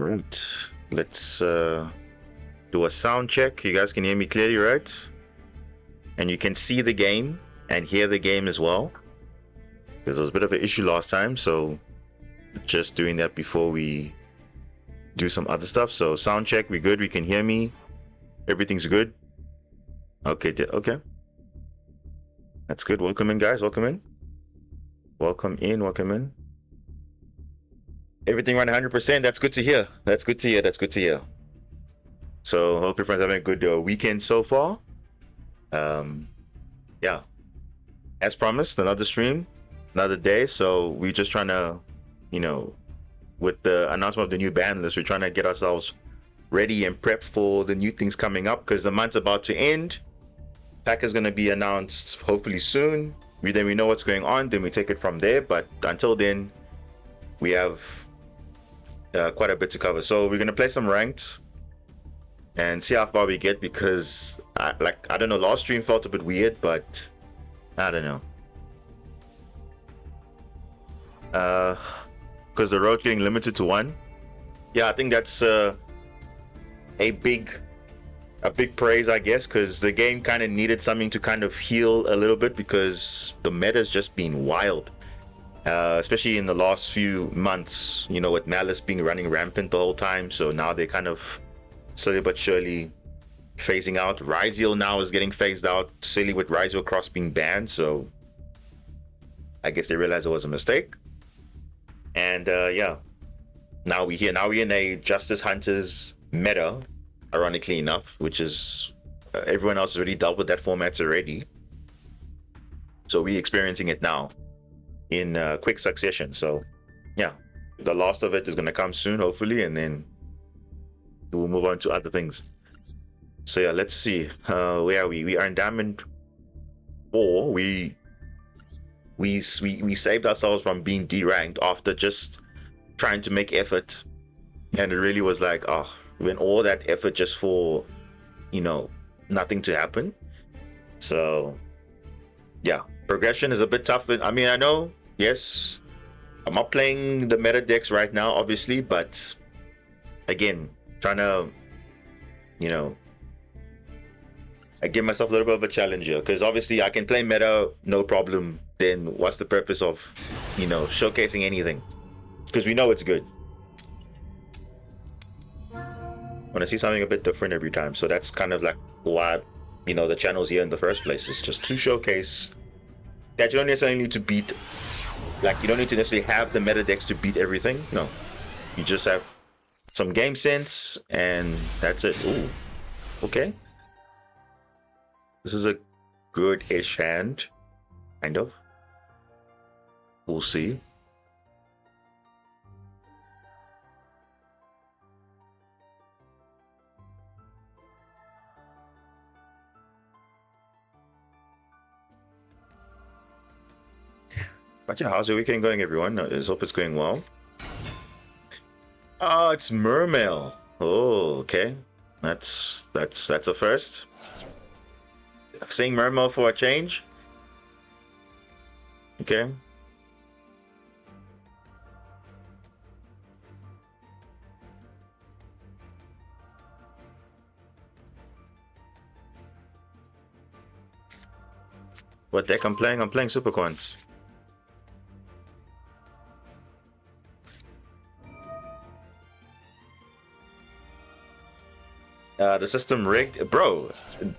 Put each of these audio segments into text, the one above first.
Right. Let's do a sound check. You guys can hear me clearly, right? And you can see the game and hear the game as well. Because there was a bit of an issue last time, so just doing that before we do some other stuff. So sound check, we good, we can hear me. Everything's good. Okay, okay. That's good. Welcome in, guys. Welcome in. Welcome in, welcome in. Everything running 100%. That's good to hear. That's good to hear. That's good to hear. So hope your friends having a good weekend so far. Yeah. As promised, another stream, another day. So we're just trying to, you know, with the announcement of the new ban list, we're trying to get ourselves ready and prep for the new things coming up because the month's about to end. Pack is going to be announced hopefully soon. Then we know what's going on. Then we take it from there. But until then, we have quite a bit to cover. So we're going to play some ranked and see how far we get because I don't know, last stream felt a bit weird, but I don't know. Because the road getting limited to 1. Yeah, I think that's a big praise, I guess, because the game kind of needed something to kind of heal a little bit because the meta's just been wild. Especially in the last few months, you know, with Malice being running rampant the whole time. So now they're kind of slowly but surely phasing out. Ryziel now is getting phased out, silly with Ryziel Cross being banned. So I guess they realized it was a mistake. And yeah, now we're here. Now we're in a Justice Hunters meta, ironically enough, which is everyone else has already dealt with that format already. So we're experiencing it now in quick succession. So yeah, the last of it is going to come soon, hopefully, and then we'll move on to other things. So yeah, let's see. Where are we? We are in Diamond 4. We saved ourselves from being deranked after just trying to make effort, and it really was like, oh, when all that effort just for, you know, nothing to happen. So yeah, progression is a bit tough. I mean, I know, yes, I'm not playing the meta decks right now, obviously, but again, trying to, you know, I give myself a little bit of a challenge here because obviously I can play meta no problem. Then what's the purpose of, you know, showcasing anything? Because we know it's good. I want to see something a bit different every time. So that's kind of like why, you know, the channel's here in the first place. It's just to showcase that you don't necessarily need to beat, like you don't need to necessarily have the meta decks to beat everything. No, you just have some game sense and that's it. Ooh, okay. This is a good-ish hand, kind of. We'll see. But yeah, how's your weekend going, everyone? I hope it's going well. Oh, it's Mermail. Oh, okay. That's a first. Seeing Mermail for a change. Okay. What deck I'm playing? I'm playing Supercoins. The system rigged, bro.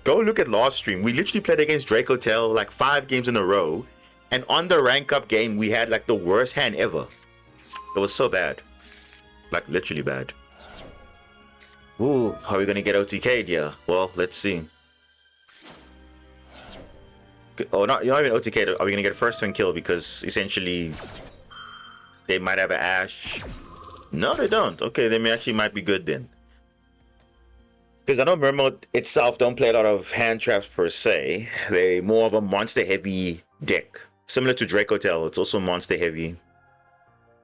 Go look at last stream. We literally played against Draco Tail like 5 games in a row, and on the rank up game we had like the worst hand ever. It was so bad, like literally bad. Ooh, are we gonna get OTK'd? Yeah. Well, let's see. Oh, not you're not even OTK'd. Are we gonna get first turn kill because essentially they might have an Ash? No, they don't. Okay, they actually might be good then. Because I know Mermail itself don't play a lot of hand traps per se. They more of a monster heavy deck. Similar to Draco Tail, it's also monster heavy.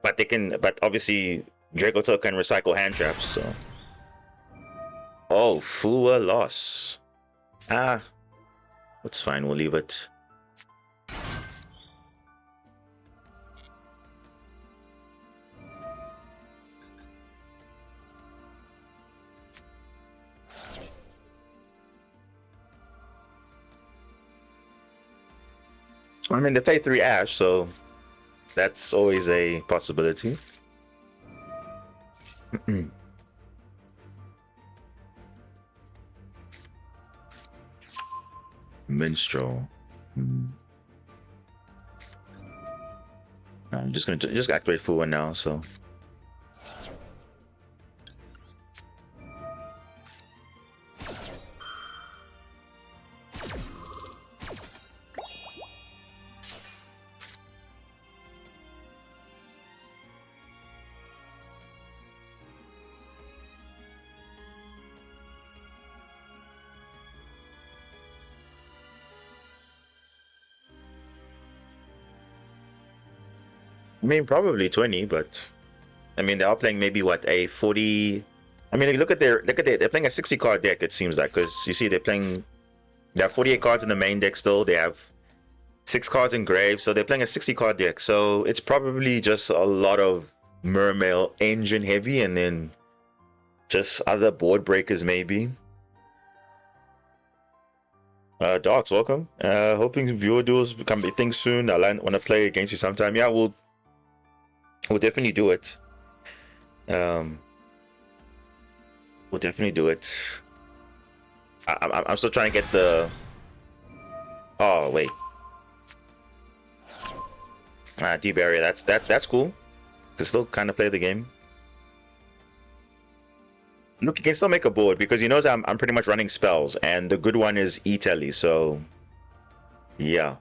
But they can, but obviously Draco Tail can recycle hand traps, so. Oh, Fua loss. Ah, that's fine, we'll leave it. I mean, they play 3 Ash, so that's always a possibility. Minstrel. I'm just gonna just activate full one now, so. I mean, probably 20, but I mean, they are playing maybe what, a 40. I mean, look at their they're playing a 60 card deck. It seems like, because you see they have 48 cards in the main deck still. They have 6 cards in grave, so they're playing a 60 card deck. So it's probably just a lot of Mermail engine heavy, and then just other board breakers maybe. Darks, welcome. Hoping viewer duels become a thing soon. I want to play against you sometime. Yeah, we'll definitely do it. We'll definitely do it. I'm still trying to get the. Oh wait. Deep area. That's cool. Can still kind of play the game. Look, you can still make a board because he knows I'm pretty much running spells, and the good one is E-Telly. So yeah,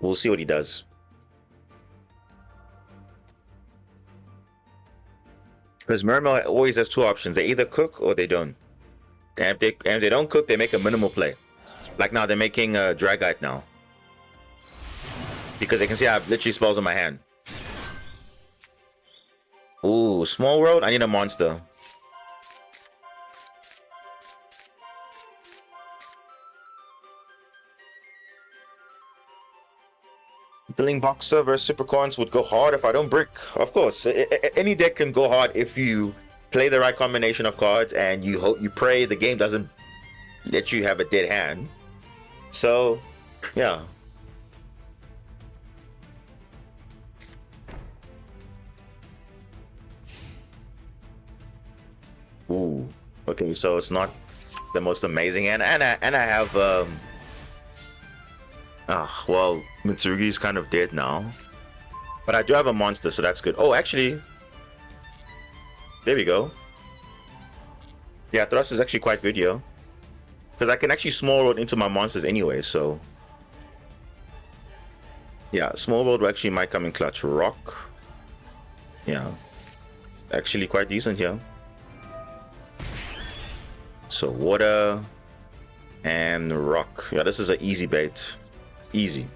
we'll see what he does. Because Mermail always has 2 options. They either cook or they don't. And if they don't cook, they make a minimal play. Like now, they're making a Dragite now. Because they can see I have literally spells in my hand. Ooh, Small World? I need a monster. Billing Boxer versus Supercorns would go hard if I don't brick. Of course, any deck can go hard if you play the right combination of cards and you pray the game doesn't let you have a dead hand. So, yeah. Ooh, okay, so it's not the most amazing, and I have well, Mitsurugi's kind of dead now. But I do have a monster, so that's good. Oh, actually, there we go. Yeah, Thrust is actually quite good, yo. Because I can actually small world into my monsters anyway, so. Yeah, small world actually might come in clutch. Rock. Yeah. Actually quite decent here. So water and rock. Yeah, this is an easy bait. Easy.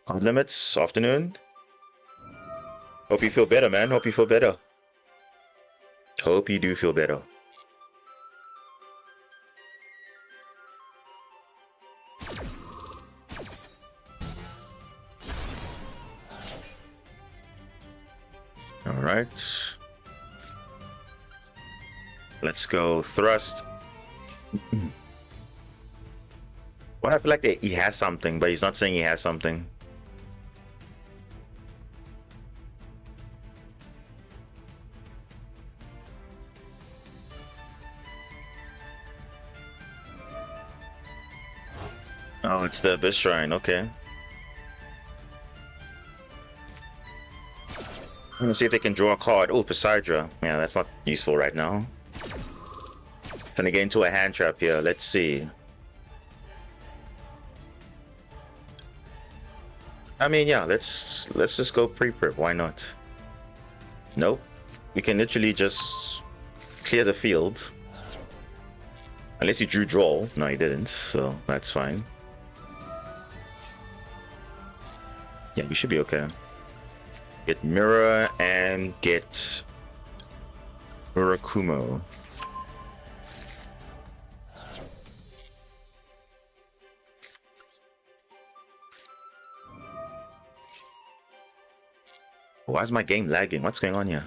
Hard limits, afternoon. Hope you feel better, man. Hope you feel better. Hope you do feel better. All right. Let's go thrust. Well, I feel like he has something, but he's not saying he has something. Oh, it's the Abyss Shrine, okay. I'm gonna see if they can draw a card. Oh, Poseidra. Yeah, that's not useful right now. Gonna get into a hand trap here. Let's see. I mean, yeah, let's just go pre-prep. Why not? Nope. We can literally just clear the field. Unless he drew draw. No, he didn't, so that's fine. Yeah, we should be okay. Get Mirror and get Murakumo. Why is my game lagging? What's going on here?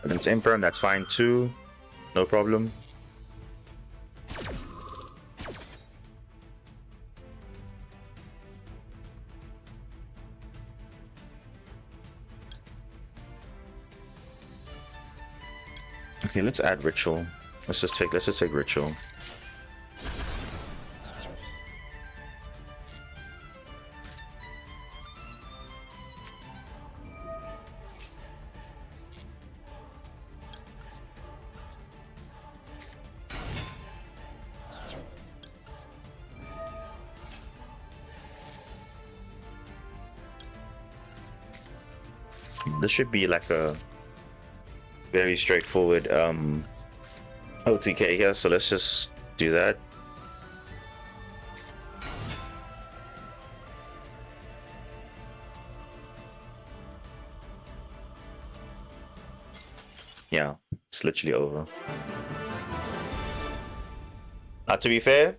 And it's Emperor, and that's fine too. No problem. Okay, let's add ritual. Let's just take ritual. This should be like a very straightforward OTK here, so let's just do that. Yeah, it's literally over. To be fair,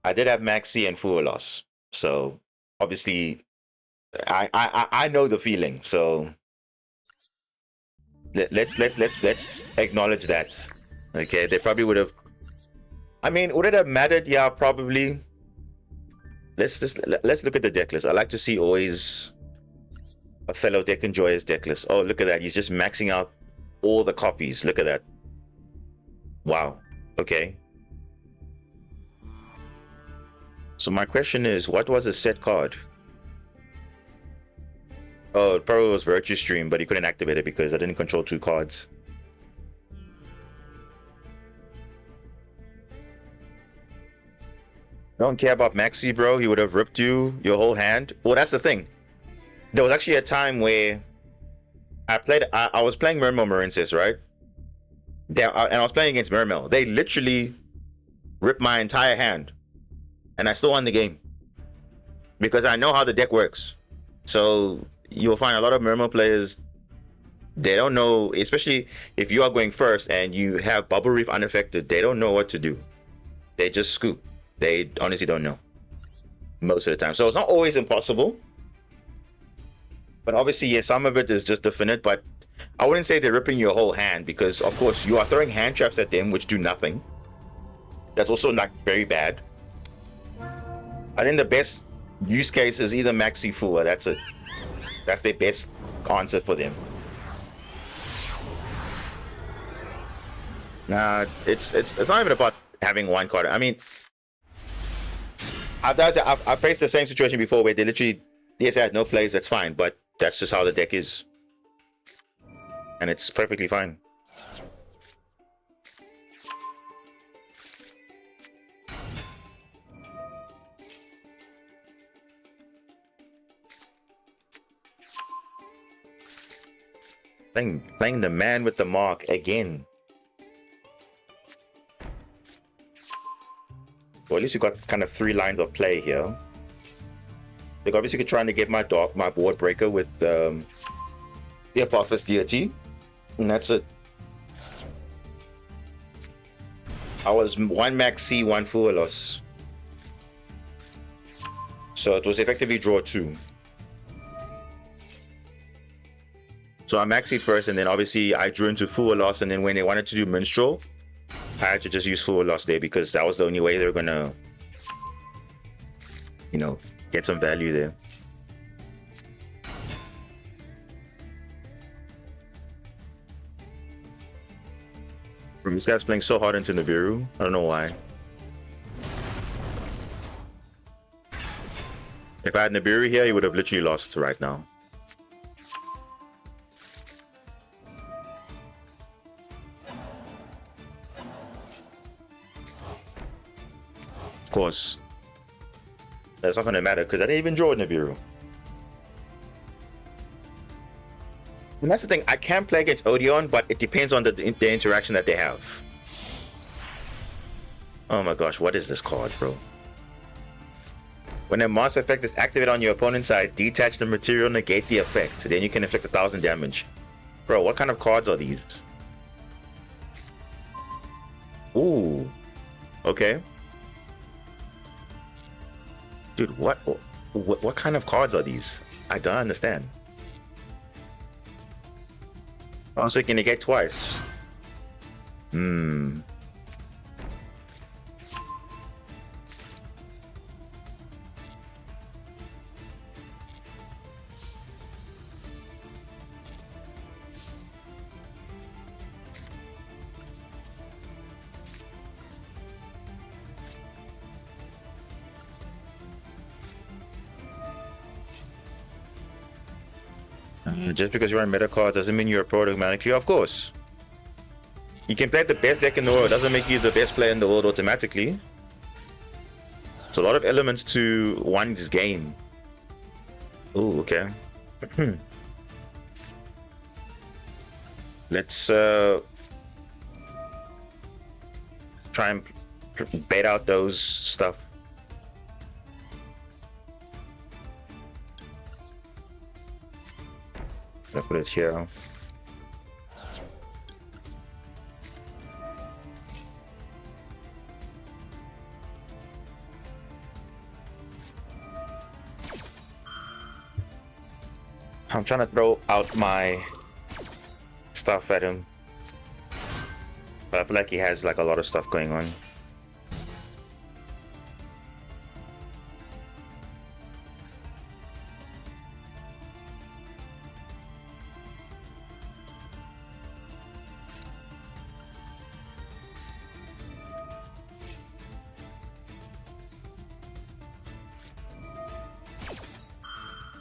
I did have Maxi and Full loss, so obviously I know the feeling, so let's acknowledge that. Okay, they probably would have. I mean, would it have mattered? Yeah, probably. Let's look at the deck list. I like to see always a fellow deck enjoyer's deck list. Oh, look at that! He's just maxing out all the copies. Look at that! Wow. Okay. So my question is, what was a set card? Oh, it probably was Virtue Stream, but he couldn't activate it because I didn't control 2 cards. I don't care about Maxi, bro. He would have ripped you your whole hand. Well, that's the thing. There was actually a time where I was playing Mermel Marinces, right? And I was playing against Mermel. They literally ripped my entire hand. And I still won the game. Because I know how the deck works. So you'll find a lot of Mermel players, they don't know, especially if you are going first and you have Bubble Reef unaffected, they don't know what to do. They just scoop. They honestly don't know most of the time. So it's not always impossible. But obviously, yeah, some of it is just definite. But I wouldn't say they're ripping your whole hand because, of course, you are throwing hand traps at them, which do nothing. That's also not very bad. I think the best use case is either Maxi Full. That's it. That's their best answer for them. Nah, it's not even about having one card. I mean, I've faced the same situation before where they literally, yes, I had no plays, that's fine, but that's just how the deck is. And it's perfectly fine. Playing the man with the mark again. Well, at least you got kind of 3 lines of play here. Like obviously, trying to get my board breaker with the Apophis Deity, and that's it. I was 1 Maxi, 1 Full loss, so it was effectively draw 2. So I maxied first, and then obviously I drew into Full loss, and then when they wanted to do Minstrel, I had to just use Full loss there because that was the only way they were gonna, you know, get some value there. This guy's playing so hard into Nibiru. I don't know why. If I had Nibiru here, he would have literally lost right now. Of course, that's not going to matter because I didn't even draw Nibiru. And that's the thing, I can play against Odeon, but it depends on the interaction that they have. Oh my gosh, what is this card, bro? When a monster effect is activated on your opponent's side, detach the material, negate the effect. Then you can inflict 1,000 damage. Bro, what kind of cards are these? Ooh. Okay. Dude, what kind of cards are these? I don't understand. Also, can negate twice. Just because you're on meta card doesn't mean you're a pro automatically. Of course. You can play the best deck in the world. Doesn't make you the best player in the world automatically. It's a lot of elements to one's game. Oh, okay. Let's try and bait out those stuff. I'll put it here. I'm trying to throw out my stuff at him, but I feel like he has like a lot of stuff going on.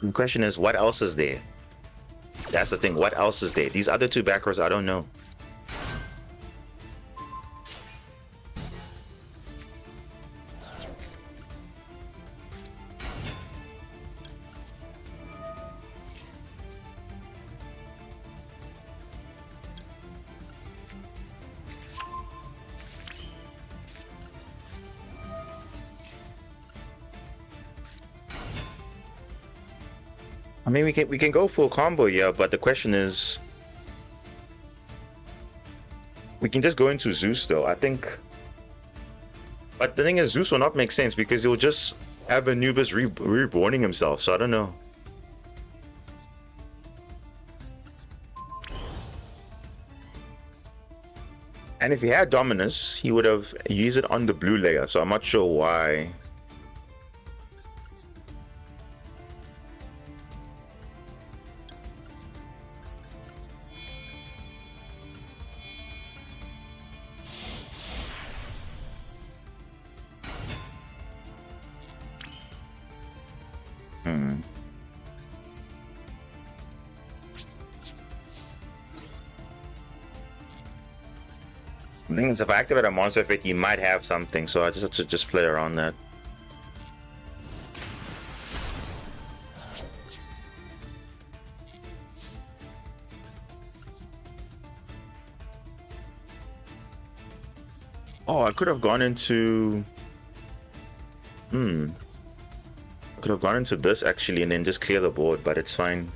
The question is, what else is there? That's the thing. What else is there? These other two backrows, I don't know. I mean, we can go full combo, yeah, but the question is, we can just go into Zeus though, I think. But the thing is, Zeus will not make sense because he'll just have Anubis reborning himself, so I don't know. And if he had Dominus, he would have used it on the blue layer, so I'm not sure why. The thing is, if I activate a monster effect, you might have something, so I just have to just play around that. Oh, I could have gone into... I could have gone into this actually and then just clear the board, but it's fine.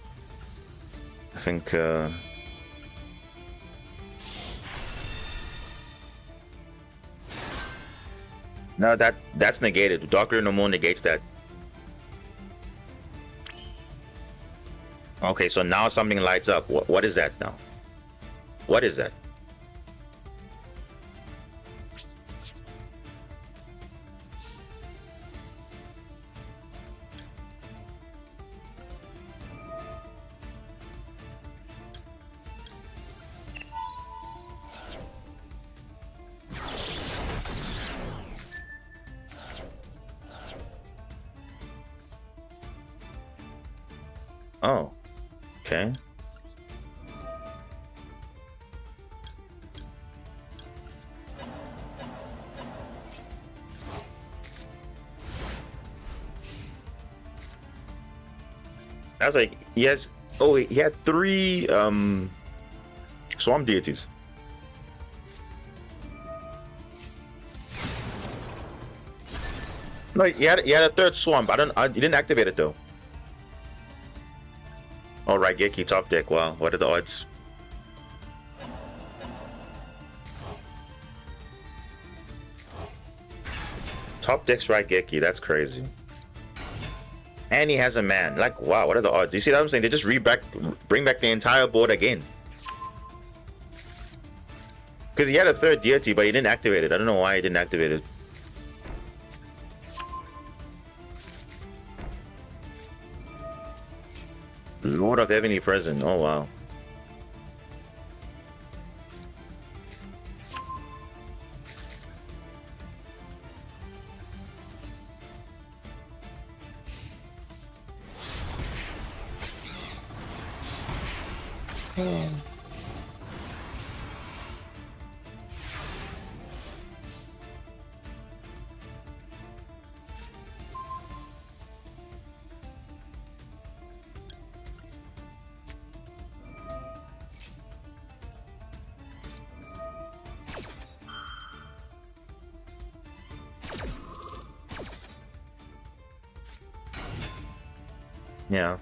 I think... No, that's negated. Darker no more negates that. Okay, so now something lights up. What is that now? What is that? Oh, okay. I was like, yes. Oh, he had 3 swamp deities. No, he had a third swamp. You didn't activate it though. All right, Geki top deck. Wow, what are the odds? Top deck's right, Geki. That's crazy. And he has a man. Like, wow, what are the odds? You see what I'm saying? They just bring back the entire board again. Because he had a third deity, but he didn't activate it. I don't know why he didn't activate it. Lord of Heavenly Present. Oh, wow. Yeah.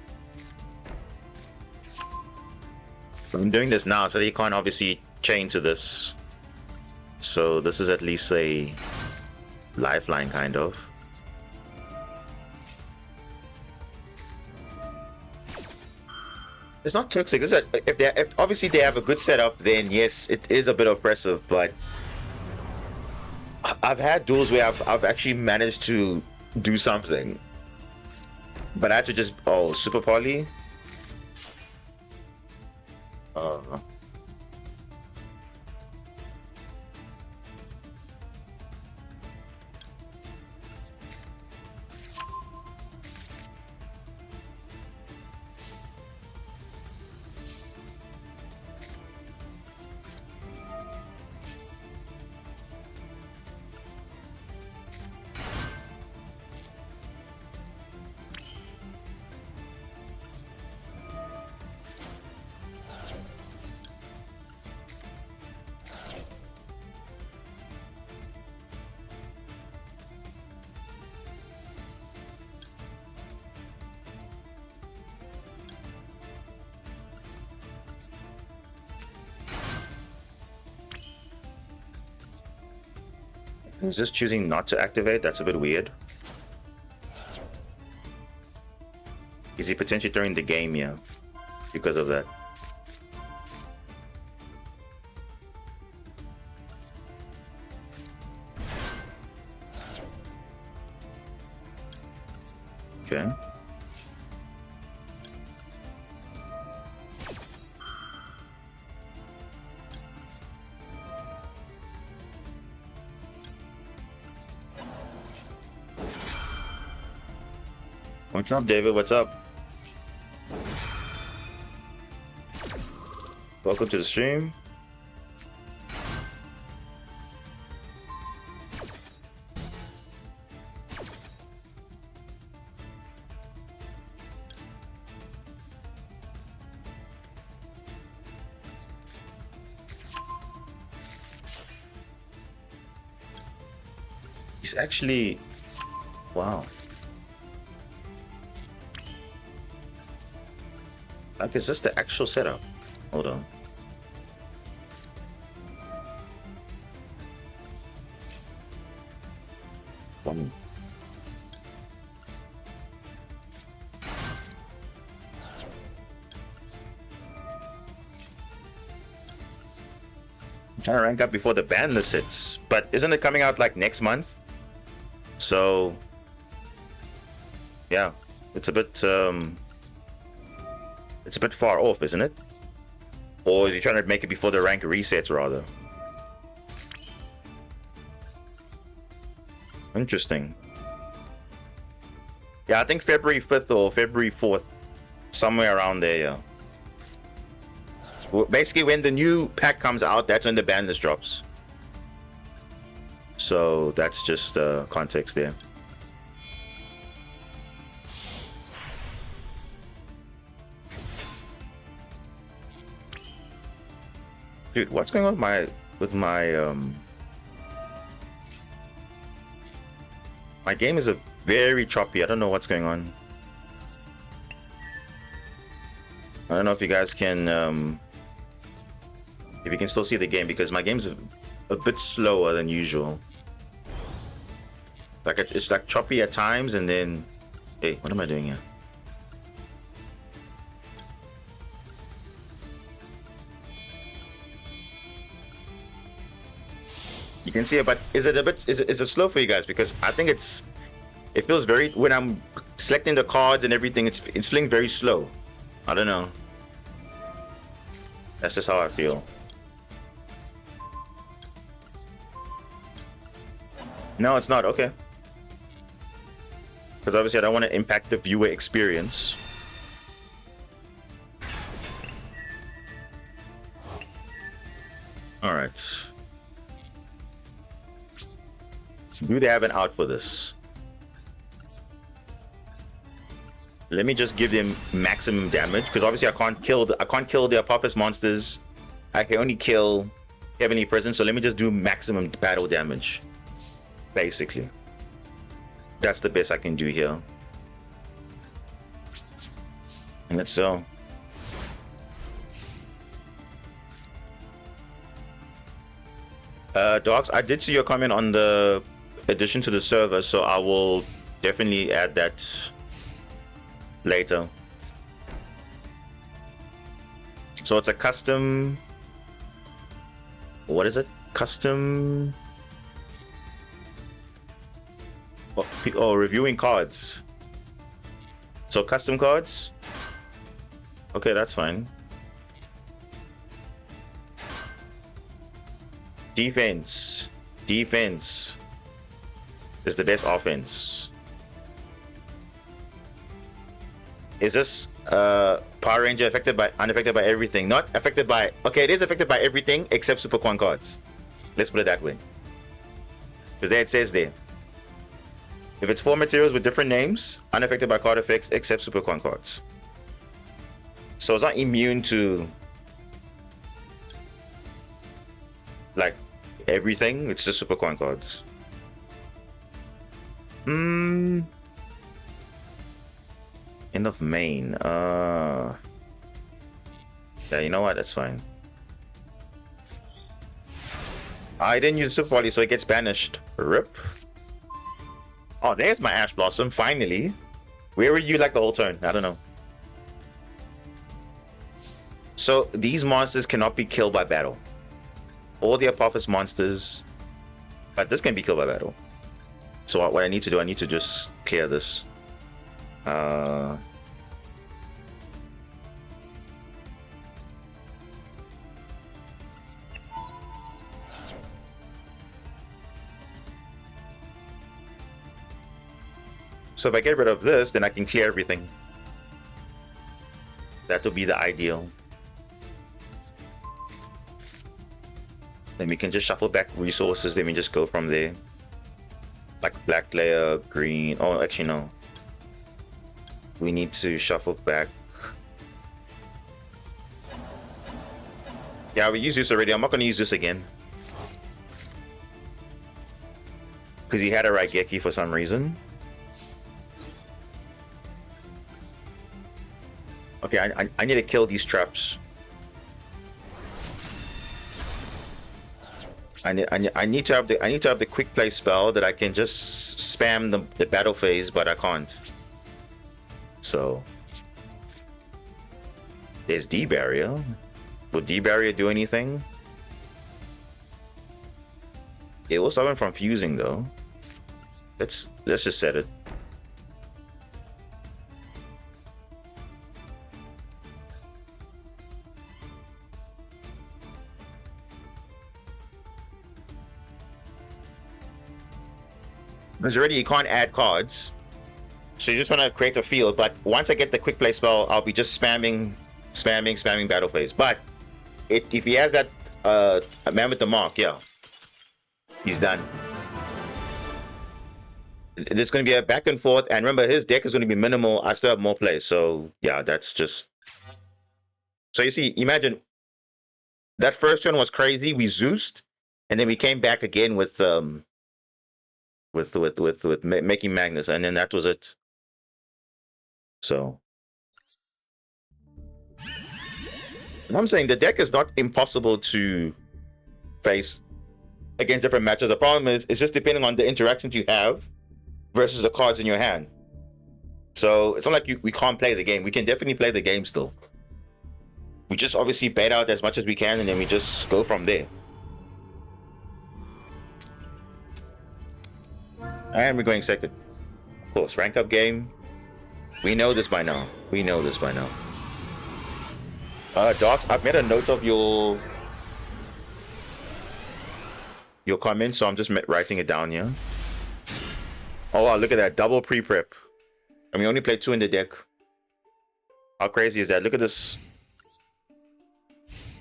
I'm doing this now, so you can't obviously chain to this. So this is at least a lifeline, kind of. It's not toxic. If obviously they have a good setup, then yes, it is a bit oppressive. But I've had duels where I've actually managed to do something, but I had to just super poly. Is this choosing not to activate? That's a bit weird. Is he potentially throwing the game here because of that? Okay. What's up, David? What's up? Welcome to the stream. He's actually... Wow. Like, is this the actual setup? Hold on. I'm trying to rank up before the ban list hits, but isn't it coming out like next month? So yeah, it's a bit far off, isn't it? Or are you trying to make it before the rank resets, rather? Interesting. Yeah, I think February 5th or February 4th, somewhere around there, yeah. Well, basically, when the new pack comes out, that's when the ban list drops. So that's just context there. Dude, what's going on with my My game is a very choppy. I don't know what's going on. I don't know if you guys can, if you can still see the game, because my game's a bit slower than usual. Like it's like choppy at times, and then, hey, what am I doing here? You can see it, but is it slow for you guys? Because I think it feels very, when I'm selecting the cards and everything, it's feeling very slow. I don't know. That's just how I feel. No, it's not. Okay. Because obviously I don't want to impact the viewer experience. All right. Do they have an out for this? Let me just give them maximum damage, because obviously I can't kill the Apophis monsters. I can only kill Heavenly Presence, so let me just do maximum battle damage. Basically. That's the best I can do here. And let's so. Docs, I did see your comment on the addition to the server, so I will definitely add that later. So it's a custom, what is it? Custom, oh, reviewing cards. So custom cards. Okay, that's fine. Defense is the best offense. Is this Power Ranger unaffected by everything? Not affected by, okay, it is affected by everything except Super Quan cards. Let's put it that way. Because there it says there. If it's 4 materials with different names, unaffected by card effects except Super Quan cards. So it's not immune to like everything, it's just Super Quan cards. End of main. Yeah, you know what? That's fine. I didn't use Super Volley, so it gets banished. RIP. Oh, there's my Ash Blossom, finally. Where were you like the whole turn? I don't know. So these monsters cannot be killed by battle. All the Apophis monsters, but this can be killed by battle. So what I need to do, I need to just clear this. So if I get rid of this, then I can clear everything. That will be the ideal. Then we can just shuffle back resources, then we just go from there. Like black layer, green. Oh, actually no. We need to shuffle back. Yeah, we used this already. I'm not going to use this again. Because he had a Raigeki for some reason. Okay, I need to kill these traps. I need to have the quick play spell that I can just spam the battle phase, but I can't. So there's D barrier. Will D barrier do anything? It will stop him from fusing though. Let's just set it. Because already you can't add cards, so you just want to create a field. But once I get the quick play spell, I'll be just spamming battle phase. But if he has that man with the mark, yeah, he's done. There's going to be a back and forth, and remember his deck is going to be minimal. I still have more plays, so yeah, that's just. So you see, imagine that first turn was crazy. We Zeused, and then we came back again with with making Magnus, and then that was it. So I'm saying the deck is not impossible to face against different matches. The problem is it's just depending on the interactions you have versus the cards in your hand. So it's not like we can't play the game. We can definitely play the game still. We just obviously bait out as much as we can, and then we just go from there. And we're going second. Of course, rank up game. We know this by now. We know this by now. Docs, I've made a note of your comments, so I'm just writing it down here. Oh wow, look at that double pre-prep. And we only played 2 in the deck. How crazy is that? Look at this.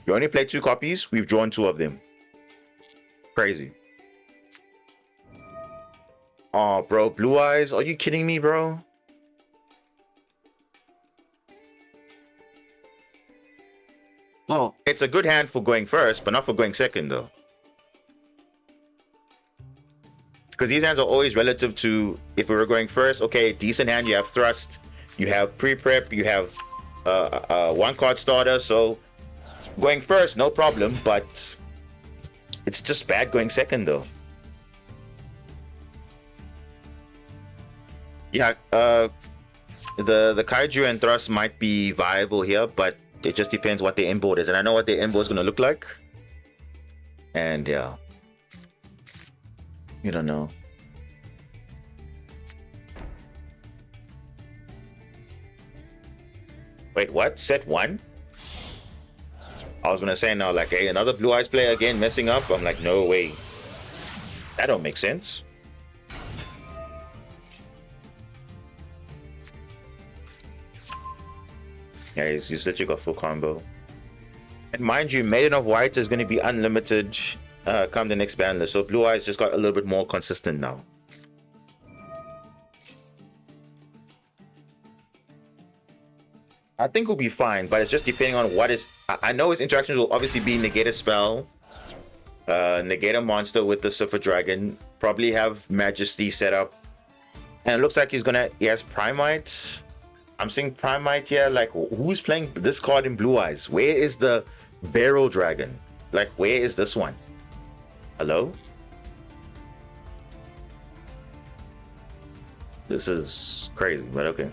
We only played 2 copies. We've drawn 2 of them. Crazy. Oh, bro, Blue Eyes. Are you kidding me, bro? Well, it's a good hand for going first, but not for going second, though. Because these hands are always relative to if we were going first. Okay, decent hand. You have thrust. You have pre-prep. You have 1-card starter. So going first, no problem. But it's just bad going second, though. Yeah, the Kaiju and Thrust might be viable here, but it just depends what the inboard is. And I know what the inboard is going to look like. And yeah. You don't know. Wait, what? Set 1? I was going to say now, like, hey, another Blue Eyes player again messing up. I'm like, no way. That don't make sense. Yeah, he's literally got full combo. And mind you, Maiden of White is going to be unlimited come the next ban list. So Blue Eyes just got a little bit more consistent now. I think we'll be fine, but it's just depending on what is... I know his interactions will obviously be negate a spell, negate a monster with the Silver Dragon, probably have Majesty set up. And it looks like he has Primite. I'm seeing Primite here. Like, who's playing this card in Blue Eyes? Where is the Barrel Dragon? Like, where is this one? Hello? This is crazy, but okay.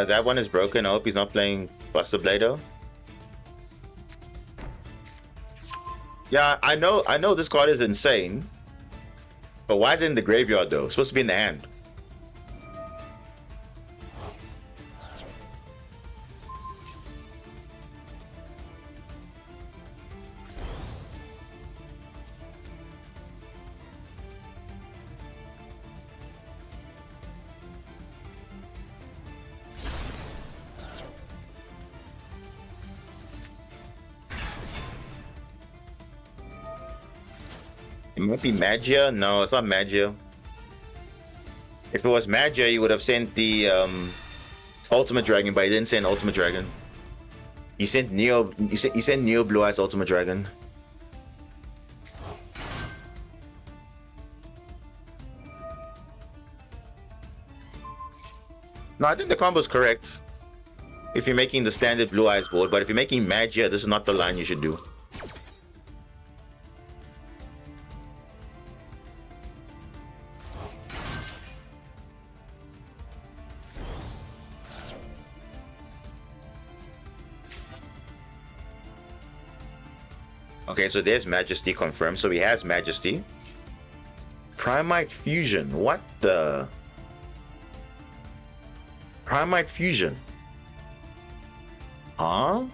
That one is broken. I hope he's not playing Buster Blado. Yeah, I know this card is insane. But why is it in the graveyard though? It's supposed to be in the hand. It might be Magia. No, it's not Magia. If it was Magia, you would have sent the Ultimate Dragon, but he didn't send Ultimate Dragon. He sent Neo. He sent Neo Blue Eyes Ultimate Dragon. No, I think the combo is correct. If you're making the standard Blue Eyes board, but if you're making Magia, this is not the line you should do. Okay, so there's Majesty confirmed. So he has Majesty. Primite Fusion. What the? Primite Fusion. Huh?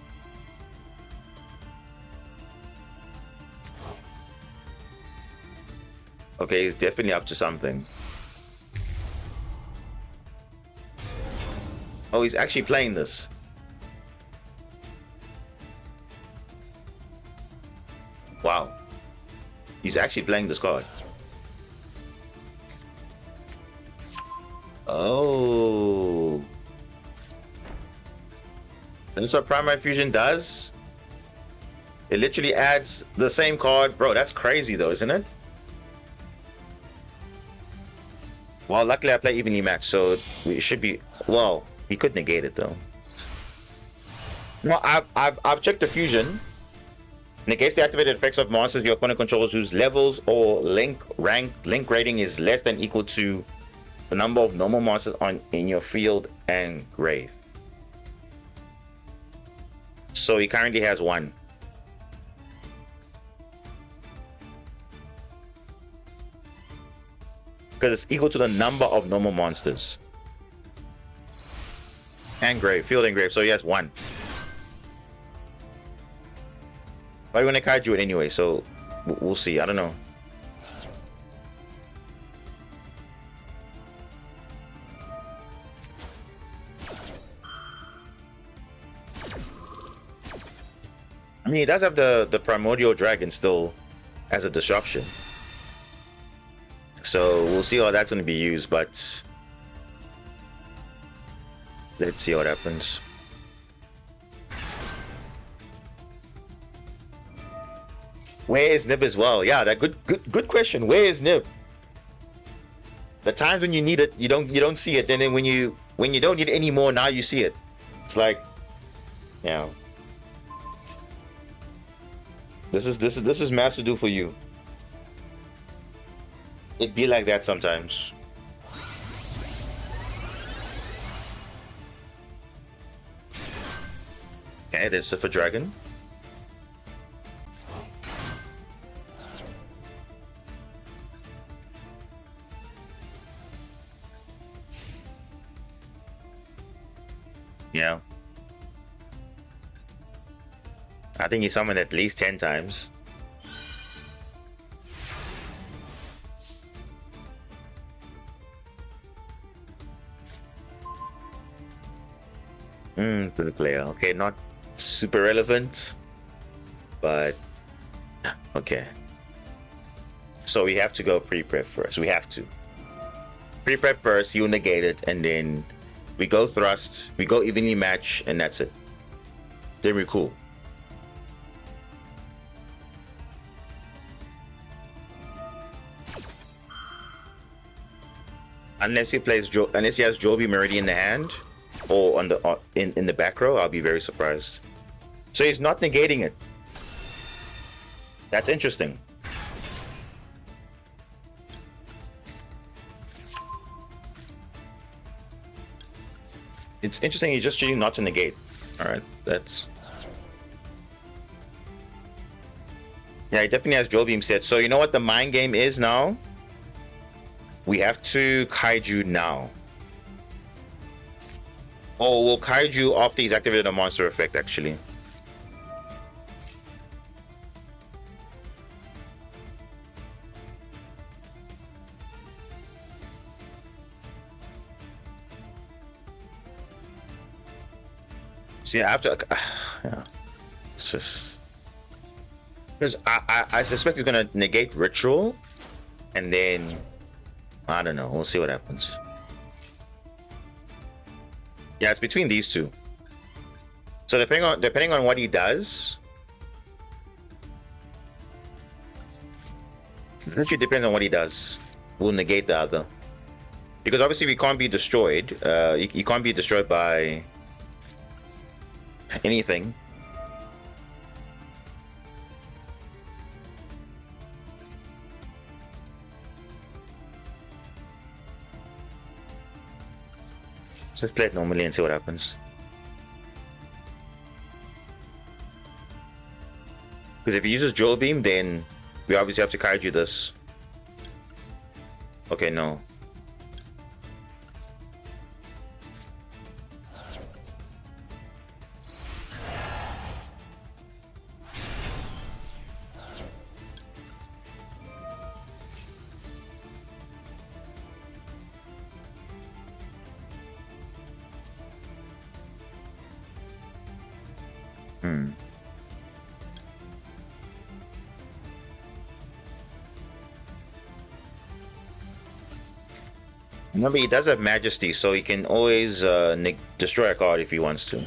Okay, he's definitely up to something. Oh, he's actually playing this. He's actually playing this card. Oh. That's what Primary Fusion does? It literally adds the same card. Bro, that's crazy though, isn't it? Well, luckily I play evenly matched, so it should be... Well, he could negate it though. No, I've checked the fusion. Negates the activated effects of monsters your opponent controls whose levels or link rating is less than equal to the number of normal monsters in your field and grave. So he currently has 1. Because it's equal to the number of normal monsters. And grave, field and grave, so he has 1. But we're gonna kaiju it anyway, so we'll see. I don't know. I mean, he does have the primordial dragon still as a disruption, so we'll see how that's going to be used. But let's see what happens. Where is Nib as well? Yeah, that good question. Where is Nib? The times when you need it, you don't see it, and then when you don't need it anymore, now you see it. It's like, yeah. This is Master Duel for you. It be like that sometimes. Okay, there's Siffer Dragon. Yeah. I think he summoned at least 10 times. To the player. Okay, not super relevant, but okay. So we have to go pre-prep first. We have to. Pre-prep first, you negate it, and then we go thrust, we go evenly match, and that's it. Then we're cool. Unless he has Jovi Meridian in the hand, or on the in the back row, I'll be very surprised. So he's not negating it. That's interesting. It's interesting. He's just choosing not to negate. All right, that's. Yeah, he definitely has Joel Beam set. So you know what the mind game is now? We have to kaiju now. Oh, we'll kaiju after he's activated a monster effect, actually. See, I have to. Yeah, it's just because I suspect he's gonna negate ritual, and then I don't know. We'll see what happens. Yeah, it's between these two. So depending on what he does, it actually depends on what he does. We'll negate the other, because obviously we can't be destroyed. You can't be destroyed by anything. Let's play it normally and see what happens. Because if he uses Joel Beam, then we obviously have to kaiju this. Okay, no. Remember, he does have Majesty, so he can always destroy a card if he wants to.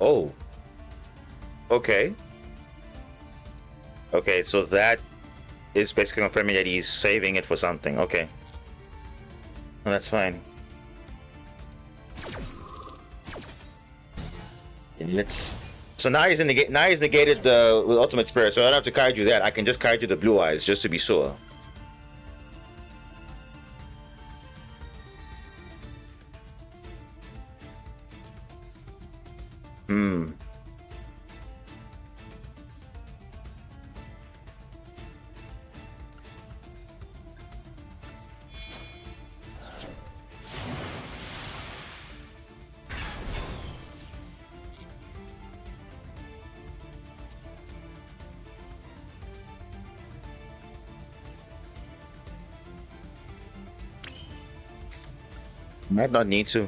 Oh. Okay. Okay, so that is basically confirming that he's saving it for something. Okay. Well, that's fine. So now he's negated the with Ultimate Spirit, so I don't have to kaiju that. I can just kaiju the Blue Eyes just to be sure. Might not need to.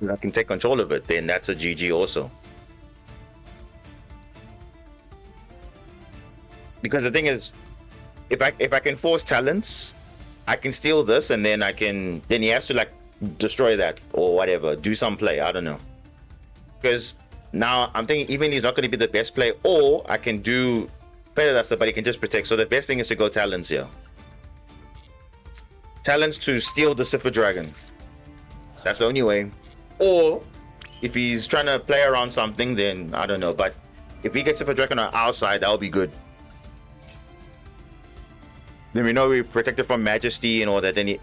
I can take control of it, then that's a GG also. Because the thing is, if I can force talents, I can steal this, and then he has to like destroy that or whatever, do some play. I don't know. Because now I'm thinking even he's not going to be the best play, or I can do better that stuff, but he can just protect. So the best thing is to go talents here. Talents to steal the Cipher Dragon. That's the only way. Or if he's trying to play around something, then I don't know. But if he gets Cipher Dragon on our side, that'll be good. Then we know we're protected from Majesty and all that. Then he...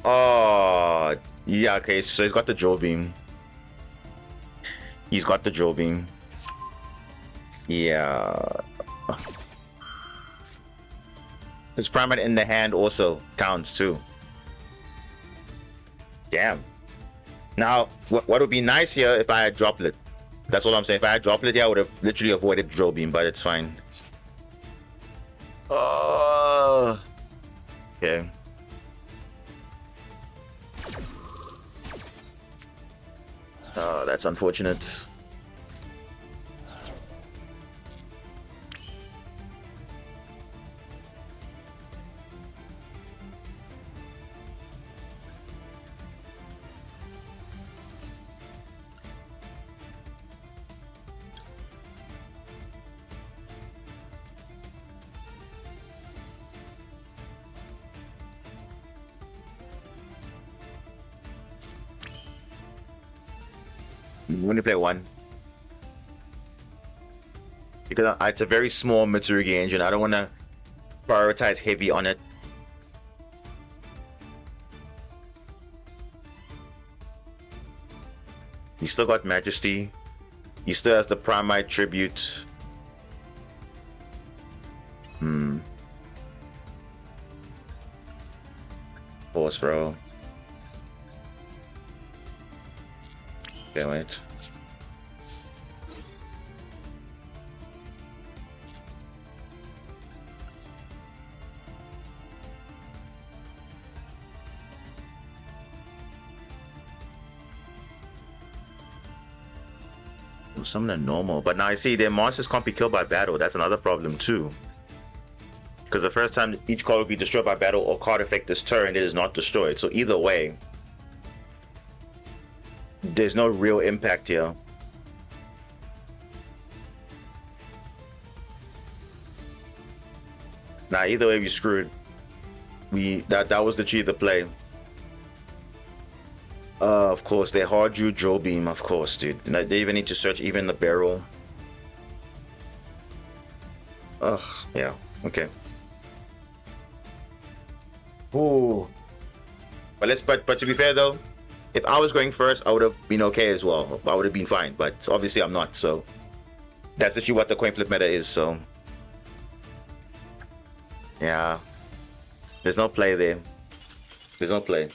Oh, yeah, okay. So he's got the Joe Beam. He's got the Joe Beam. Yeah. His Primate in the hand also counts too. Damn. Now, what would be nice here if I had Droplet? That's what I'm saying. If I had Droplet here, I would have literally avoided Joe Beam, but it's fine. Okay. Oh, that's unfortunate. We only play one. Because it's a very small Mitsurugi engine. I don't want to prioritize heavy on it. He still got Majesty. He still has the Primite Tribute. Force, bro. Okay, wait. Some are normal, but now I see their monsters can't be killed by battle. That's another problem too. Because the first time each card will be destroyed by battle or card effect this turn, it is not destroyed. So either way, there's no real impact here. Nah, either way we screwed. That was the play. Of course, they hard drew Joe Beam, of course, dude. They even need to search even the barrel. Ugh, yeah, okay. Ooh. But to be fair though, if I was going first, I would have been okay as well. I would have been fine, but obviously I'm not. So that's actually what the coin flip meta is. So yeah, there's no play there. There's no play.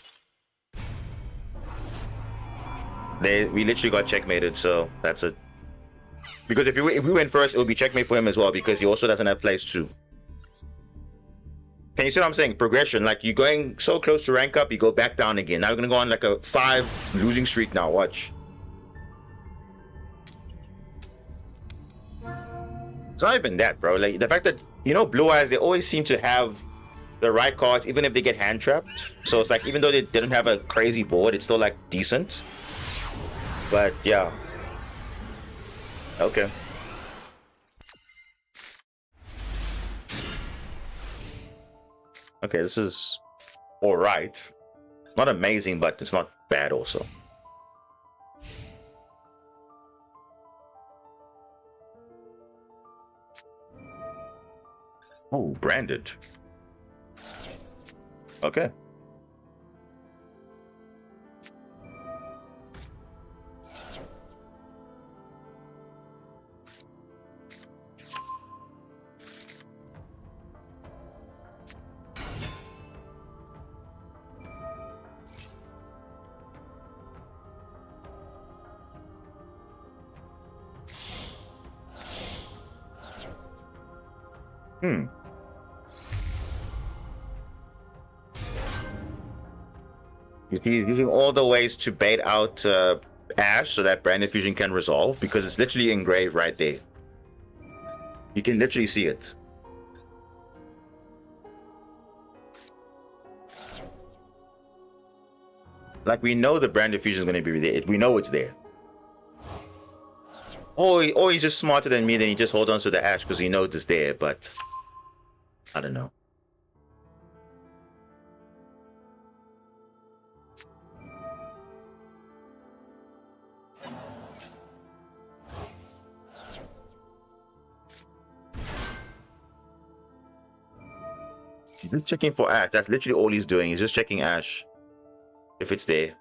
We literally got checkmated, so that's it. Because if we went first, it would be checkmate for him as well, because he also doesn't have plays too. Can you see what I'm saying? Progression, like you're going so close to rank up, you go back down again. Now we're gonna go on like a 5 losing streak now. Watch. It's not even that, bro. Like the fact that, you know, Blue Eyes, they always seem to have the right cards, even if they get hand trapped. So it's like, even though they didn't have a crazy board, it's still like decent. But yeah. Okay. Okay, this is all right. Not amazing, but it's not bad also. Oh, branded. Okay. He's using all the ways to bait out Ash so that Branded Fusion can resolve, because it's literally engraved right there. You can literally see it. Like, we know the Branded Fusion is going to be there. We know it's there. Or he's just smarter than me, then he just holds on to the Ash because he knows it's there, but I don't know. He's just checking for Ash. That's literally all he's doing. He's just checking Ash if it's there.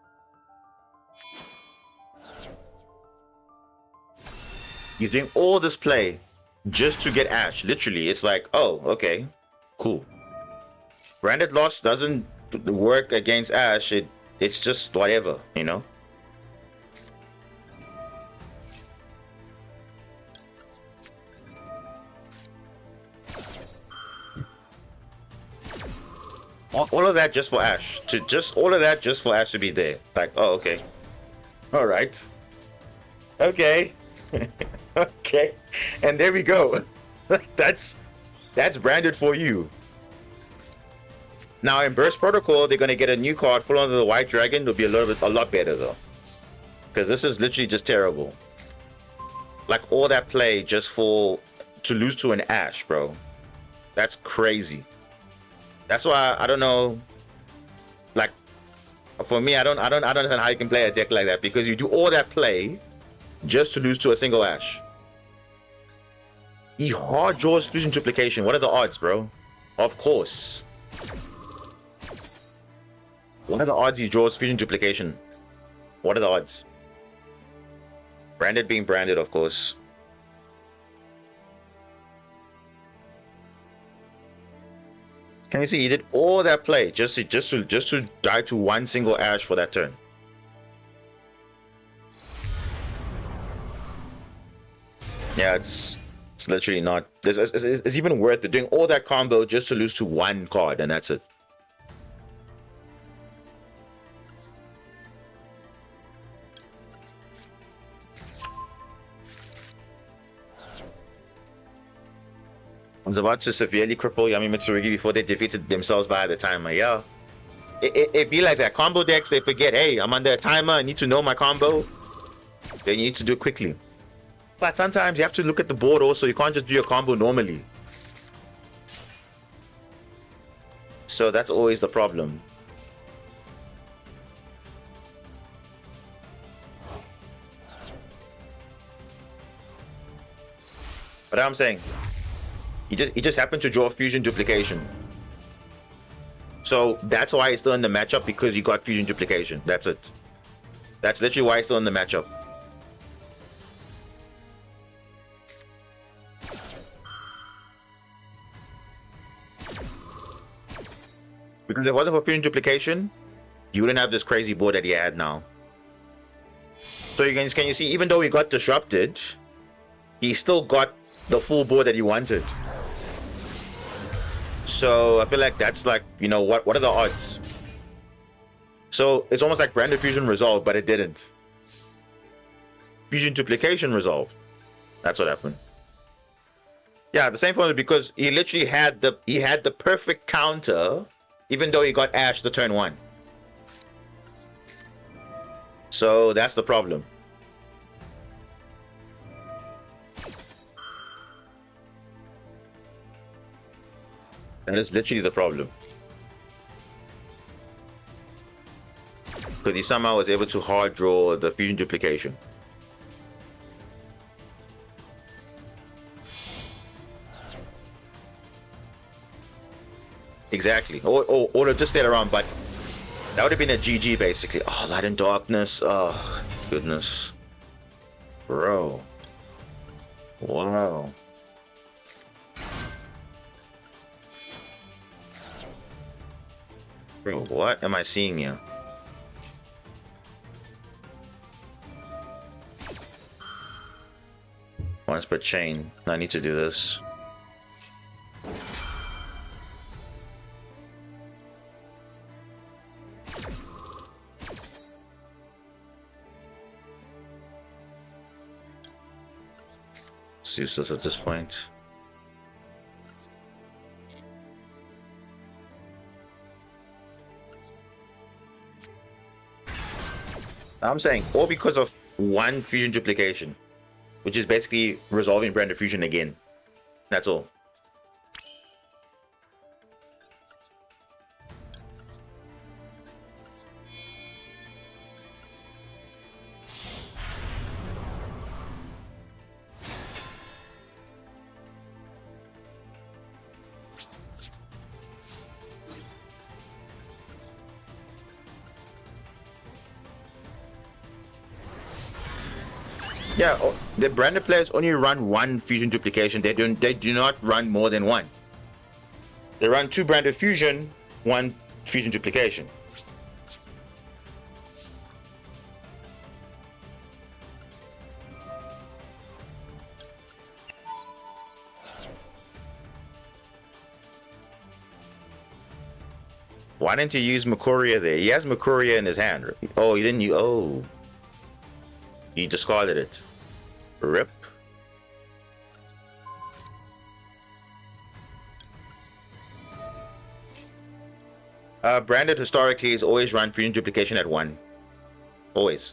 He's doing all this play just to get Ash. Literally, it's like, oh, okay, cool. Branded Loss doesn't work against Ash. It's just whatever, you know? All of that just for Ash. All of that just for Ash to be there. Like, oh, okay. All right. Okay. Okay. And there we go. That's branded for you. Now in Burst Protocol, they're gonna get a new card full under the White Dragon. It'll be a lot better though. Because this is literally just terrible. Like all that play just to lose to an Ash, bro. That's crazy. That's why I don't know. Like, for me, I don't understand how you can play a deck like that, because you do all that play just to lose to a single Ash. He hard draws Fusion Duplication. What are the odds, bro? Of course. What are the odds he draws Fusion Duplication? What are the odds? Branded being branded, of course. Can you see he did all that play just to die to one single Ash for that turn? Yeah, it's literally not. It's even worth it doing all that combo just to lose to one card, and that's it. I was about to severely cripple Yami Mitsurugi before they defeated themselves via the timer. Yeah, it be like that. Combo decks, they forget, hey, I'm under a timer, I need to know my combo. Then you need to do it quickly. But sometimes you have to look at the board also. You can't just do your combo normally. So that's always the problem. But I'm saying, he just happened to draw Fusion Duplication. So that's why he's still in the matchup, because you got Fusion Duplication. That's it. That's literally why he's still in the matchup. Because if it wasn't for fusion duplication, you wouldn't have this crazy board that he had now. So can you see, even though he got disrupted, he still got the full board that he wanted. So I feel like that's like, you know, what are the odds? So it's almost like Branded Fusion resolved, but it didn't. Fusion duplication resolved. That's what happened. Yeah, the same formula, because he literally had the perfect counter, even though he got Ash the turn 1. So that's the problem. That is literally the problem. Because he somehow was able to hard draw the fusion duplication. Exactly. Or just stayed around, but that would have been a GG basically. Oh, Light and Darkness. Oh, goodness. Bro. Wow. Bro, what am I seeing here? Once per chain. I need to do this. It's useless at this point. I'm saying all because of one fusion duplication, which is basically resolving Branded Fusion again. That's all. Yeah, the branded players only run one fusion duplication. They do not run more than one. They run 2 branded fusion, 1 fusion duplication. Why didn't you use Makuria there? He has Makuria in his hand. Oh, he didn't use. Oh, he discarded it. Rip. Branded historically is always run fusion duplication at 1. Always.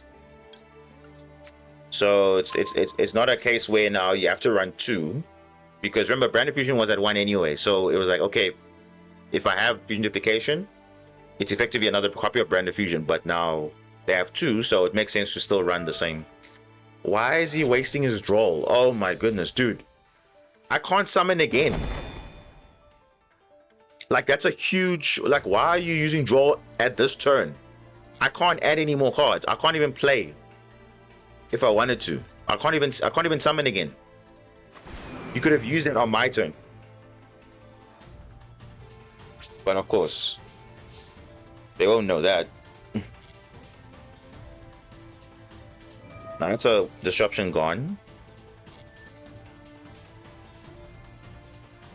So it's not a case where now you have to run 2, because remember branded fusion was at 1 anyway. So it was like, okay, if I have fusion duplication, it's effectively another copy of branded fusion, but now they have 2, so it makes sense to still run the same. Why is he wasting his draw? Oh my goodness, dude. I can't summon again. Like, that's a huge... Like, why are you using draw at this turn? I can't add any more cards. I can't even play if I wanted to. I can't even summon again. You could have used it on my turn. But of course, they won't know that. Now that's a disruption gone.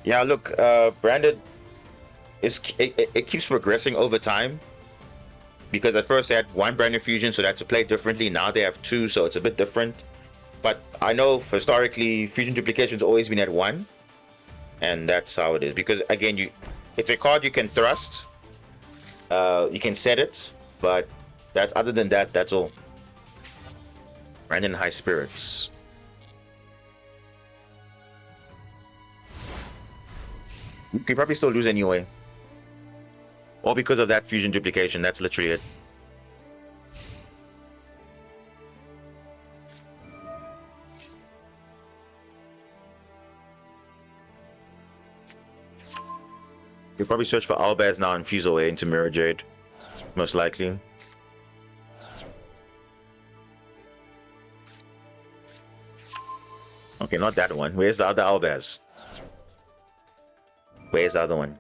Yeah, look, branded it keeps progressing over time, because at first they had 1 branded fusion, so they had to play differently. Now they have 2, so it's a bit different. But I know historically fusion duplication's always been at 1, and that's how it is. Because again, it's a card you can thrust, you can set it, but other than that, that's all. Brandon High Spirits. You could probably still lose anyway. All because of that fusion duplication. That's literally it. You'll probably search for Albaz now and fuse away into Mirror Jade. Most likely. Okay, not that one. Where's the other Albaz? Where's the other one?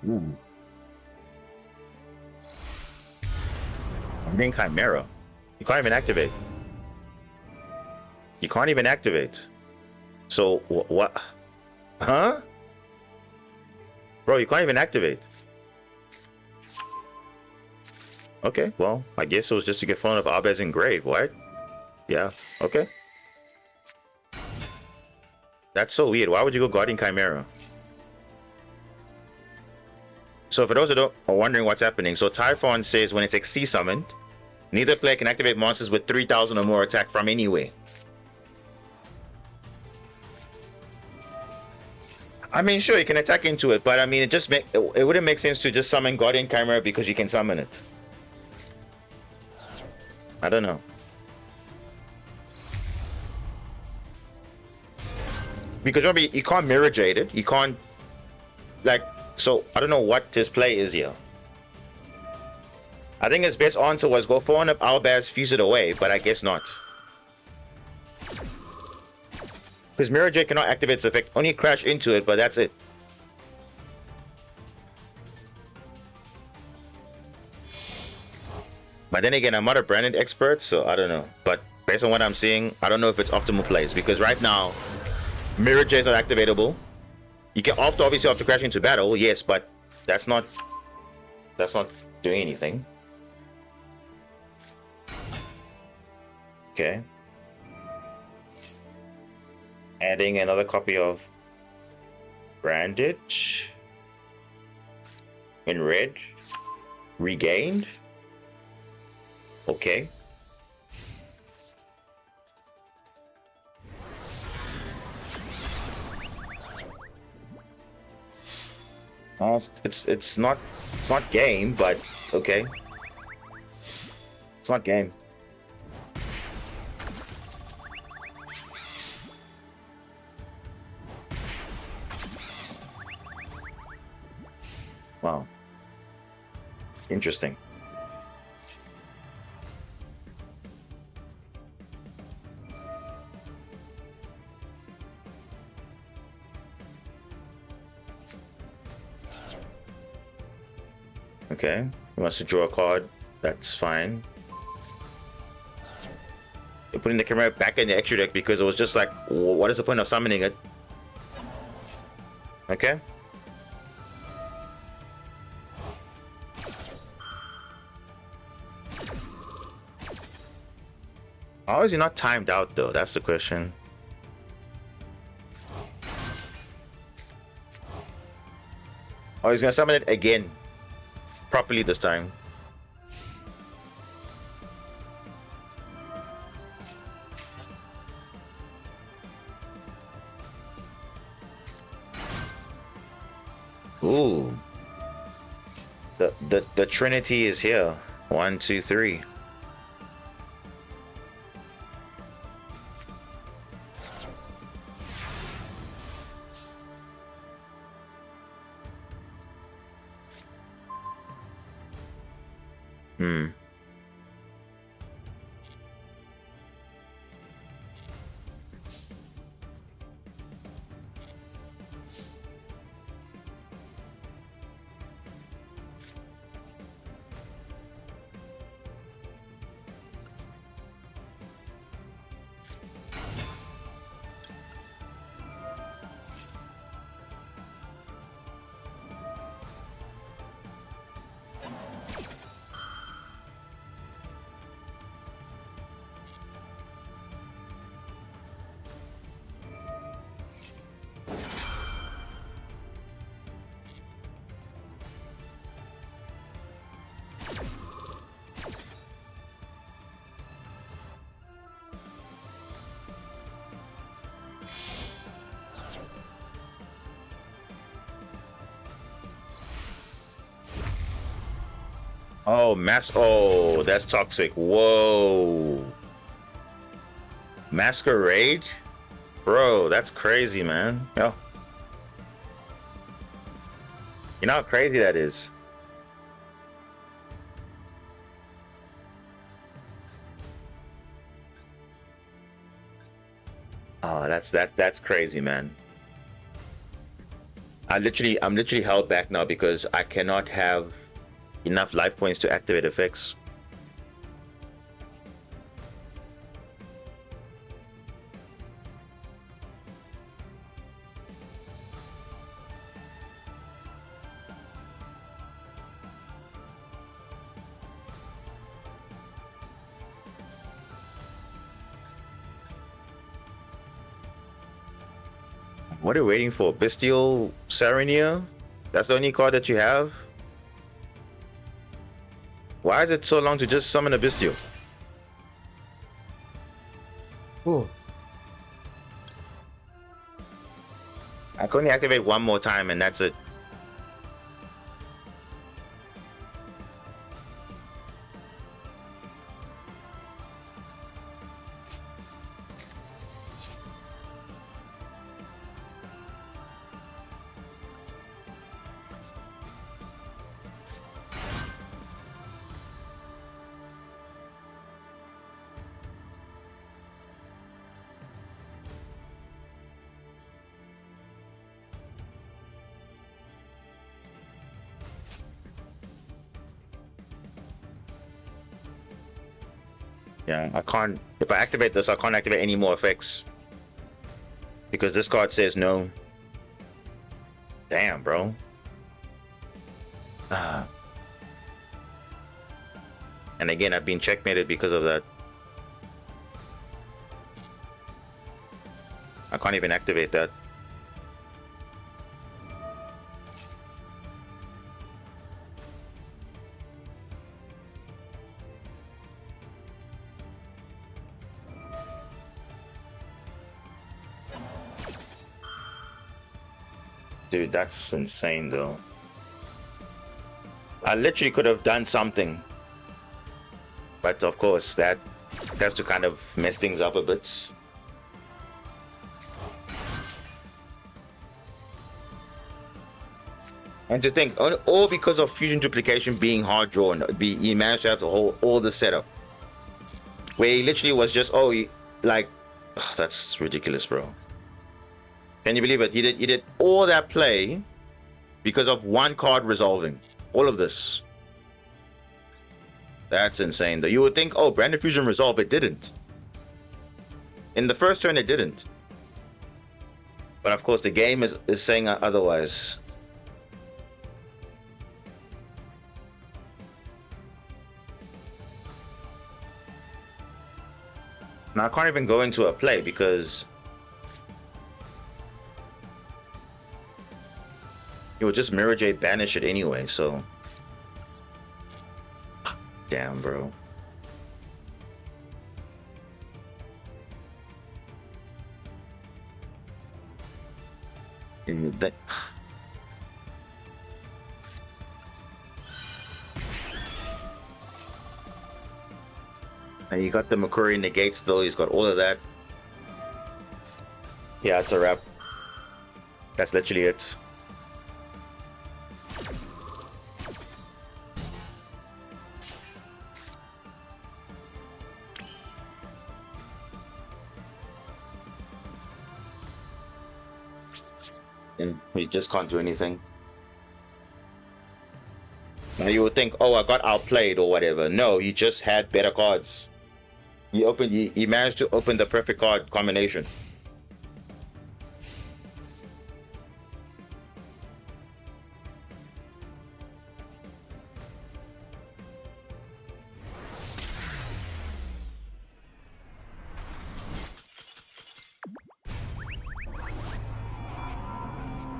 Ooh. I'm getting Chimera. You can't even activate. You can't even activate. So what? Huh? Bro, you can't even activate. Okay, well, I guess it was just to get fun of Abez in grave, what? Yeah, okay. That's so weird. Why would you go Guardian Chimera? So for those who are wondering what's happening, so Typhon says when it's XC summoned, neither player can activate monsters with 3,000 or more attack from anywhere. I mean, sure, you can attack into it, but I mean, it wouldn't make sense to just summon Guardian Chimera because you can summon it. I don't know. Because remember, you can't Mirror Jade it. You can't, like, so I don't know what his play is here. I think his best answer was go 400 Albaz, fuse it away, but I guess not. Because Mirror Jade cannot activate its effect, only crash into it, but that's it. But then again, I'm not a branded expert, so I don't know. But based on what I'm seeing, I don't know if it's optimal plays, because right now, Mirror Jade is not activatable. You can obviously have to crash into battle, yes, but that's not doing anything. Okay. Adding another copy of Branded in red. Regained. Okay. It's not game, but okay. It's not game. Wow. Interesting. Okay, he wants to draw a card. That's fine. You're putting the camera back in the extra deck because it was just like, what is the point of summoning it? Okay. How is he not timed out though? That's the question. Oh, he's gonna summon it again. Properly this time. Ooh. The Trinity is here. 1, 2, 3. Oh, oh, that's toxic. Whoa. Masquerade? Bro, that's crazy, man. Yo. You know how crazy that is? Oh, that's crazy, man. I'm literally held back now because I cannot have enough life points to activate effects. What are you waiting for? Bestial Serenia? That's the only card that you have? Why is it so long to just summon a Bestial? Oh. I can only activate one more time and that's it. Yeah, I can't. If I activate this, I can't activate any more effects. Because this card says no. Damn, bro. And again, I've been checkmated because of that. I can't even activate that. Dude, that's insane though. I literally could have done something. But of course, that has to kind of mess things up a bit. And to think, all because of fusion duplication being hard drawn, he managed to have the whole all the setup. Where he literally was just, that's ridiculous, bro. Can you believe it? He did all that play because of one card resolving. All of this. That's insane though. You would think, oh, Branded Fusion resolved. It didn't. In the first turn, it didn't. But of course, the game is saying otherwise. Now I can't even go into a play because it would just Mirror J banish it anyway, so. Damn, bro. That. And you got the Makuri negates though, he's got all of that. Yeah, it's a wrap. That's literally it. And we just can't do anything. Now you would think, oh, I got outplayed or whatever. No, he just had better cards. He managed to open the perfect card combination.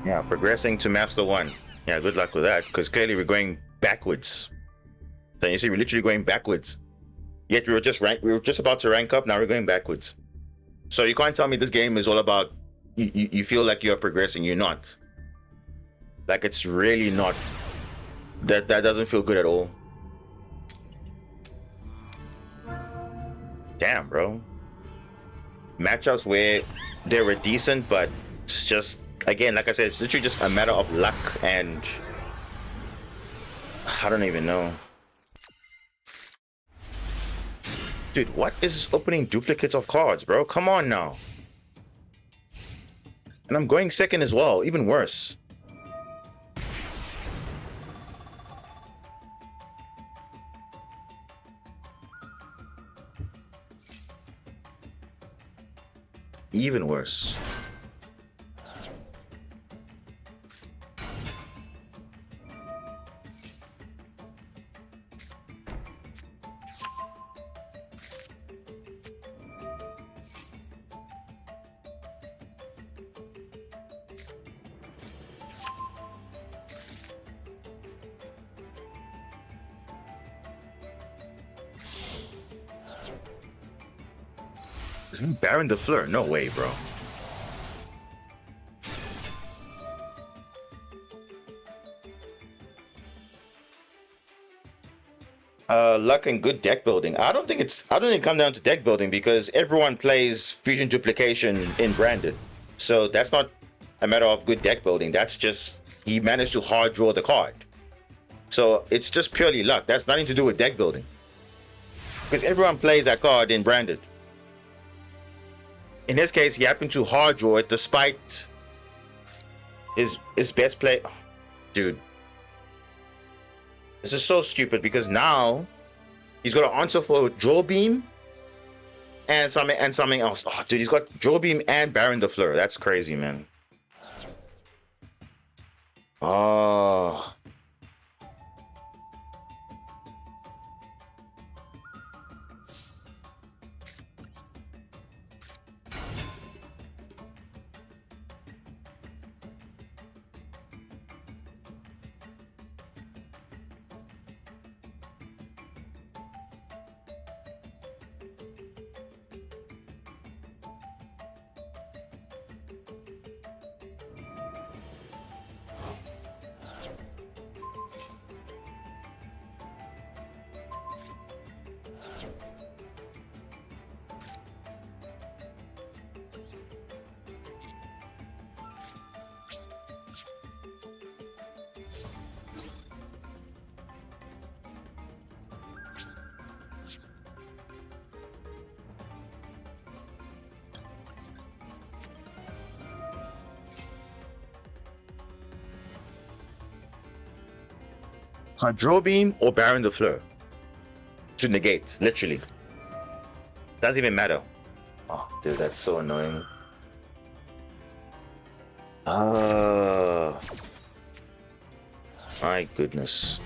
Yeah, progressing to Master 1. Yeah, good luck with that, because clearly we're going backwards. Then you see, we're literally going backwards. Yet we were just about to rank up. Now we're going backwards. So you can't tell me this game is all about you feel like you're progressing. You're not. Like, it's really not. That doesn't feel good at all. Damn, bro. Matchups where they were decent, but it's just, again, like I said, it's literally just a matter of luck, and I don't even know. Dude, what is opening duplicates of cards, bro? Come on now. And I'm going second as well, even worse. Even worse. Isn't Baron the Fleur? No way, bro. Luck and good deck building. I don't think it come down to deck building, because everyone plays fusion duplication in branded. So that's not a matter of good deck building. That's just he managed to hard draw the card. So it's just purely luck. That's nothing to do with deck building. Because everyone plays that card in branded. In his case, he happened to hard draw it despite his best play. Oh, dude. This is so stupid, because now he's got an answer for Draw Beam and something else. Oh, dude, he's got Draw Beam and Baron the Fleur. That's crazy, man. Oh. Draw Beam or Baron the Fleur to negate, literally. Doesn't even matter. Oh, dude, that's so annoying. My goodness.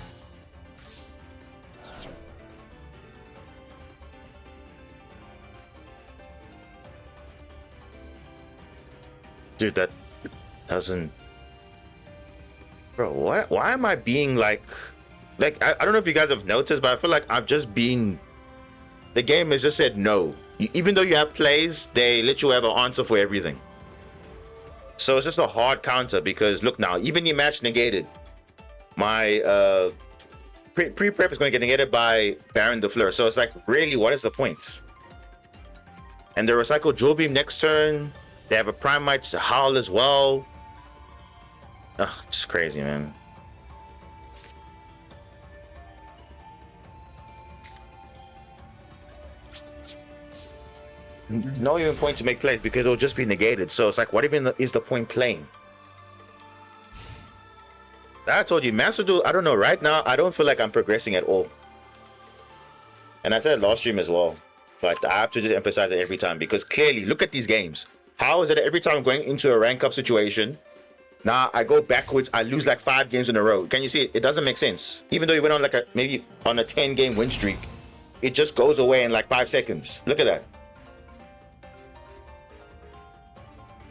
Dude, that doesn't... Bro, why am I being like I don't know if you guys have noticed, but I feel like I've just been... The game has just said no. Even though you have plays, they literally have an answer for everything. So it's just a hard counter, because look now, even your match negated. My pre-prep is going to get negated by Baron the Fleur. So it's like, really, what is the point? And they recycle Draw Beam next turn. They have a Prime Might to Howl as well. Ugh, just crazy, man. There's no even point to make plays, because it'll just be negated. So it's like, what even is the point playing? I told you, Master Duel, I don't know, right now, I don't feel like I'm progressing at all. And I said it last stream as well. But I have to just emphasize it every time, because clearly, look at these games. How is it every time I'm going into a rank up situation, now I go backwards, I lose like 5 games in a row? Can you see it? It doesn't make sense. Even though you went on like maybe on a 10-game win streak, it just goes away in like 5 seconds. Look at that.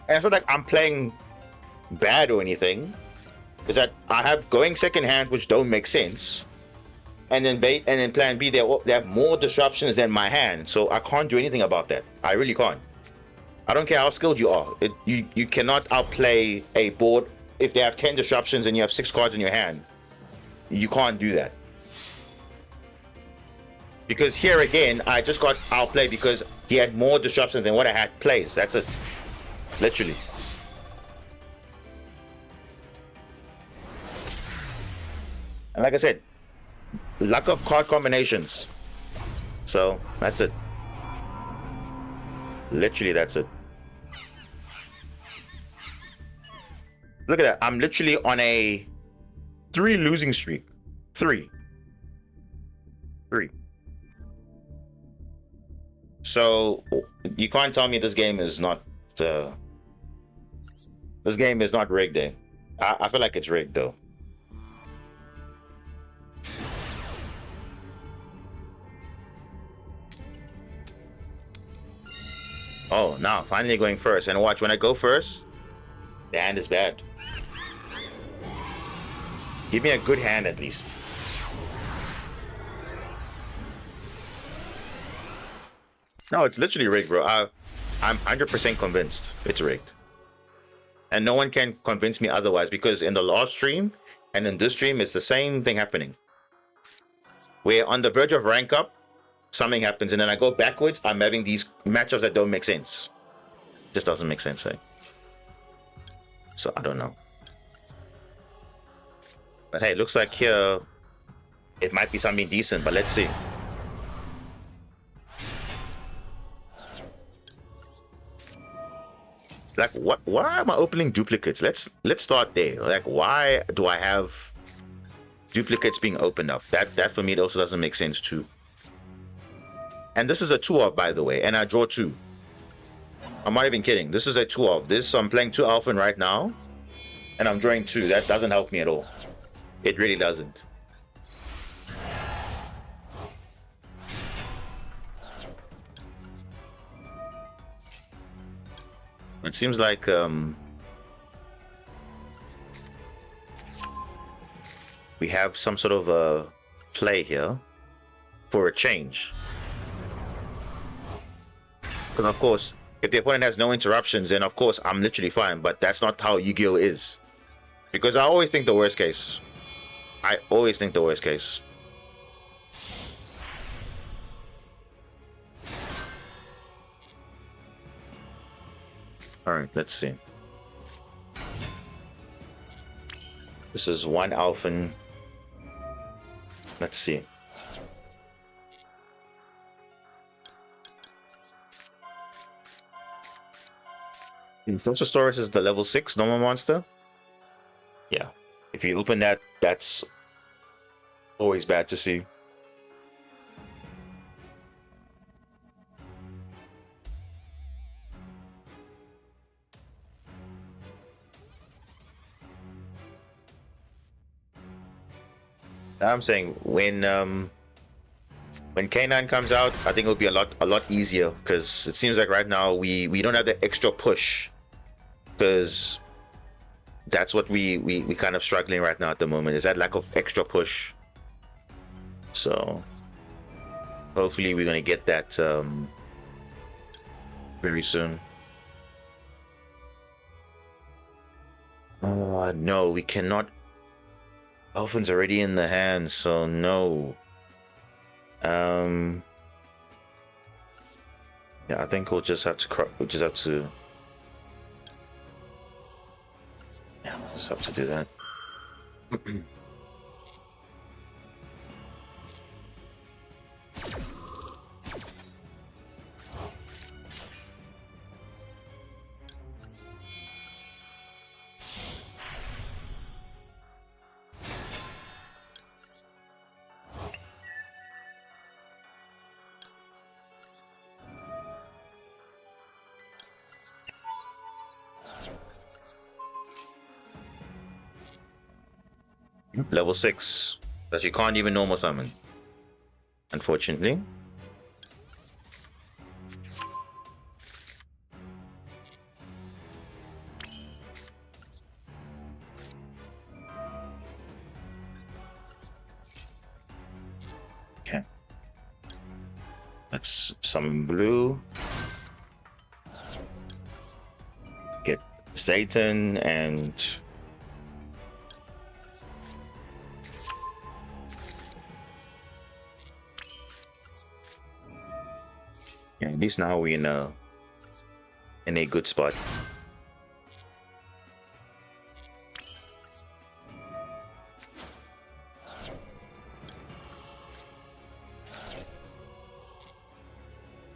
And it's not like I'm playing bad or anything. Is that I have going second hand, which don't make sense. and then plan B, they have more disruptions than my hand, so I can't do anything about that. I really can't. I don't care how skilled you are. You cannot outplay a board if they have 10 disruptions and you have 6 cards in your hand. You can't do that. Because here again, I just got outplayed because he had more disruptions than what I had plays. That's it. Literally. And like I said, lack of card combinations. So that's it. Literally, that's it. Look at that. I'm literally on a 3 losing streak. 3. So you can't tell me this game is not rigged, eh? I feel like it's rigged though. Oh, now finally going first. And watch, when I go first, the hand is bad. Give me a good hand at least. No, it's literally rigged, bro. I'm 100% convinced it's rigged. And no one can convince me otherwise, because in the last stream and in this stream, it's the same thing happening. We're on the verge of rank up, something happens, and then I go backwards, I'm having these matchups that don't make sense. Just doesn't make sense, eh? So I don't know. But hey, it looks like here it might be something decent, but let's see. Like, why am I opening duplicates? Let's start there. Like, why do I have duplicates being opened up? That for me, it also doesn't make sense too. And this is a 2-off, by the way, and I draw 2. I'm not even kidding. This is a 2-off. I'm playing 2 Alphen right now, and I'm drawing 2. That doesn't help me at all. It really doesn't. It seems like we have some sort of a play here for a change. Because of course, if the opponent has no interruptions, then of course I'm literally fine. But that's not how Yu-Gi-Oh is. Because I always think the worst case. I always think the worst case. Alright, let's see. This is 1 Alphen. Let's see. Infrosaurus is the level 6 normal monster. Yeah. If you open that, that's always bad to see. I'm saying when K9 comes out, I think it'll be a lot easier, because it seems like right now we don't have the extra push, because that's what we kind of struggling right now at the moment, is that lack of extra push. So hopefully we're gonna get that very soon. No, we cannot. Alphen's already in the hand, so no. Yeah, I think we'll just have to yeah, we'll just have to do that. Level 6 that you can't even normal summon, unfortunately. Let's summon blue. Get Satan and yeah, at least now we're in a good spot.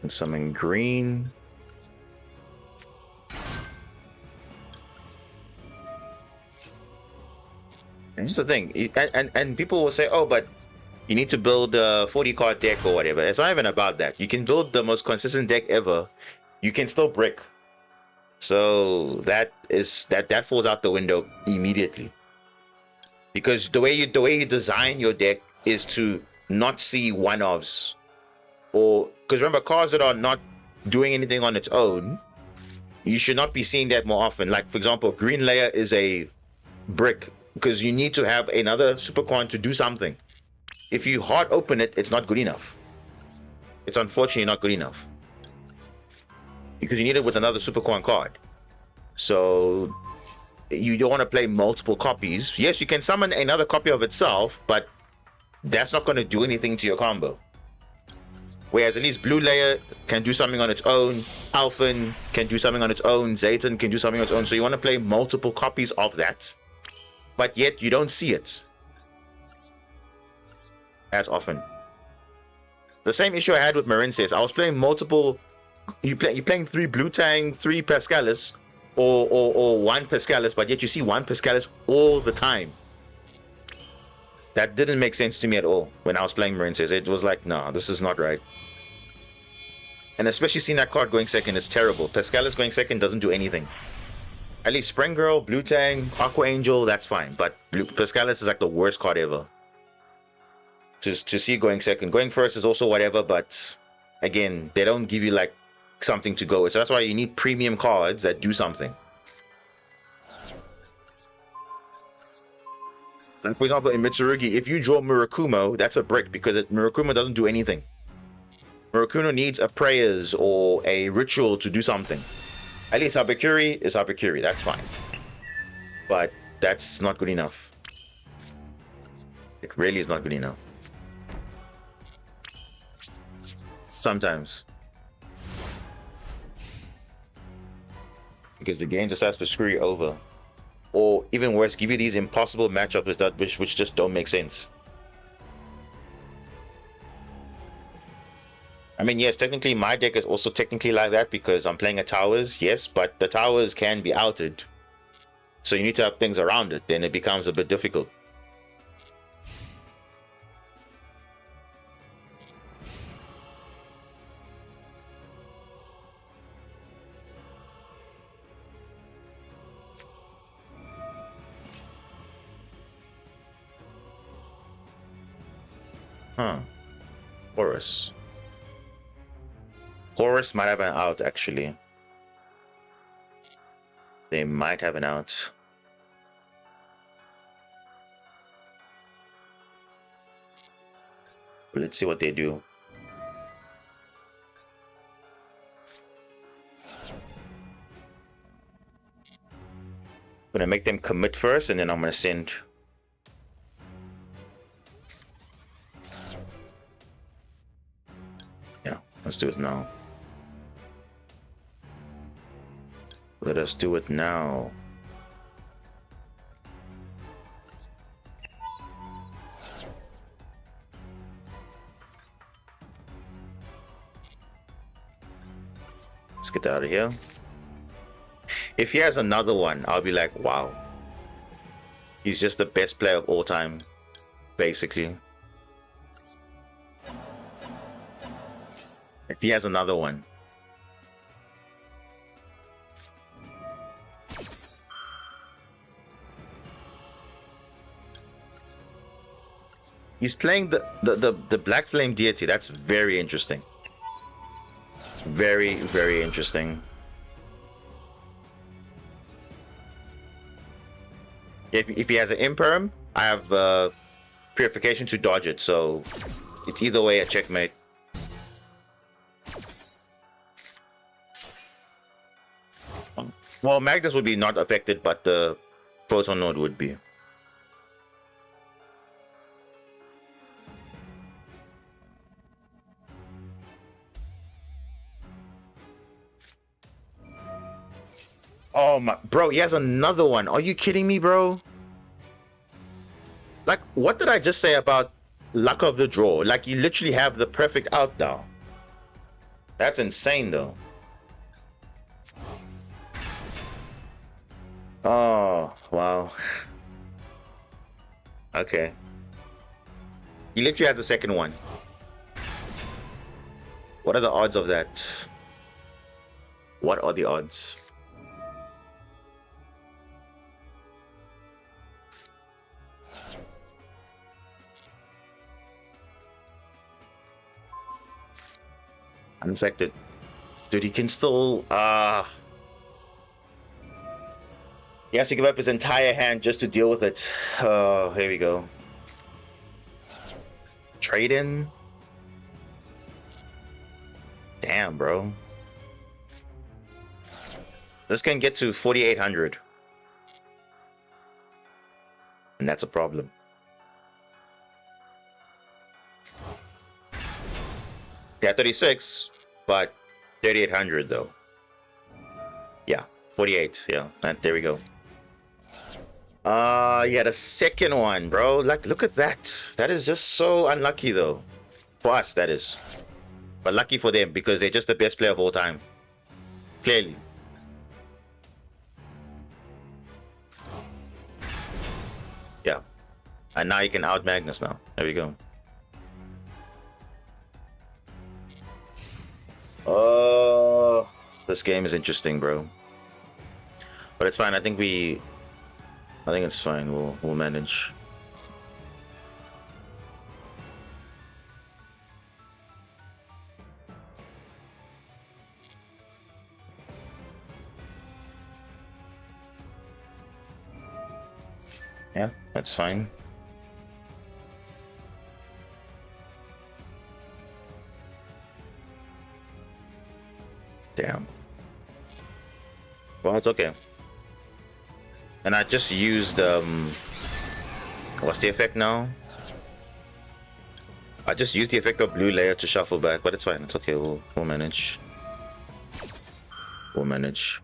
And summon green. And here's the thing, and people will say, oh, but you need to build a 40 card deck or whatever. It's not even about that. You can build the most consistent deck ever. You can still brick. So that falls out the window immediately. Because the way you design your deck is to not see one-offs. Or because remember, cards that are not doing anything on its own, you should not be seeing that more often. Like for example, green layer is a brick because you need to have another super coin to do something. If you hard open it, it's not good enough. It's unfortunately not good enough because you need it with another super coin card. So you don't want to play multiple copies. Yes, you can summon another copy of itself, but that's not going to do anything to your combo. Whereas at least blue layer can do something on its own, Alphen can do something on its own, Zayton can do something on its own. So you want to play multiple copies of that, but yet you don't see it as often. The same issue I had with Marinces. I was playing multiple. You're playing 3 blue tang, 3 Pascalis, or 1 Pascalis, but yet you see 1 Pascalis all the time. That didn't make sense to me at all when I was playing Marinces. It was like, no, this is not right. And especially seeing that card going second is terrible. Pascalis going second doesn't do anything. At least Spring Girl, Blue Tang, Aqua Angel, that's fine. But Pascalis is like the worst card ever. To see going second. Going first is also whatever, but again, they don't give you like something to go with. So that's why you need premium cards that do something. Like for example, in Mitsurugi, if you draw Murakumo, that's a brick because Murakumo doesn't do anything. Murakumo needs a prayers or a ritual to do something. At least Habakuri is Habakuri, that's fine. But that's not good enough. It really is not good enough. Sometimes. Because the game just has to screw you over. Or even worse, give you these impossible matchups which just don't make sense. I mean, yes, technically my deck is also technically like that because I'm playing a towers, yes, but the towers can be outed. So you need to have things around it, then it becomes a bit difficult. Horus. Horus might have an out, actually. They might have an out. Let's see what they do. I'm gonna make them commit first, and then I'm gonna send. Yeah, let's do it now. Let us do it now. Let's get out of here. If he has another one, I'll be like, wow. He's just the best player of all time, basically. If he has another one. He's playing the Black Flame Deity. That's very interesting. Very, very interesting. If he has an Imperm, I have Purification to dodge it, so it's either way a checkmate. Well, Magnus would be not affected, but the Proton node would be. Oh my, bro, he has another one. Are you kidding me, bro? Like, what did I just say about luck of the draw? Like, you literally have the perfect out now. That's insane, though. Oh, wow. Okay. He literally has the second one. What are the odds of that? What are the odds? Unaffected. Dude, he can still he has to give up his entire hand just to deal with it. Oh, here we go. Trade in. Damn, bro. This can get to 4,800. And that's a problem. Yeah, 36, but 3,800 though. Yeah, 48. Yeah, there we go. Yeah, the second one, bro. Like, look at that. That is just so unlucky though. For us, that is. But lucky for them because they're just the best player of all time. Clearly. Yeah. And now you can out Magnus now. There we go. Oh, this game is interesting, bro. But it's fine. I think it's fine. We'll manage. Yeah, that's fine. Damn. Well, it's okay. And I just used what's the effect now? I just used the effect of blue layer to shuffle back, but it's fine. It's okay. We'll manage. We'll manage.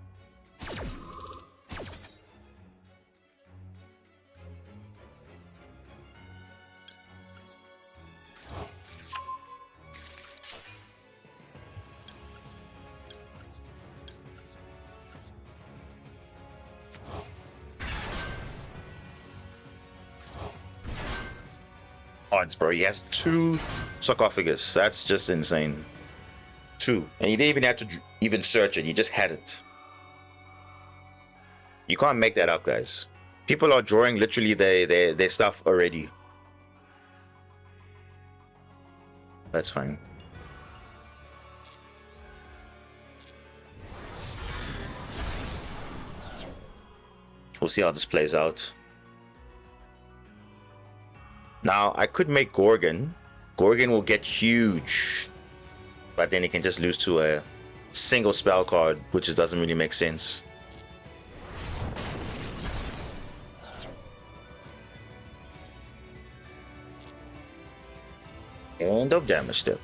Odds, bro. He has 2 sarcophagus. That's just insane. 2, and you didn't even have to even search it. You just had it. You can't make that up, guys. People are drawing literally their stuff already. That's fine. We'll see how this plays out. Now, I could make Gorgon. Gorgon will get huge. But then he can just lose to a single spell card, which just doesn't really make sense. And of damage still.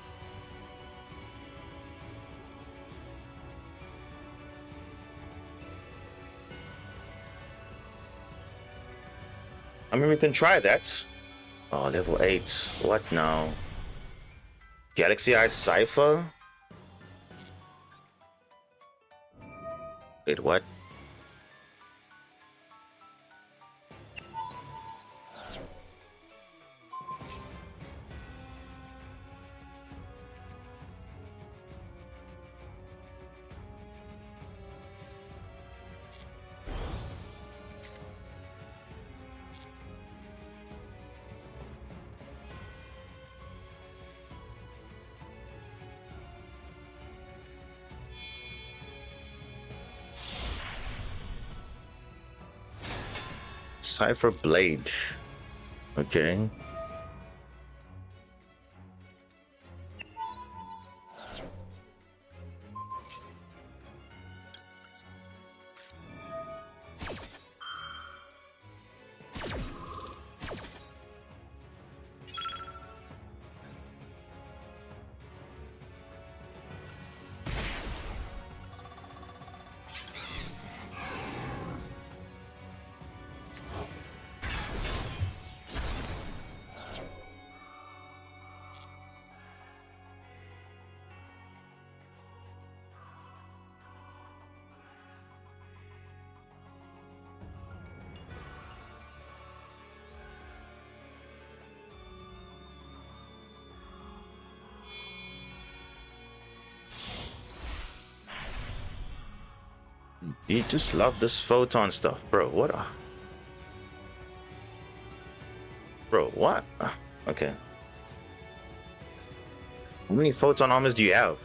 I mean, we can try that. Oh, level 8. What now? Galaxy Eye Cypher? Wait, what? Cypher Blade. Okay. You just love this photon stuff, bro. What? Bro, what? Okay. How many photon armors do you have?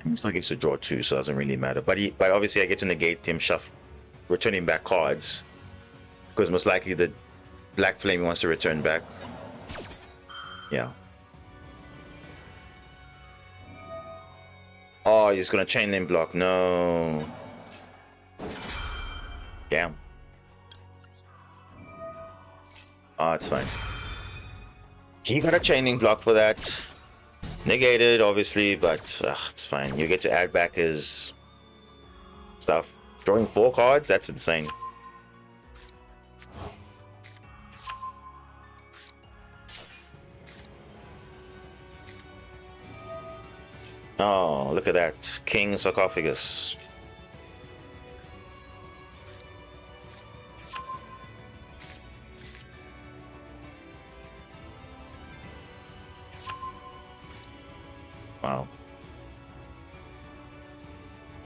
It's like it's a draw too, so it doesn't really matter. But obviously I get to negate him returning back cards because most likely the Black Flame wants to return back. Yeah. Oh, he's gonna chain link block. No. Damn. Oh, it's fine. He got a chain link block for that. Negated, obviously, but it's fine. You get to add back his stuff. Drawing 4 cards? That's insane. Oh, look at that. King Sarcophagus. Wow.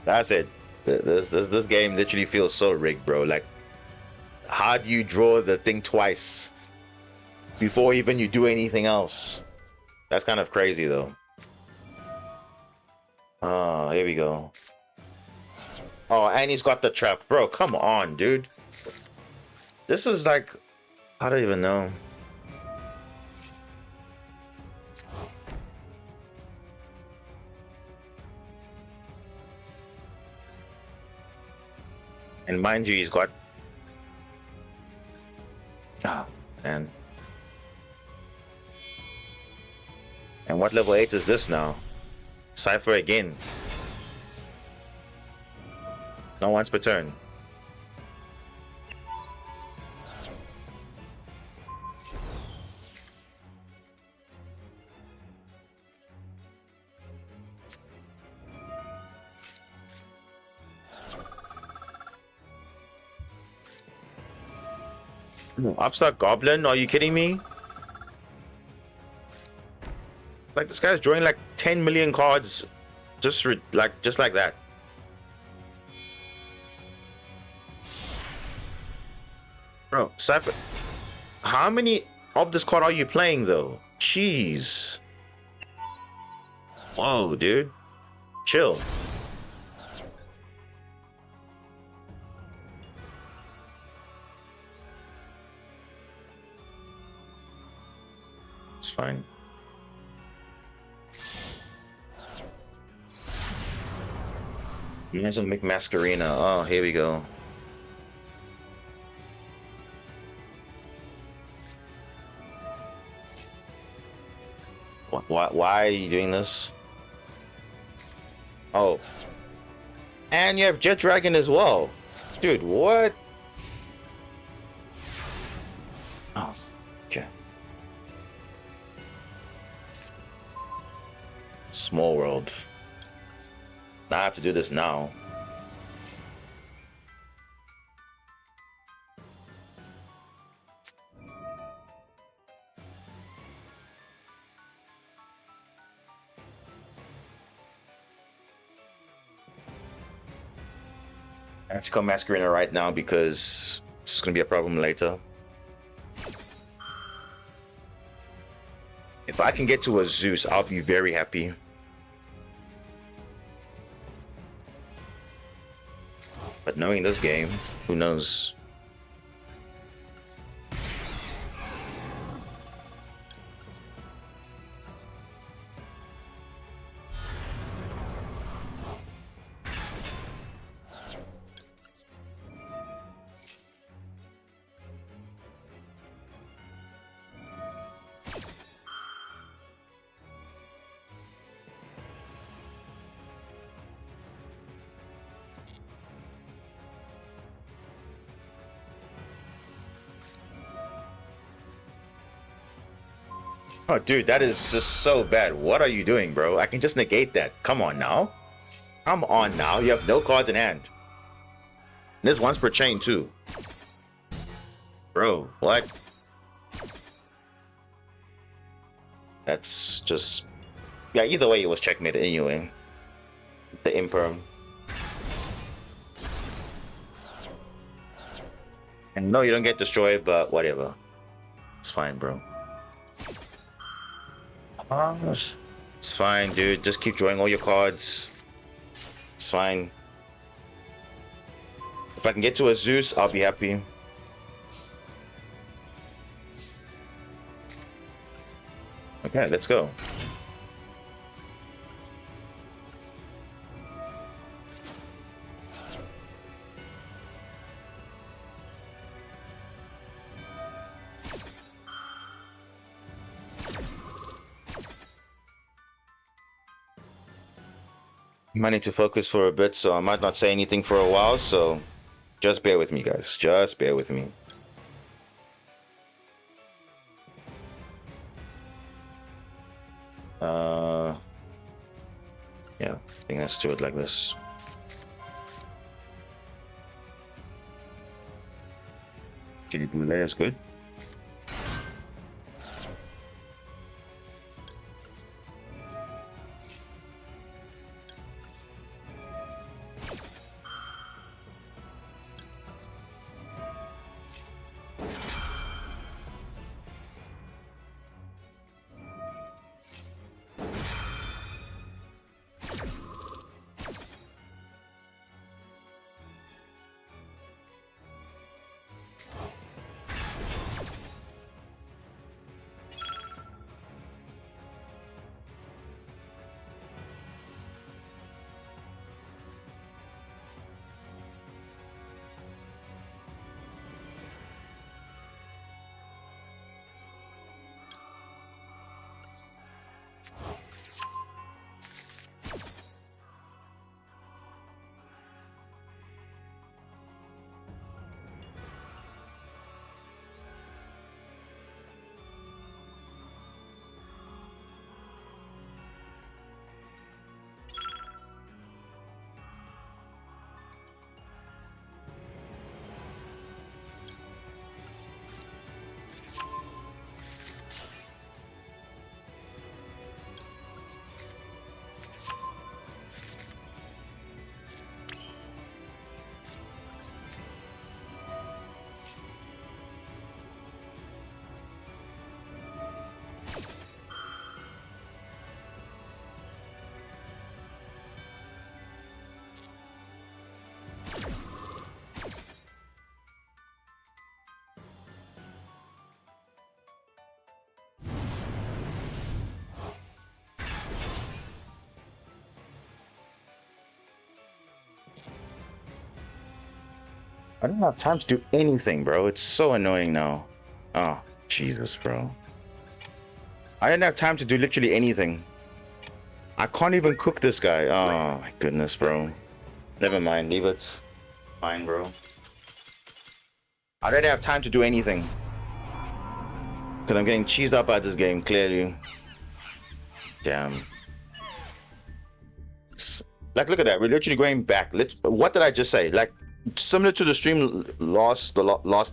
That's it. This game literally feels so rigged, bro. Like, how do you draw the thing twice before even you do anything else? That's kind of crazy, though. Oh, here we go. Oh, and he's got the trap. Bro, come on, dude. This is like... I don't even know. And mind you, he's got... Ah, man. And what level 8 is this now? Cypher again. No, once per turn. Upstart Goblin? Are you kidding me? Like, this guy's drawing like 10 million cards just like that. Bro, Cypher, how many of this card are you playing though? Jeez. Whoa, dude. Chill. It's fine. He has a McMascarina. Oh, here we go. Why are you doing this? Oh. And you have Jet Dragon as well. Dude, what? Oh, okay. Small world. I have to do this now. I have to call Masquerader right now because it's gonna be a problem later. If I can get to a Zeus, I'll be very happy. But knowing this game, who knows? Oh, dude, that is just so bad. What are you doing, bro? I can just negate that. Come on now. Come on now. You have no cards in hand. And this one's for chain, too. Bro, what? That's just... Yeah, either way, it was checkmate anyway. The Imperm. And no, you don't get destroyed, but whatever. It's fine, bro. It's fine, dude. Just keep drawing all your cards. It's fine. If I can get to a Zeus, I'll be happy. Okay, let's go. Might need to focus for a bit, so I might not say anything for a while, so just bear with me, guys. Just bear with me. Yeah, I think let's do it like this. Can you do that? That's good. I don't have time to do anything, bro. It's so annoying now. Oh, Jesus, bro. I didn't have time to do literally anything. I can't even cook this guy. Oh, my goodness, bro. Never mind. Leave it. Fine, bro. I didn't have time to do anything. Because I'm getting cheesed up at this game, clearly. Damn. Like, look at that. We're literally going back. What did I just say? Like, similar to the stream last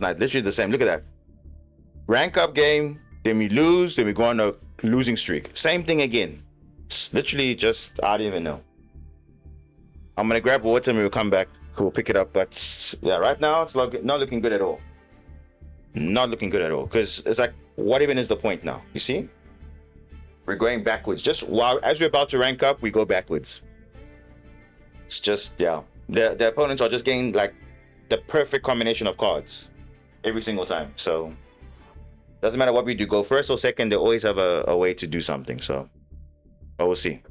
night. Literally the same. Look at that. Rank up game, then we lose, then we go on a losing streak. Same thing again. It's literally just, I don't even know. I'm gonna grab water and we'll come back. we'll pick it up. But yeah, right now it's not looking good at all. Not looking good at all. Because it's like, what even is the point now? You see? We're going backwards. Just while as we're about to rank up, we go backwards. It's just, yeah. The opponents are just getting like the perfect combination of cards every single time. So doesn't matter what we do, go first or second, they always have a way to do something. So but we'll see.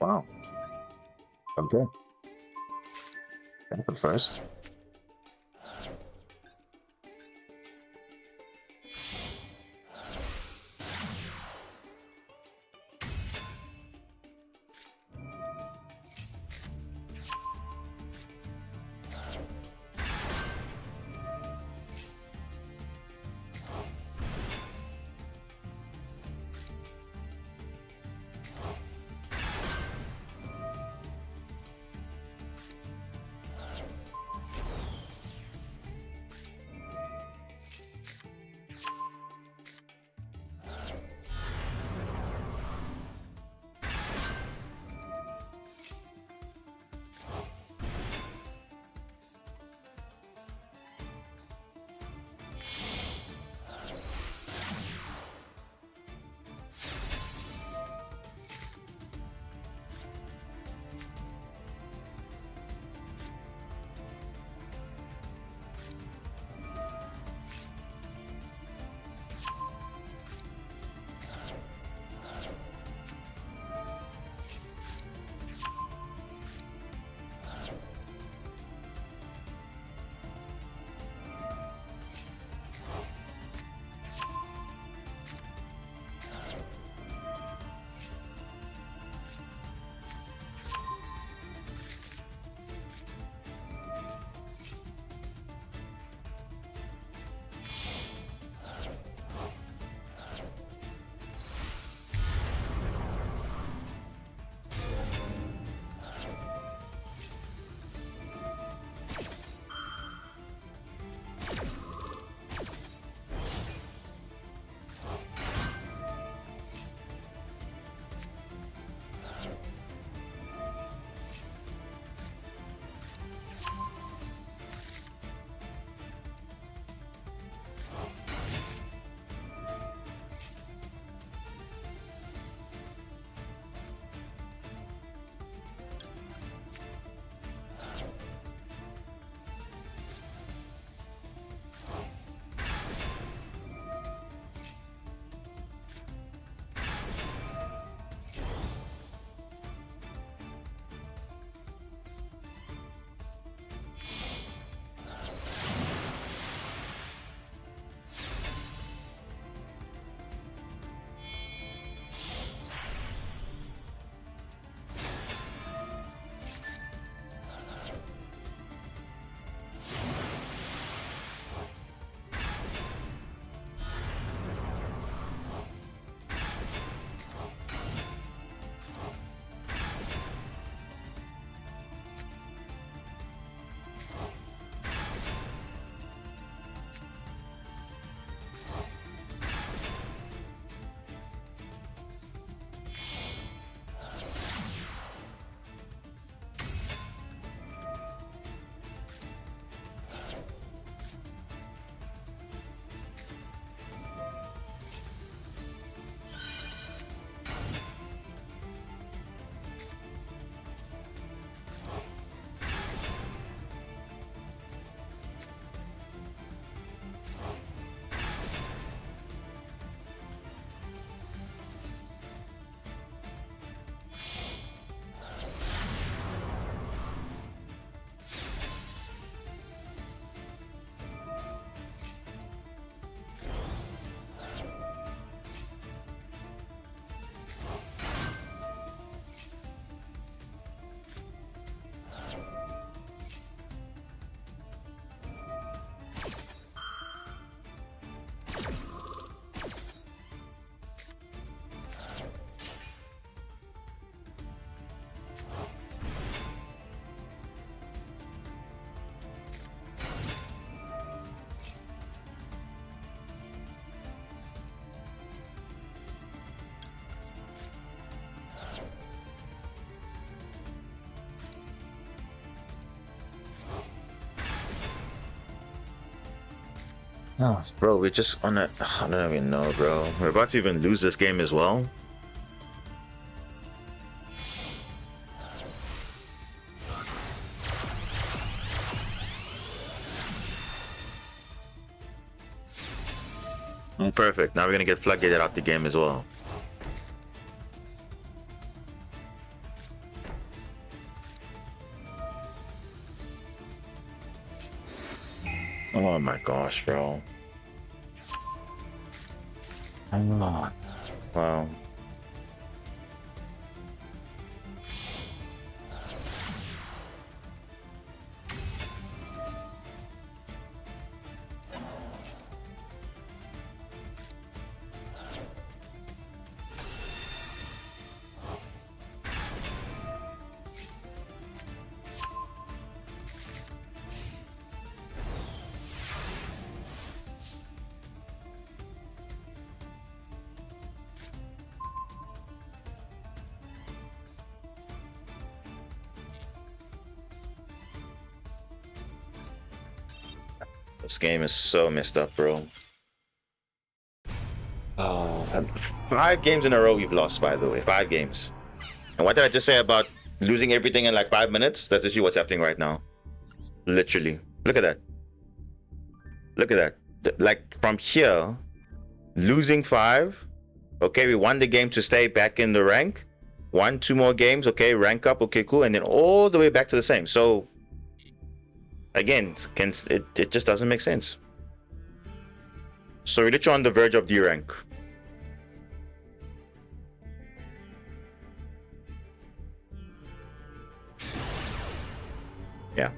Wow. Okay. That's the first. Oh, bro, we're just on a. I don't even know, bro. We're about to even lose this game as well. Perfect. Now we're gonna get floodgated out the game as well. Oh my gosh, bro. Oh, wow. This game is so messed up, bro. Oh, 5 games in a row we've lost, by the way. 5 games. And what did I just say about losing everything in like 5 minutes? That's actually what's happening right now. Literally. Look at that. Look at that. Like from here, losing 5. Okay, we won the game to stay back in the rank. 2 more games. Okay, rank up. Okay, cool. And then all the way back to the same. So again, it just doesn't make sense. So we're literally on the verge of D rank. Yeah.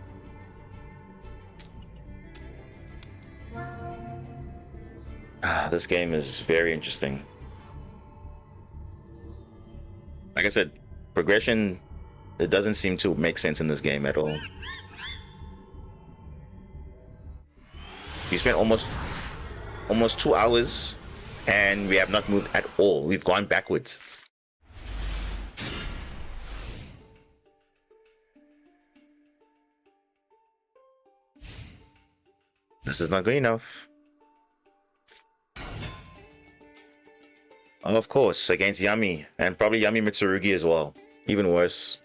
This game is very interesting. Like I said, progression, it doesn't seem to make sense in this game at all. We spent almost 2 hours and we have not moved at all. We've gone backwards. This is not good enough. Of course, against Yami, and probably Yami Mitsurugi as well. Even worse.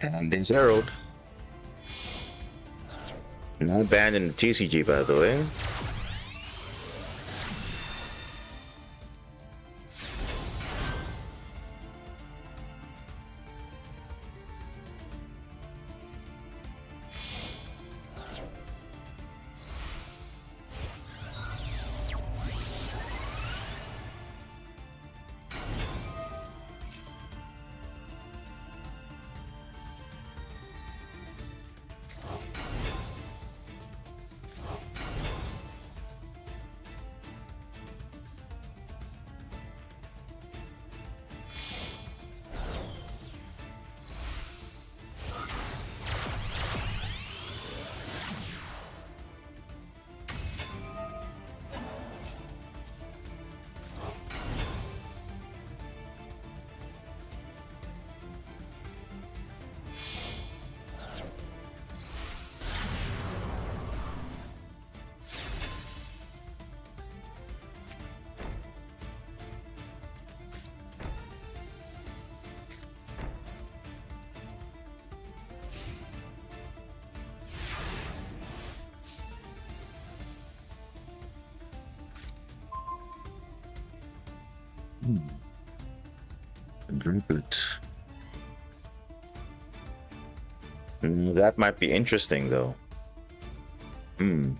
And then zeroed. Not banned in the TCG, by the way. Drip it. That might be interesting, though. Hmm.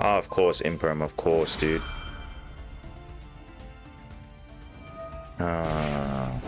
Oh, of course, Imperm, of course, dude. Wow.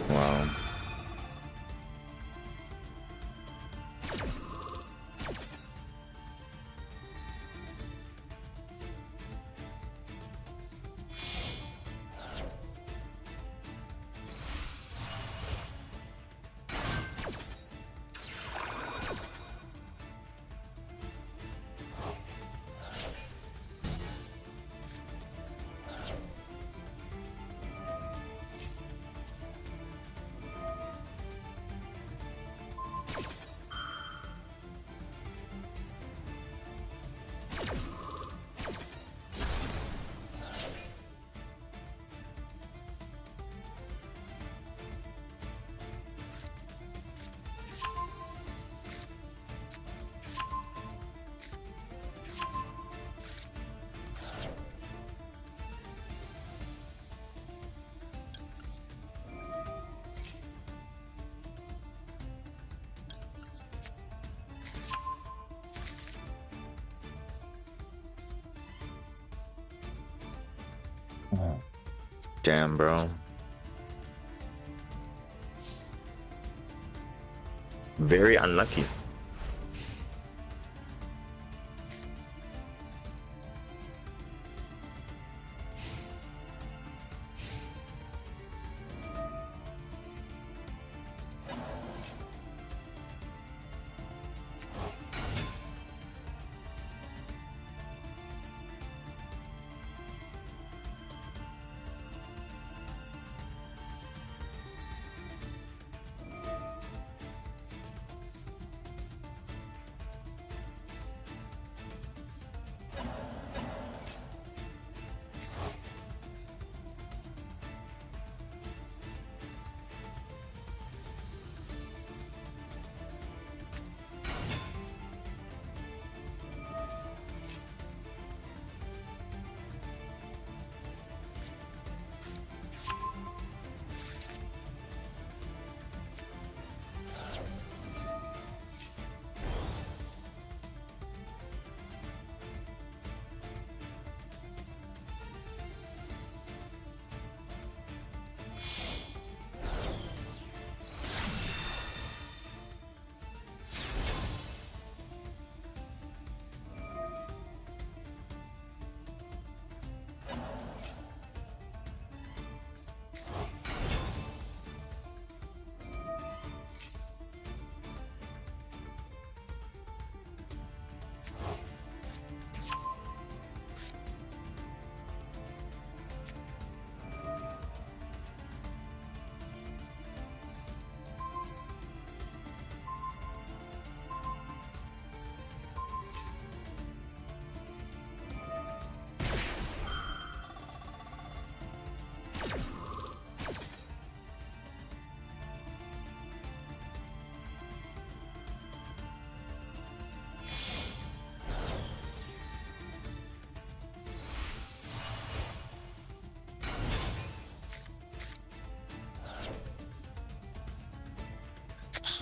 Damn, bro. Very unlucky.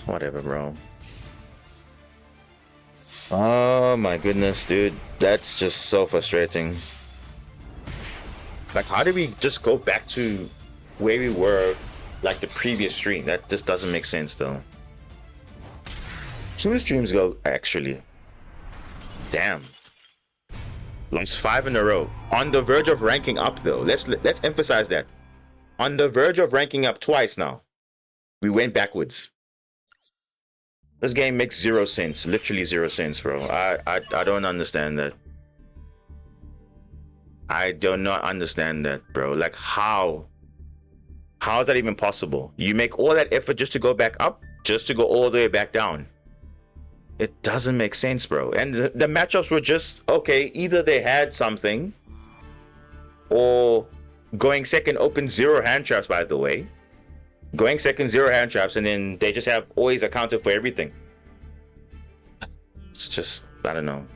Whatever, bro. Oh my goodness, dude. That's just so frustrating. Like, how did we just go back to where we were like the previous stream? That just doesn't make sense, though. 2 streams ago, actually. Damn. Lost 5 in a row. On the verge of ranking up, though. Let's emphasize that. On the verge of ranking up twice now. We went backwards. This game makes 0 sense. Literally 0 sense, bro. I don't understand that. I do not understand that, bro. Like, how is that even possible? You make all that effort just to go back up, just to go all the way back down. It doesn't make sense, bro. And the matchups were just, okay, either they had something, or going second open 0 hand traps, by the way. Going second 0 hand traps, and then they just have always accounted for everything. It's just, I don't know.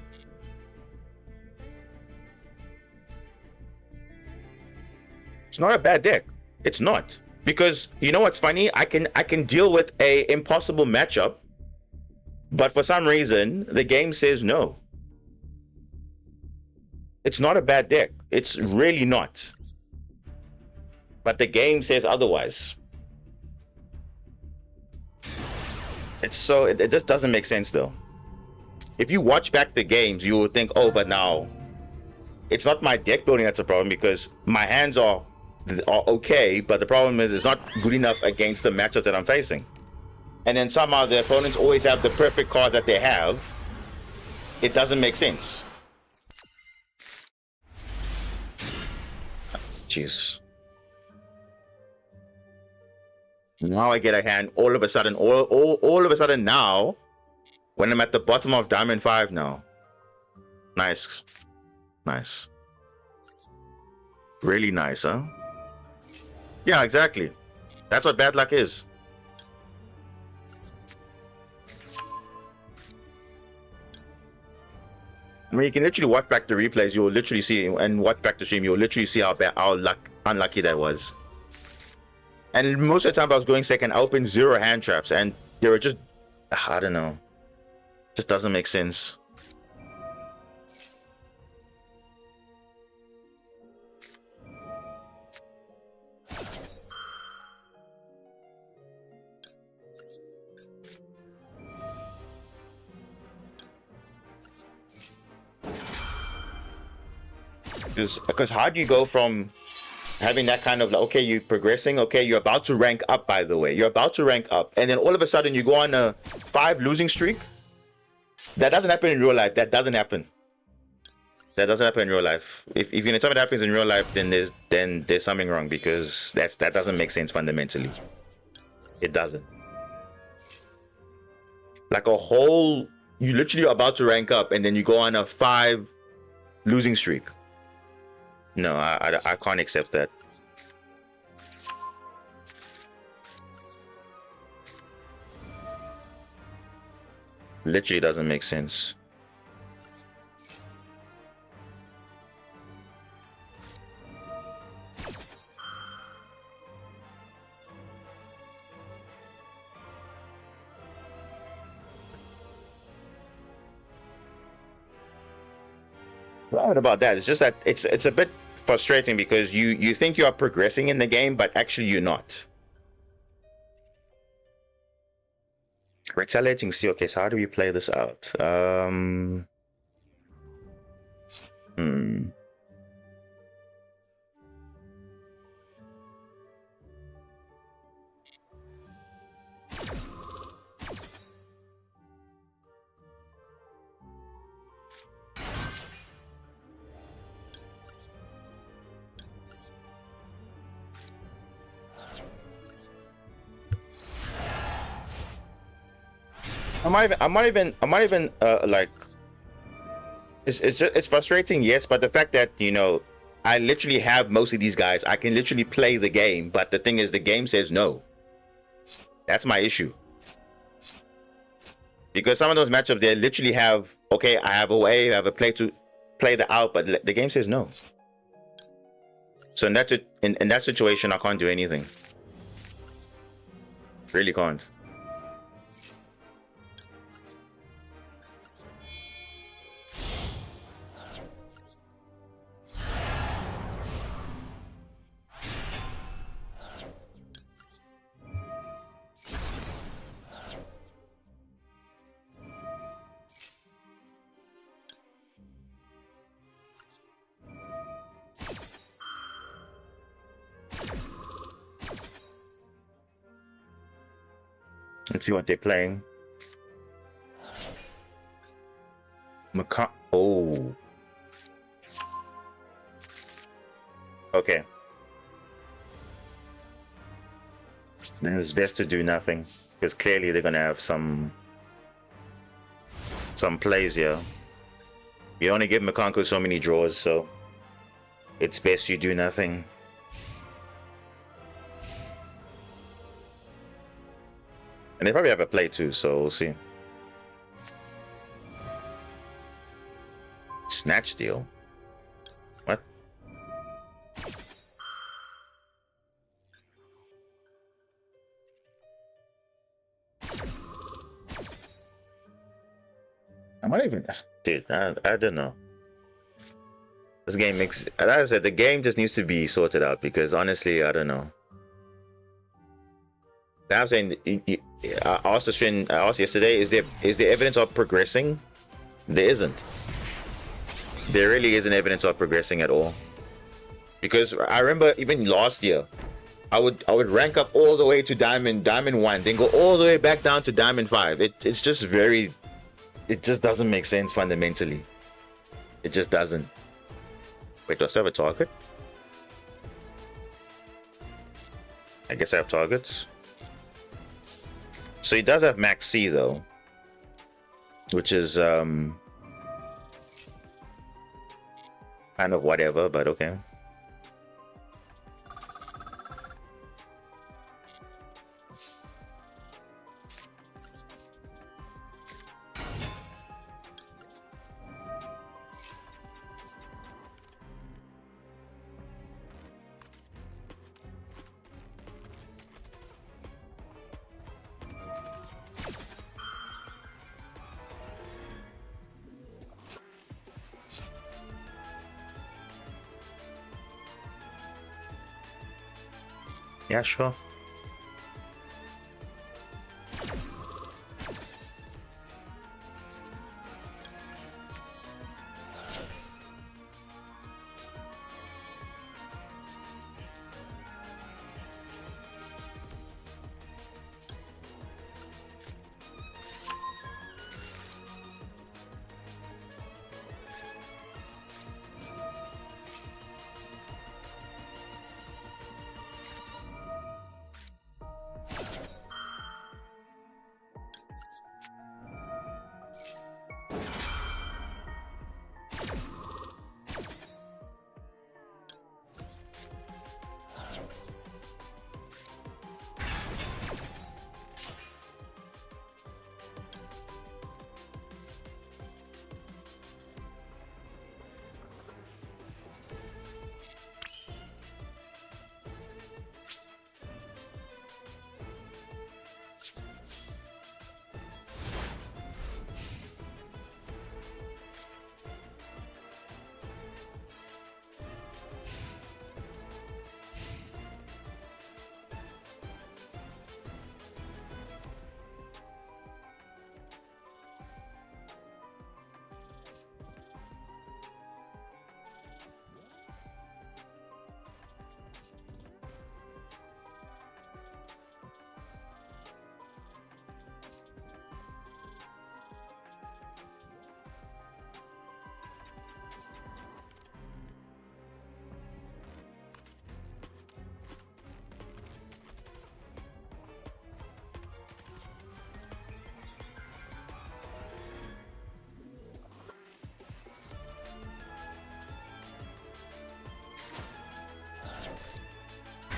It's not a bad deck. It's not. Because you know what's funny? I can deal with a impossible matchup, but for some reason the game says no. It's not a bad deck. It's really not. But the game says otherwise. It just doesn't make sense though. If you watch back the games, you will think, oh, but now it's not my deck building that's a problem, because my hands are okay, but the problem is it's not good enough against the matchup that I'm facing. And then somehow the opponents always have the perfect cards that they have. It doesn't make sense. Jeez. Now I get a hand all of a sudden, all of a sudden now, when I'm at the bottom of Diamond 5 now. Nice. Nice. Really nice, huh? Yeah, exactly. That's what bad luck is. I mean, you can literally watch back the replays. You'll literally see, and watch back the stream. You'll literally see how unlucky that was. And most of the time I was going second, I opened 0 hand traps, and they were just, I don't know. Just doesn't make sense. Because how do you go from having that kind of, like, okay, you're progressing, okay, you're about to rank up, by the way, you're about to rank up, and then all of a sudden you go on a 5 losing streak? That doesn't happen in real life. That doesn't happen. That doesn't happen in real life. If you know something happens in real life, then there's something wrong, because that doesn't make sense fundamentally. It doesn't. Like a whole, you literally are about to rank up, and then you go on a 5 losing streak. No, I can't accept that. Literally doesn't make sense. Right about that. It's just that it's a bit frustrating, because you think you are progressing in the game, but actually you're not. Retaliating C. Okay, so how do we play this out? I'm not even like, it's frustrating, yes, but the fact that, you know, I literally have most of these guys, I can literally play the game, but the thing is, the game says no. That's my issue. Because some of those matchups, they literally have, okay, I have a way, I have a play to play the out, but the game says no. So in that situation, I can't do anything. Really can't. Let's see what they're playing. Oh. Okay. Then it's best to do nothing, because clearly they're gonna have some plays here. You only give Makanko so many draws, so it's best you do nothing. And they probably have a play too, so we'll see. Snatch deal? What? I might even... Dude, I don't know. This game makes, like I said, the game just needs to be sorted out because honestly, I don't know. I'm saying, I asked yesterday, is there evidence of progressing? There isn't. There really isn't evidence of progressing at all. Because I remember even last year, I would rank up all the way to diamond 1, then go all the way back down to diamond 5. It's just very, it just doesn't make sense fundamentally. It just doesn't. Wait, do I still have a target? I guess I have targets. So he does have max C though, which is kind of whatever, but okay. Yeah, sure.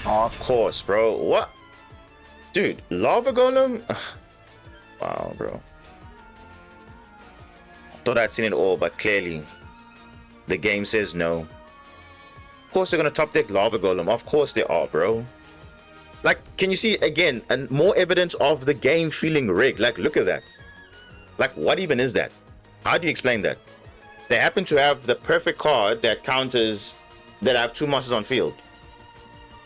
Of course, bro. What? Dude, lava golem? Wow, bro. Thought I'd seen it all, but clearly the game says no. Of course they're gonna top deck lava golem. Of course they are, bro. Like, can you see again and more evidence of the game feeling rigged? Like, look at that. Like, what even is that? How do you explain that? They happen to have the perfect card that counters that have 2 monsters on field.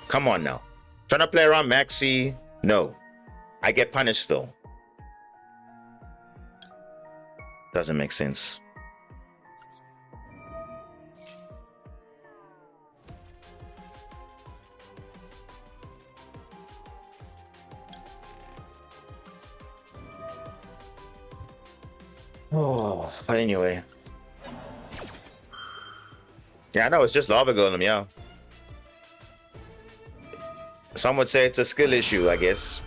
Come on now. Trying to play around Maxi? No. I get punished still. Doesn't make sense. Oh, but anyway. Yeah, I know, it's just lava golem, yeah. Some would say it's a skill issue, I guess.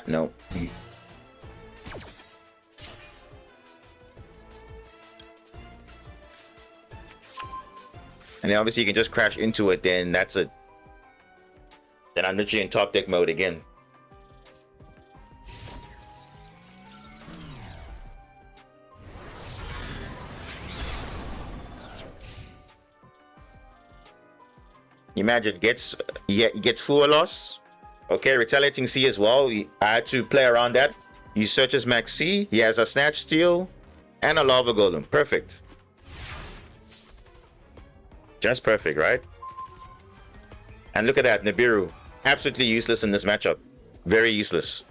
No. And then obviously you can just crash into it, then that's a... Then I'm literally in top deck mode again. Imagine he gets full loss. Okay, retaliating C as well. I had to play around that. He searches Max C. He has a Snatch Steal and a Lava Golem. Perfect. Just perfect, right? And look at that, Nibiru. Absolutely useless in this matchup. Very useless.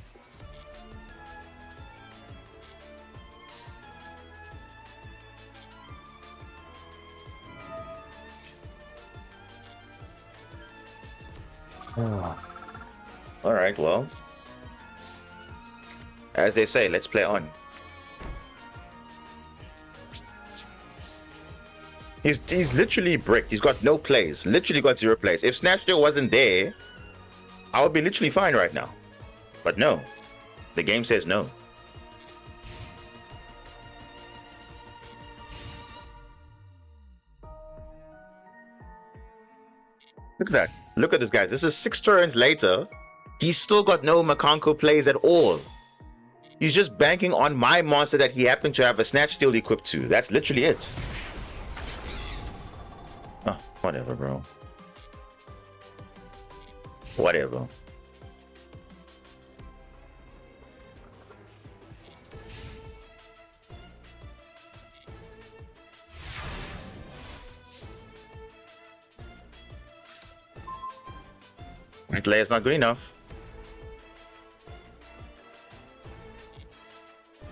Alright, well. As they say, let's play on. He's literally bricked. He's got no plays. Literally got 0 plays. If Snatch Steal wasn't there, I would be literally fine right now. But no. The game says no. Look at that. Look at this guy. This is 6 turns later. He's still got no Makanko plays at all. He's just banking on my monster that he happened to have a Snatch Steal equipped to. That's literally it. Oh, whatever, bro. Whatever. White layer's not good enough.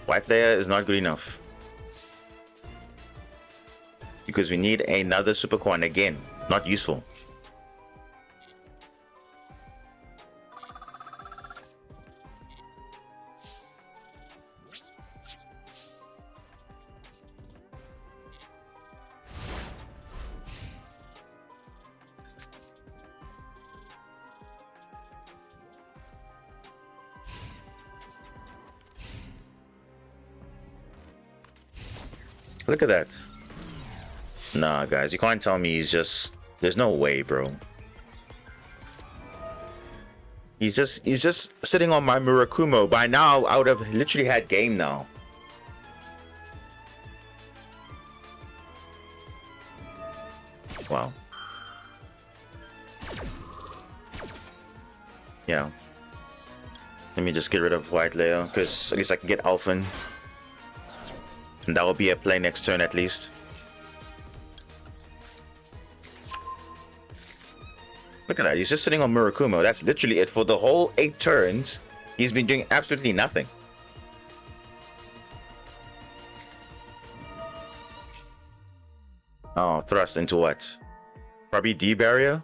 White layer is not good enough. Because we need another Super Coin again. Not useful. Look at that. Nah, guys, you can't tell me he's just... There's no way, bro. He's just sitting on my Murakumo. By now, I would have literally had game now. Wow. Yeah. Let me just get rid of white layer, because at least I can get Alphen. And that will be a play next turn at least. Look at that, he's just sitting on Murakumo. That's literally it. For the whole 8 turns, he's been doing absolutely nothing. Oh, thrust into what? Probably D barrier?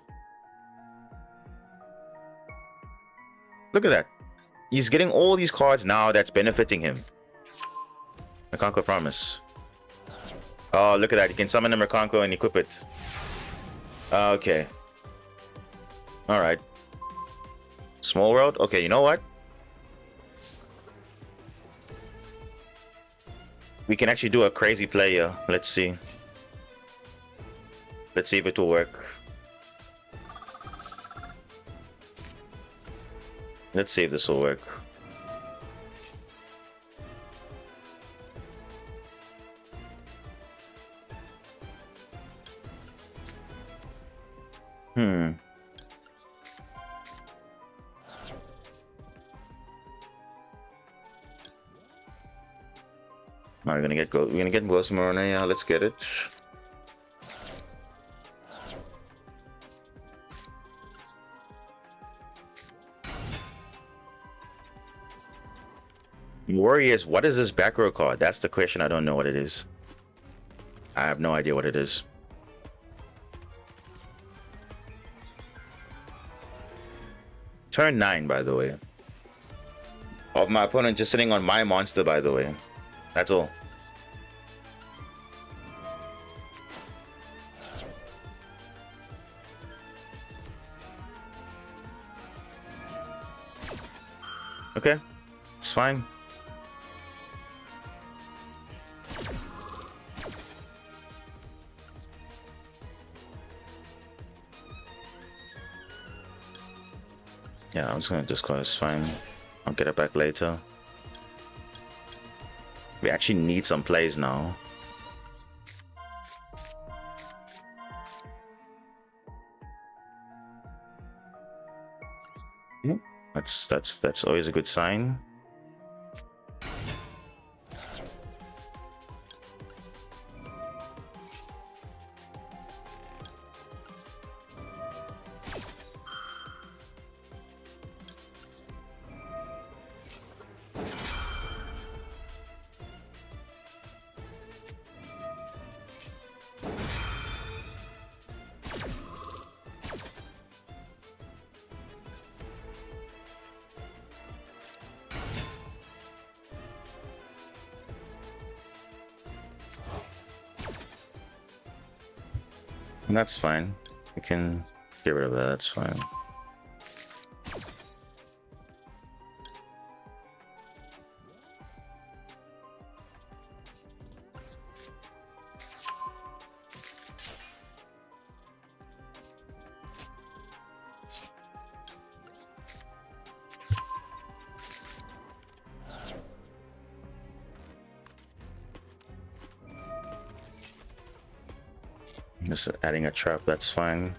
Look at that. He's getting all these cards now that's benefiting him. Makanko Promise. Oh, look at that. You can summon a Makanko and equip it. Okay. Alright. Small World? Okay, you know what? We can actually do a crazy play here. Let's see. Let's see if it will work. Let's see if this will work. We're gonna get Ghost Marona. Yeah, let's get it. Worry is, what is this back row card? That's the question. I don't know what it is. I have no idea what it is. Turn 9, by the way. Of my opponent just sitting on my monster, by the way. That's all. Okay, it's fine. Yeah, I'm just gonna discard. It's fine. I'll get it back later. We actually need some plays now. That's always a good sign. And that's fine. We can get rid of that. That's fine. Just adding a trap, that's fine.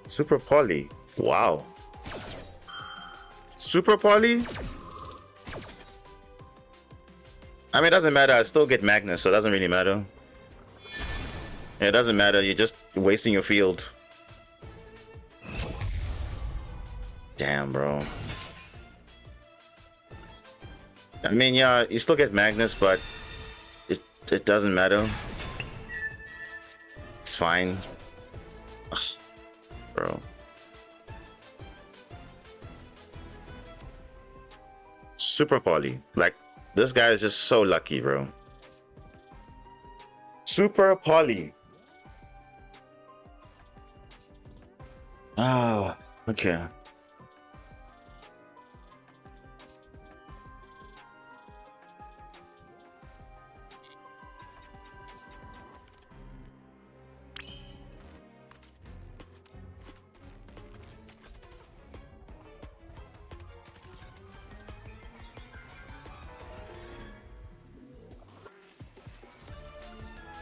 Super Poly. Wow. Super Poly? I mean, it doesn't matter. I still get Magnus, so it doesn't really matter. Yeah, it doesn't matter. You're just wasting your field. Damn, bro. I mean, yeah, you still get Magnus, but it doesn't matter. It's fine. Ugh, bro. Super Poly. Like, this guy is just so lucky, bro. Super Poly. Ah, okay.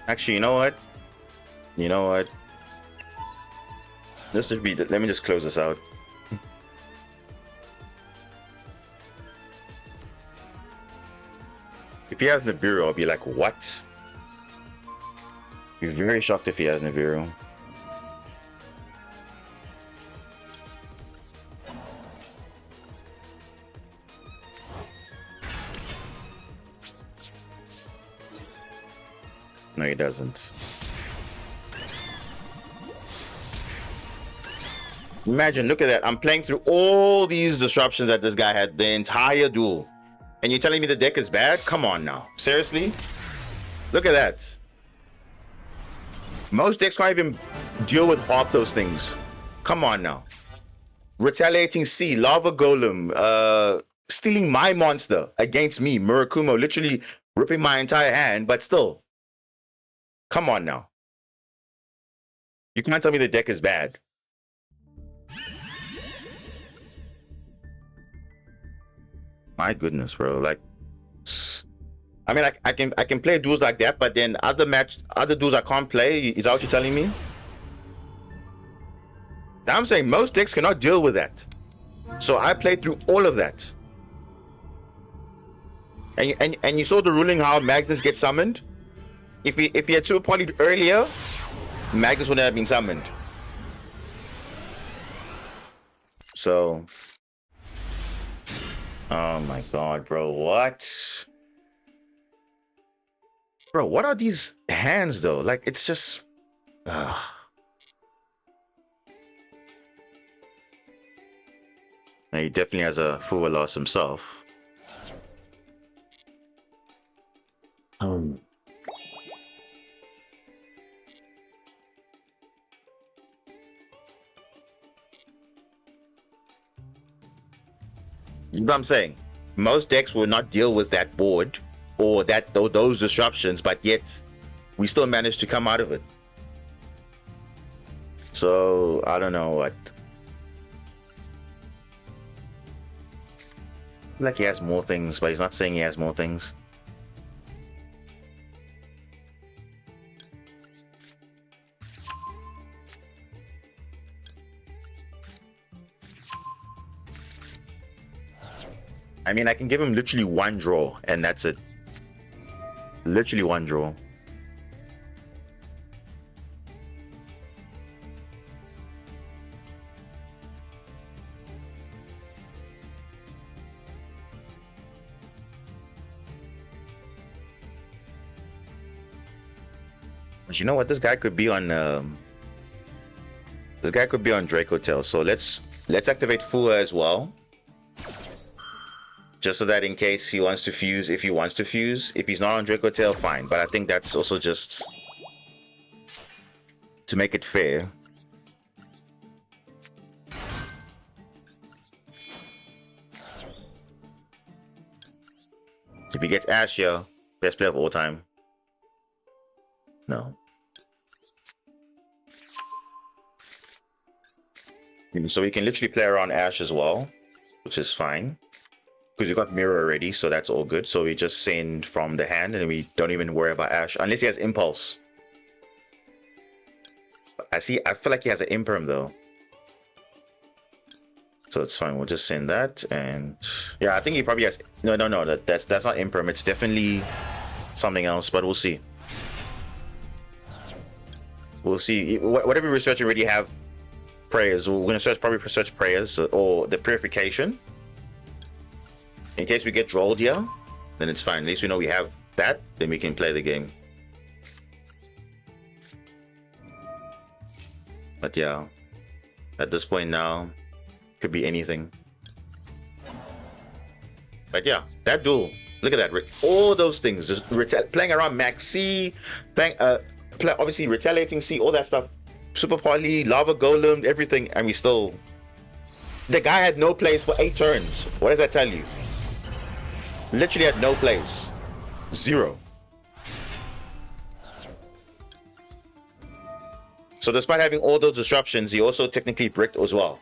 Actually, you know what? You know what? This should be. Let me just close this out. If he has Nibiru, I'll be like, what? Be very shocked if he has Nibiru. No, he doesn't. Imagine, look at that. I'm playing through all these disruptions that this guy had the entire duel. And you're telling me the deck is bad? Come on now. Seriously? Look at that. Most decks can't even deal with half those things. Come on now. Retaliating Sea, Lava Golem, stealing my monster against me, Murakumo, literally ripping my entire hand, but still. Come on now. You can't tell me the deck is bad. My goodness, bro. Like, I mean, I can play duels like that, but then other duels I can't play. Is that what you're telling me? Now I'm saying most decks cannot deal with that. So I played through all of that. And you saw the ruling how Magnus gets summoned. If he had Super Poly'd earlier, Magnus wouldn't have been summoned. So, oh my god, bro, what? Bro, what are these hands though? Like, it's just... Now, he definitely has a full loss himself. You know what I'm saying? Most decks will not deal with that board or those disruptions, but yet we still managed to come out of it. So I don't know what. Like he has more things, but he's not saying he has more things. I mean, I can give him literally one draw, and that's it. Literally one draw. But you know what? This guy could be on. This guy could be on Draco Tail. So let's activate Fua as well. Just so that in case he wants to fuse, if he wants to fuse. If he's not on Draco Tail, fine. But I think that's also just to make it fair. If he gets Asher, best player of all time. No. So we can literally play around Ash as well, which is fine. Because we got Mirror already, so that's all good. So we just send from the hand and we don't even worry about Ash. Unless he has Impulse. I feel like he has an Imperm though. So it's fine. We'll just send that, and yeah, I think he probably has. No. That's not imperm. It's definitely something else, but we'll see. We'll see. Whatever we research, already have prayers. We're gonna probably search prayers or the purification. In case we get drolled here, then it's fine. At least we know we have that. Then we can play the game. But yeah, at this point now, could be anything. But yeah, that duel. Look at that. All those things. Just playing around max C, playing obviously retaliating C, all that stuff. Super poly, lava golem, everything, and we still. The guy had no plays for 8 turns. What does that tell you? Literally had no plays. 0. So despite having all those disruptions, he also technically bricked as well.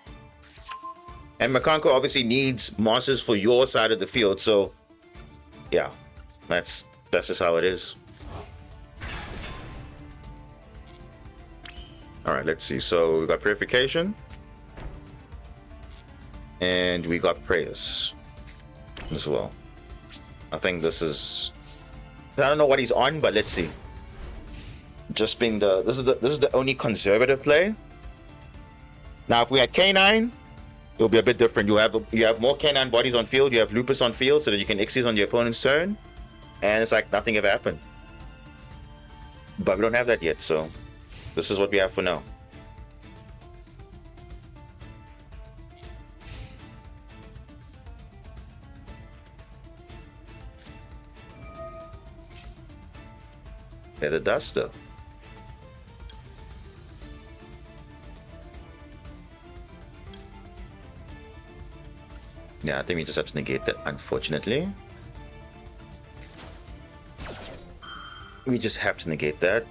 And Makanko obviously needs monsters for your side of the field, so yeah, that's just how it is. All right, let's see. So we got purification, and we got prayers as well. I think this is. I don't know what he's on, but let's see. Just being this is the only conservative play. Now, if we had K9, it'll be a bit different. You have more K9 bodies on field. You have Lupus on field, so that you can Xyz on your opponent's turn, and it's like nothing ever happened. But we don't have that yet, so this is what we have for now. Yeah, the duster. Yeah, I think we just have to negate that, unfortunately. We just have to negate that.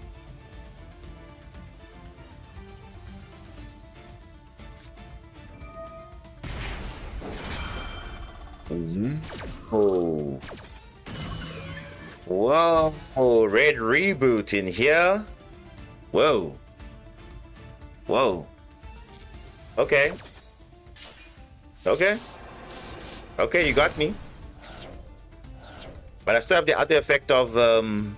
Oh. Whoa. Oh, red reboot in here. Whoa. Whoa. Okay. Okay. Okay, you got me. But I still have the other effect of the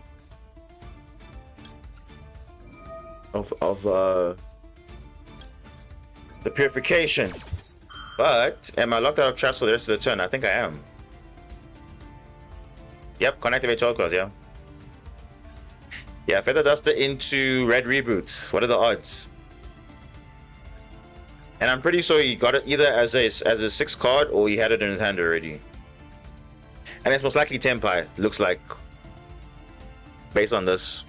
purification. But am I locked out of traps for the rest of the turn? I think I am. Yep, connectivate all claws, yeah. Yeah, Feather Duster into red reboot. What are the odds? And I'm pretty sure he got it either as a 6 card or he had it in his hand already. And it's most likely Tempai, looks like. Based on this.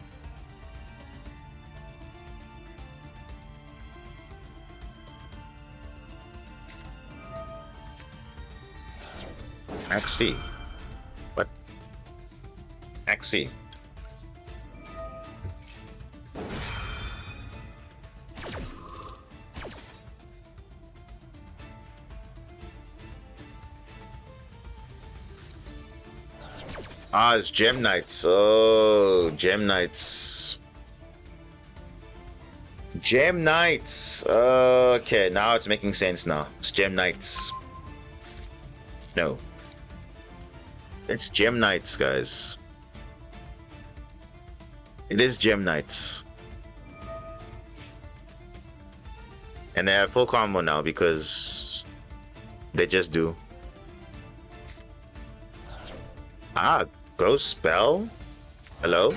Axie. What? Axie. Ah, it's Gem Knights. Oh, Gem Knights. Gem Knights. Okay, now it's making sense now. It's Gem Knights. No. It's Gem Knights, guys. It is Gem Knights. And they have full combo now because they just do. Ah, Ghost Spell? Hello?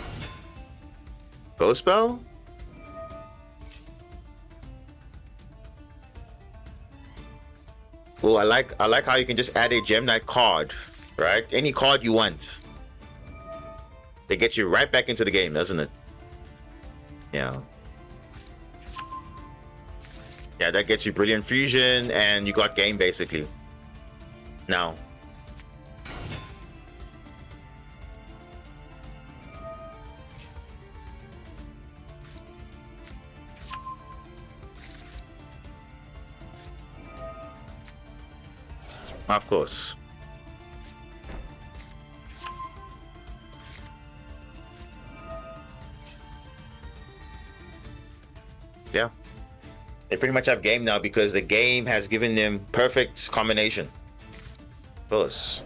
Ghost Spell? Oh, I like how you can just add a Gem Knight card, right? Any card you want. They get you right back into the game, doesn't it? Yeah. Yeah, that gets you Brilliant Fusion and you got game basically. Now. Of course. Yeah. They pretty much have game now because the game has given them perfect combination. Close.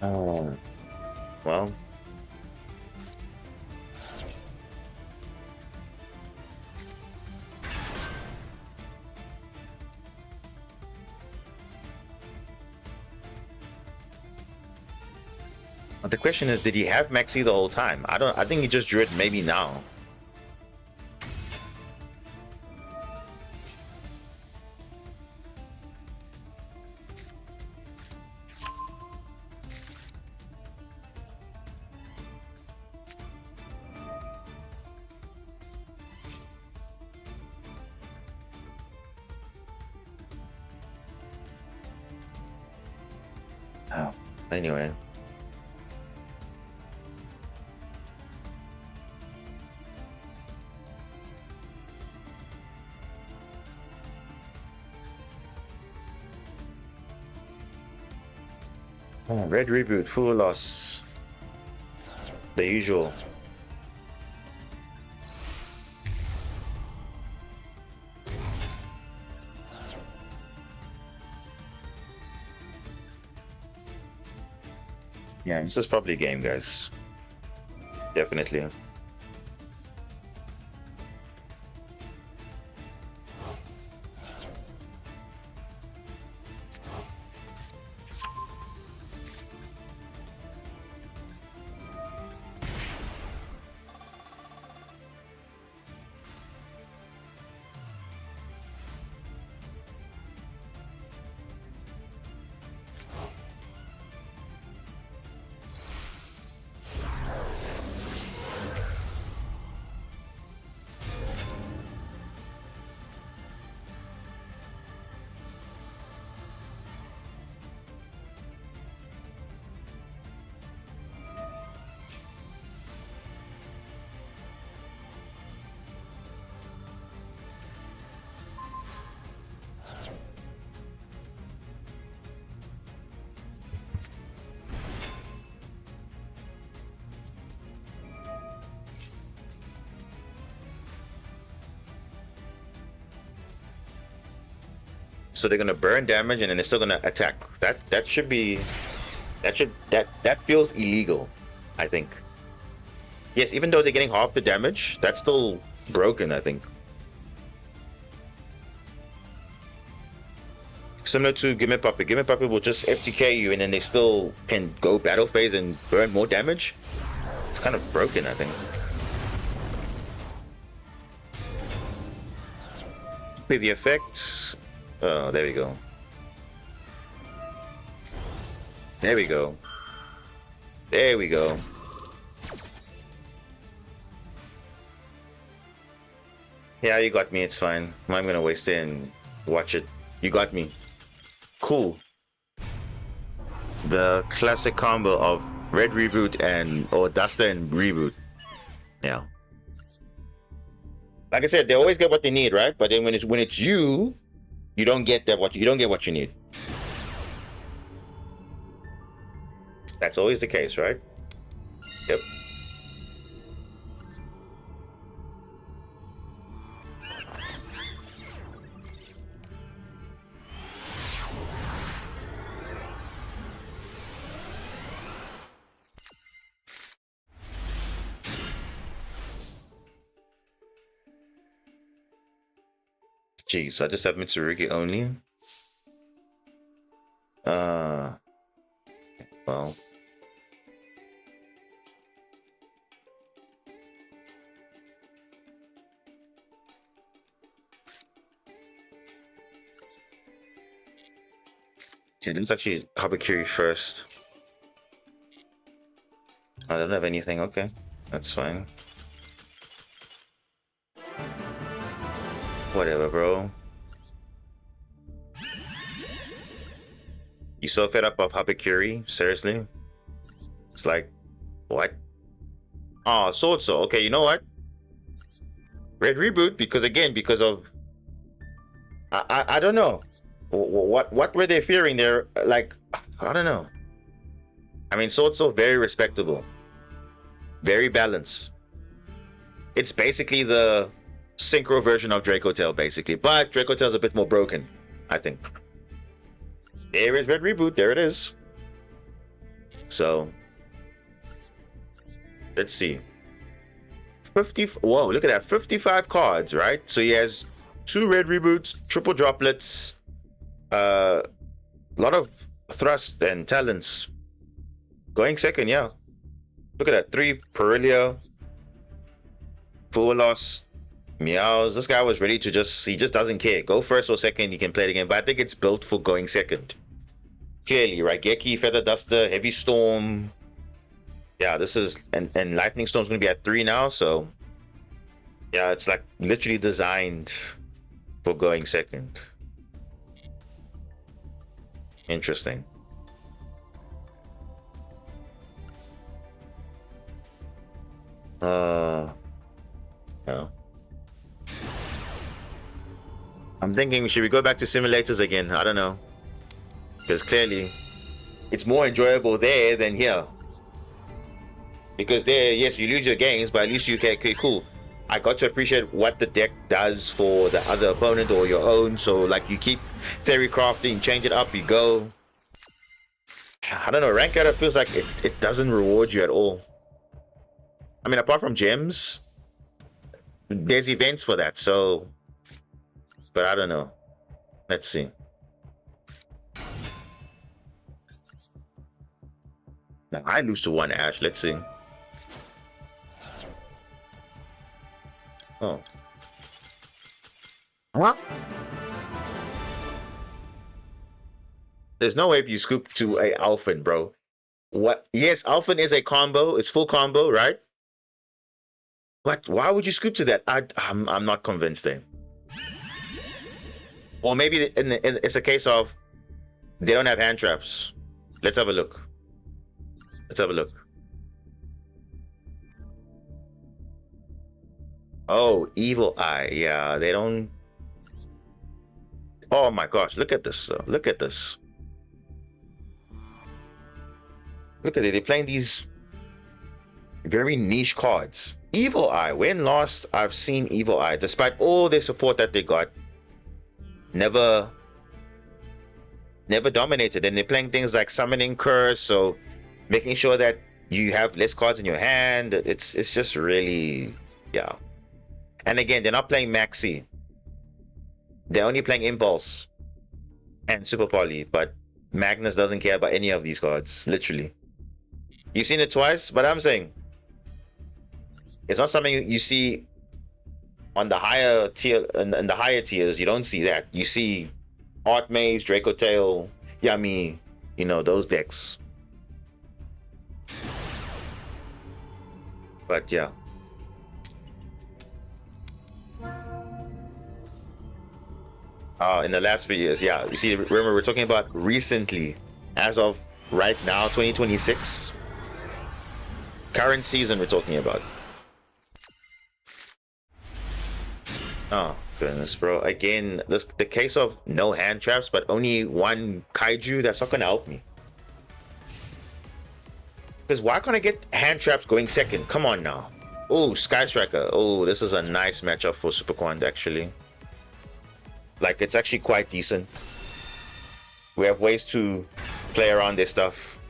Oh, well. But the question is, did he have Maxi the whole time? I think he just drew it maybe now. Oh, anyway. Oh, red reboot, full loss. The usual. Yeah, this is probably a game, guys. Definitely. So they're gonna burn damage and then they're still gonna attack. That should be that feels illegal, I think. Yes, even though they're getting half the damage, that's still broken, I think. Similar to Gimme Puppet. Gimme Puppet will just FTK you and then they still can go battle phase and burn more damage. It's kind of broken, I think. Play the effects. Oh, there we go. There we go. There we go. Yeah, you got me. It's fine. I'm gonna waste it and watch it. You got me. Cool. The classic combo of red reboot or Duster and reboot. Yeah. Like I said, they always get what they need, right? But then when it's you, you don't get what you need. That's always the case, right? Yep. Jeez, I just have Mitsurugi only. Well. Dude, let's actually Habakiri first. I don't have anything, okay. That's fine. Whatever, bro. You so fed up of Habakiri? Seriously? It's like, what? Oh, Sword Soul. Okay, you know what? Red reboot because again, because of I don't know what were they fearing there? Like I don't know. I mean, Sword Soul very respectable, very balanced. It's basically the synchro version of Draco Tail, basically, but Draco Tail's a bit more broken, I think. There is Red reboot. There it is. So let's see. 50. Whoa, look at that. 55 cards, right? So he has 2 red reboots, triple droplets, a lot of thrust and talents. Going second, yeah. Look at that. 3 Perillia, full loss, meows. This guy was ready to he just doesn't care. Go first or second, he can play the game. But I think it's built for going second. Clearly, right? Geki, Feather Duster, Heavy Storm. Yeah, this is and Lightning Storm's gonna be at 3 now, so yeah, it's like literally designed for going second. Interesting. No. I'm thinking, should we go back to simulators again? I don't know, because clearly it's more enjoyable there than here. Because there, yes, you lose your games, but at least you can, okay, cool. I got to appreciate what the deck does for the other opponent or your own. So, like, you keep theory crafting, change it up, you go. I don't know, rank out feels like it doesn't reward you at all. I mean, apart from gems, there's events for that, so. But I don't know. Let's see. Now, I lose to 1 Ash, let's see. Oh. What? There's no way you scoop to a Alphen, bro. What? Yes, Alphen is a combo. It's full combo, right? What? Why would you scoop to that? I'm not convinced then. Or maybe it's a case of they don't have hand traps. Let's have a look. Let's have a look. Oh, Evil Eye. Yeah, they don't. Oh my gosh, look at this. Look at this. Look at it. They're playing these very niche cards. Evil Eye. When last I've seen Evil Eye, despite all the support that they got, never dominated. And they're playing things like Summoning Curse, so making sure that you have less cards in your hand. It's just really, yeah. And again, they're not playing Maxi. They're only playing Impulse and Super Poly, but Magnus doesn't care about any of these cards, literally. You've seen it twice, but I'm saying it's not something you see on the higher tier. In the higher tiers, you don't see that. You see Art Maze, Draco Tail, Yummy, you know, those decks. But yeah. In the last few years, yeah. You see, remember, we're talking about recently, as of right now, 2026. Current season we're talking about. Oh, goodness, bro. Again, the case of no hand traps, but only 1 kaiju, that's not going to help me. Because why can't I get hand traps going second? Come on now. Oh, Sky Striker. Oh, this is a nice matchup for Super Quant, actually. Like, it's actually quite decent. We have ways to play around this stuff.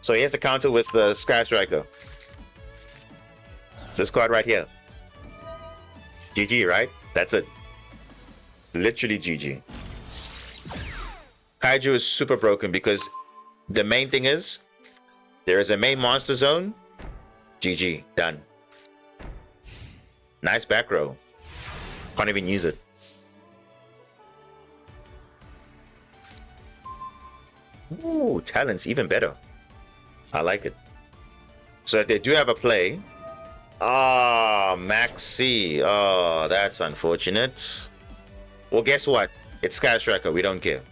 So here's the counter with the Sky Striker. This card right here. GG, right? That's it. Literally GG. Kaiju is super broken because the main thing is there is a main monster zone. GG, done. Nice back row. Can't even use it. Ooh, talents even better. I like it. So if they do have a play, Ah, Maxi. Oh, that's unfortunate. Well, guess what? It's Sky Striker. We don't care.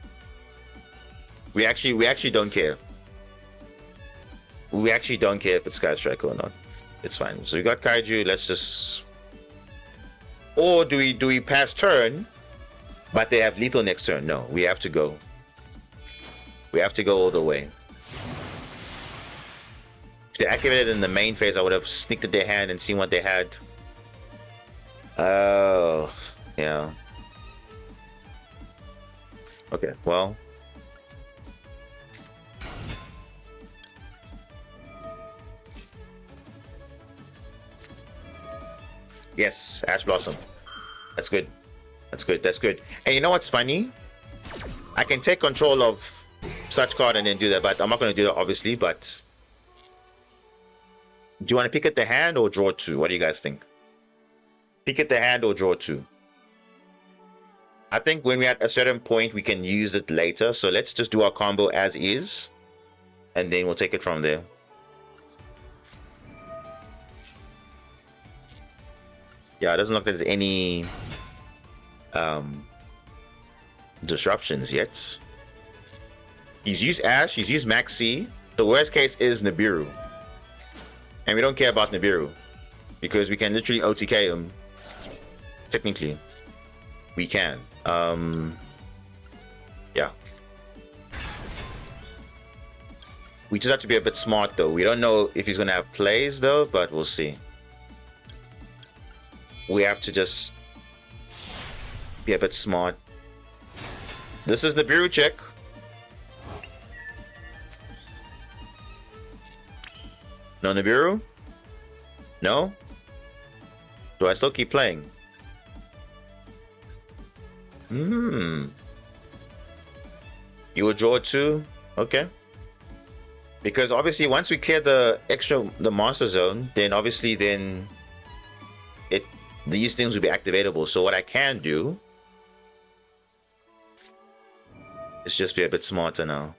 We actually don't care. We actually don't care if it's Sky Striker or not. It's fine. So we got Kaiju. Let's just. Or do we pass turn? But they have lethal next turn. No, we have to go. We have to go all the way. If they activated in the main phase, I would have sneaked at their hand and seen what they had. Oh, yeah. Okay, well. Yes, Ash Blossom. That's good. That's good. That's good. And you know what's funny? I can take control of such card and then do that, but I'm not going to do that, obviously. But do you want to pick at the hand or draw two? What do you guys think? Pick at the hand or draw two? I think when we're at a certain point, we can use it later. So let's just do our combo as is, and then we'll take it from there. Yeah, it doesn't look like there's any disruptions yet. He's used Ash, he's used Maxi. The worst case is Nibiru. And we don't care about Nibiru, because we can literally OTK him. Technically. We can. Yeah. We just have to be a bit smart though. We don't know if he's gonna have plays though, but we'll see. We have to just be a bit smart. This is the Nibiru check. No Nibiru? No? Do I still keep playing? You will draw two? Okay. Because obviously once we clear the master zone, then obviously these things will be activatable. So what I can do is just be a bit smarter now.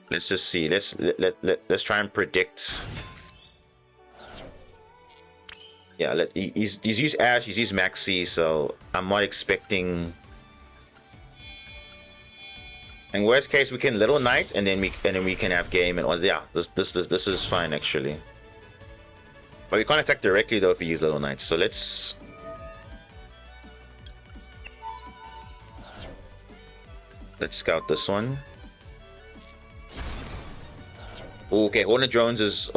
Let's just see. Let's try and predict. Yeah, he's used Ash, he's used Maxi, so I'm not expecting. In worst case, we can Little Knight, and then we can have game, and yeah, this is fine actually. But we can't attack directly though if we use Little Knight. So let's scout this one. Okay, Hornet Drones is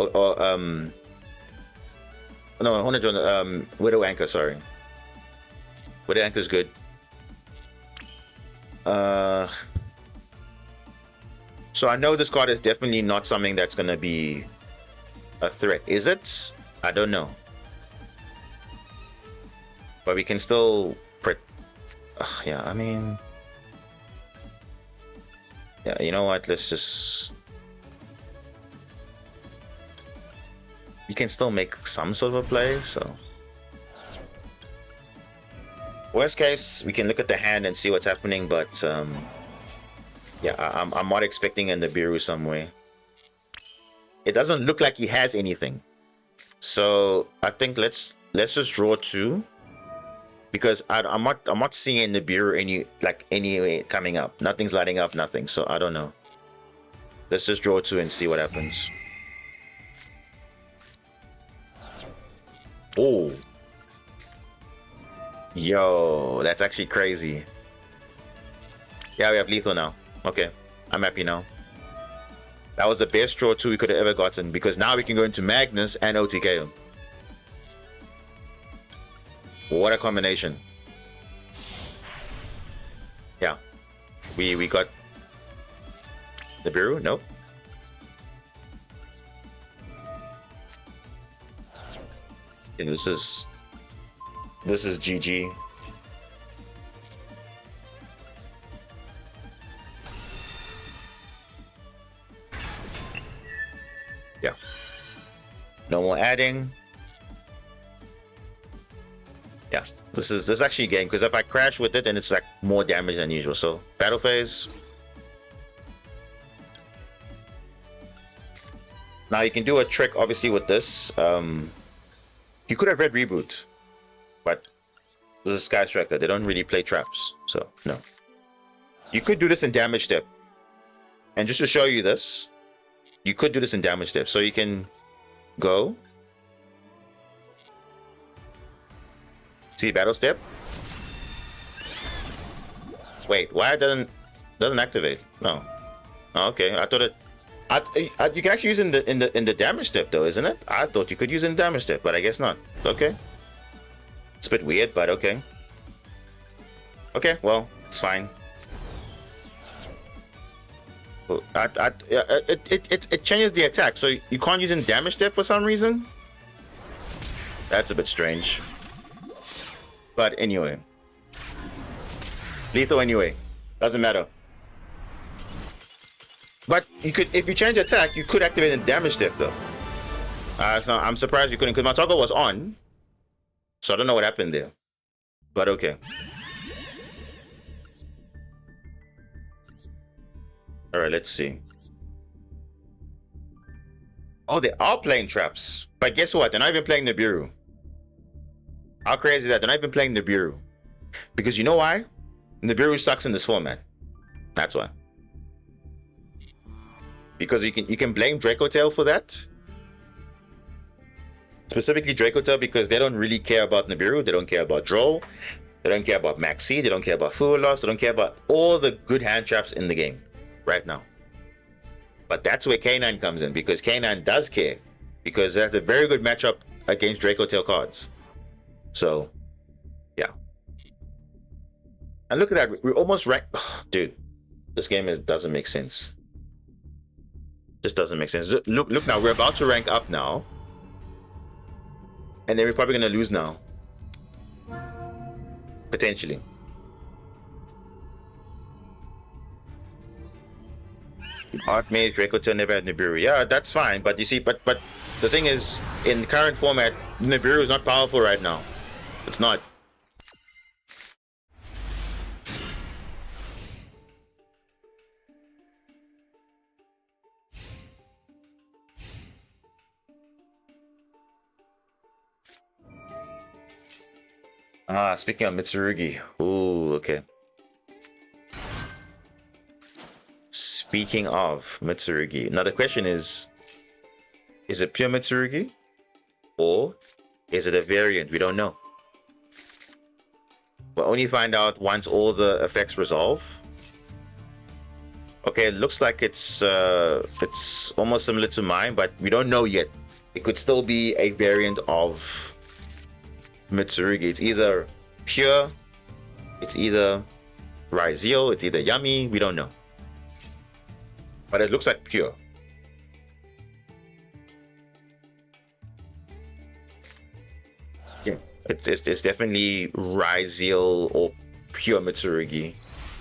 no, Hornet Drone, Widow Anchor, sorry. Widow Anchor is good. So I know this card is definitely not something that's gonna be a threat, is it? I don't know. But we can still yeah, I mean, yeah, you know what, let's just, you can still make some sort of a play, so worst case we can look at the hand and see what's happening, but yeah, I'm not expecting a Nibiru some way. It doesn't look like he has anything, so I think let's just draw two, because I'm not seeing Nibiru any coming up. Nothing's lighting up, nothing, so I don't know. Let's just draw two and see what happens. Oh, yo, that's actually crazy. Yeah, we have lethal now. Okay, I'm happy now. That was the best draw 2 we could have ever gotten, because now we can go into Magnus and OTK him. What a combination. Yeah, we got the Nibiru. Nope. And this is GG. Yeah. No more adding. Yeah. This is actually a game, because if I crash with it, then it's like more damage than usual. So battle phase. Now you can do a trick, obviously, with this. You could have read Reboot, but this is Sky Striker. They don't really play traps, so no. You could do this in damage step. And just to show you this, you could do this in damage step. So you can go. See battle step? Wait, why it doesn't activate? No. Oh, okay, I thought it. You can actually use it in the damage step though, isn't it? I thought you could use it in damage step, but I guess not. Okay. It's a bit weird, but okay. Okay, well, it's fine. It changes the attack, so you can't use it in damage step for some reason. That's a bit strange. But anyway, lethal anyway, doesn't matter. But you could, if you change attack, you could activate in damage step though. So I'm surprised you couldn't, because my toggle was on, so I don't know what happened there. But okay. All right, let's see. Oh, they are playing traps, but guess what? They're not even playing Nibiru. How crazy is that? They're not even playing Nibiru. Because you know why? Nibiru sucks in this format. That's why. Because you can blame Draco Tail for that. Specifically Draco Tail, because they don't really care about Nibiru. They don't care about Droll. They don't care about Maxi. They don't care about Full Loss. They don't care about all the good hand traps in the game right now. But that's where K9 comes in, because K9 does care. Because that's a very good matchup against Draco Tail cards. So, yeah. And look at that. We're almost ranked. Oh, dude, this game doesn't make sense. Just doesn't make sense. Look now. We're about to rank up now. And then we're probably going to lose now. Potentially. Archmage, Draco Tail never had Nibiru. Yeah, that's fine. But you see, but the thing is, in the current format, Nibiru is not powerful right now. It's not. Speaking of Mitsurugi. Ooh, okay. Speaking of Mitsurugi. Now the question is it pure Mitsurugi? Or is it a variant? We don't know. We'll only find out once all the effects resolve. Okay, it looks like it's almost similar to mine, but we don't know yet. It could still be a variant of Mitsurugi. It's either pure, it's either Raizio, it's either Yummy, we don't know. But it looks like pure. Yeah, it's definitely Raizio or pure Mitsurugi